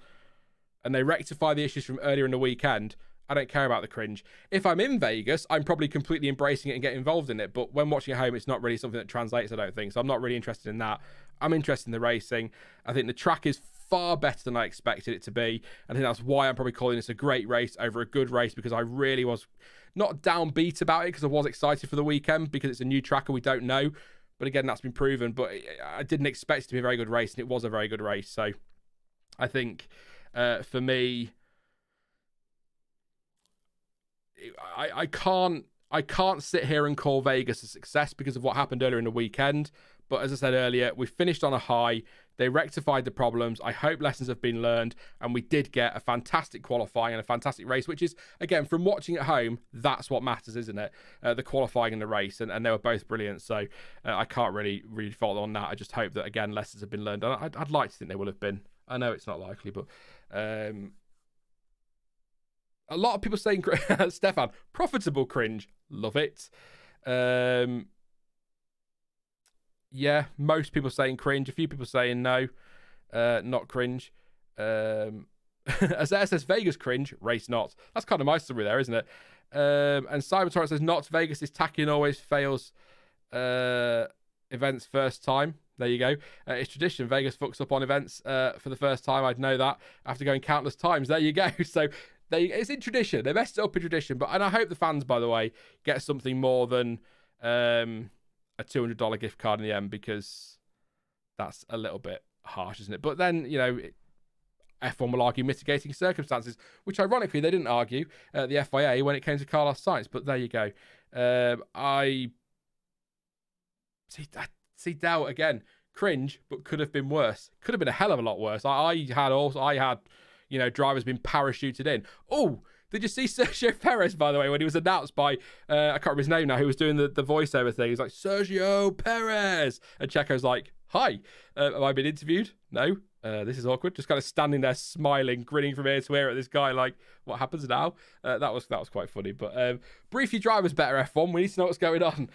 and they rectify the issues from earlier in the weekend, I don't care about the cringe. If I'm in Vegas, I'm probably completely embracing it and getting involved in it. But when watching at home, it's not really something that translates, I don't think. So I'm not really interested in that. I'm interested in the racing. I think the track is far better than I expected it to be. I think that's why I'm probably calling this a great race over a good race, because I really was not downbeat about it, because I was excited for the weekend because it's a new track and we don't know. But again, that's been proven. But I didn't expect it to be a very good race, and it was a very good race. So I think for me, I can't sit here and call Vegas a success because of what happened earlier in the weekend. But as I said earlier, we finished on a high. They rectified the problems. I hope lessons have been learned, and we did get a fantastic qualifying and a fantastic race, which is, again, from watching at home, that's what matters, isn't it? The qualifying and the race, and they were both brilliant. So I can't really fault on that. I just hope that, again, lessons have been learned. I'd like to think they will have been. I know it's not likely, but a lot of people saying, Stefan, profitable cringe. Love it. Yeah, most people saying cringe. A few people saying no, not cringe. As there says, Vegas cringe, race not. That's kind of my summary there, isn't it? And Cybertorrent says, not Vegas is tacky and always fails events first time. There you go. It's tradition. Vegas fucks up on events for the first time. I'd know that after going countless times. There you go. So it's in tradition. They messed it up in tradition. And I hope the fans, by the way, get something more than a $200 gift card in the end, because that's a little bit harsh, isn't it? But then, F1 will argue mitigating circumstances, which ironically they didn't argue at the FIA when it came to Carlos Sainz. But there you go. I see Dell again. Cringe, but could have been worse. Could have been a hell of a lot worse. I had drivers being parachuted in. Oh, did you see Sergio Perez, by the way, when he was announced by, I can't remember his name now, who was doing the voiceover thing? He's like, Sergio Perez. And Checo's like, hi, have I been interviewed? No. This is awkward. Just kind of standing there smiling, grinning from ear to ear at this guy like, what happens now? That was quite funny. But brief your drivers better, F1. We need to know what's going on.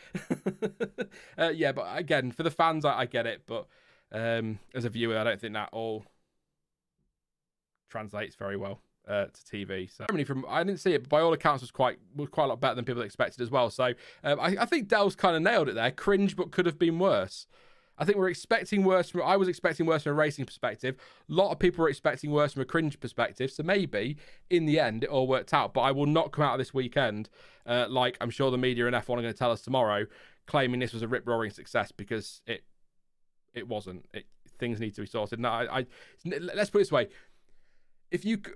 Yeah, but again, for the fans, I get it. But as a viewer, I don't think that all translates very well to TV. So I didn't see it, but by all accounts was quite a lot better than people expected as well. So I think Dell's kind of nailed it there. Cringe, but could have been worse. I think we're expecting worse. I was expecting worse from a racing perspective. A lot of people were expecting worse from a cringe perspective. So maybe in the end it all worked out. But I will not come out of this weekend like I'm sure the media and F1 are going to tell us tomorrow, claiming this was a rip-roaring success, because it wasn't. Things need to be sorted. No, let's put it this way.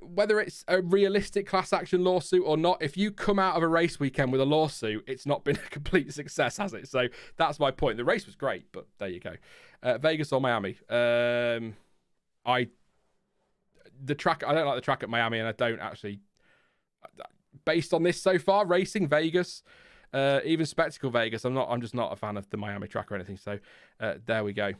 Whether it's a realistic class action lawsuit or not, if you come out of a race weekend with a lawsuit, it's not been a complete success, has it? So that's my point. The race was great, but there you go. Vegas or Miami? The track. I don't like the track at Miami, and I don't actually. Based on this so far, racing Vegas, even spectacle Vegas, I'm just not a fan of the Miami track or anything. So there we go.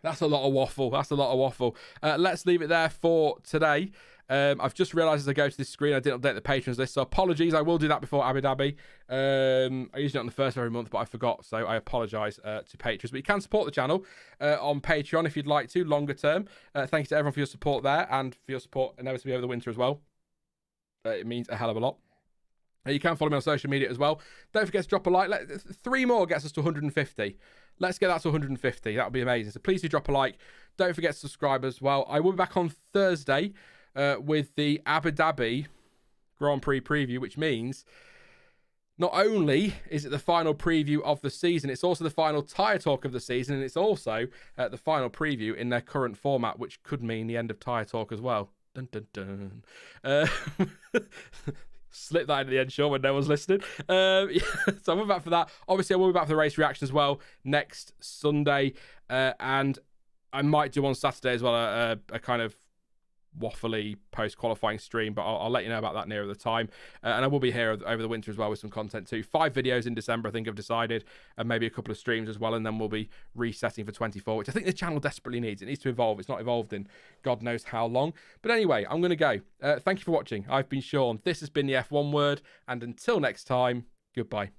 That's a lot of waffle. Let's leave it there for today. I've just realised as I go to this screen, I didn't update the patrons list, so apologies. I will do that before Abu Dhabi. I usually do it on the first of every month, but I forgot, so I apologise to patrons. But you can support the channel on Patreon if you'd like to, longer term. Thank you to everyone for your support there, and for your support inevitably over the winter as well. It means a hell of a lot. You can follow me on social media as well. Don't forget to drop a like. 3 more gets us to 150. Let's get that to 150. That would be amazing. So please do drop a like. Don't forget to subscribe as well. I will be back on Thursday with the Abu Dhabi Grand Prix preview, which means not only is it the final preview of the season, it's also the final tyre talk of the season, and it's also the final preview in their current format, which could mean the end of tyre talk as well. Dun, dun, dun. Slip that in at the end, Sean, when no one's listening. Yeah, so we'll be back for that. Obviously, I will be back for the race reaction as well next Sunday. And I might do on Saturday as well a kind of waffly post-qualifying stream, but I'll let you know about that nearer the time. And I will be here over the winter as well with some content too. 5 videos in December, I think I've decided, and maybe a couple of streams as well, and then we'll be resetting for 24, which I think the channel desperately needs. It needs to evolve. It's not evolved in God knows how long. But anyway, I'm going to go. Thank you for watching. I've been Sean. This has been the F1 Word, and until next time, goodbye.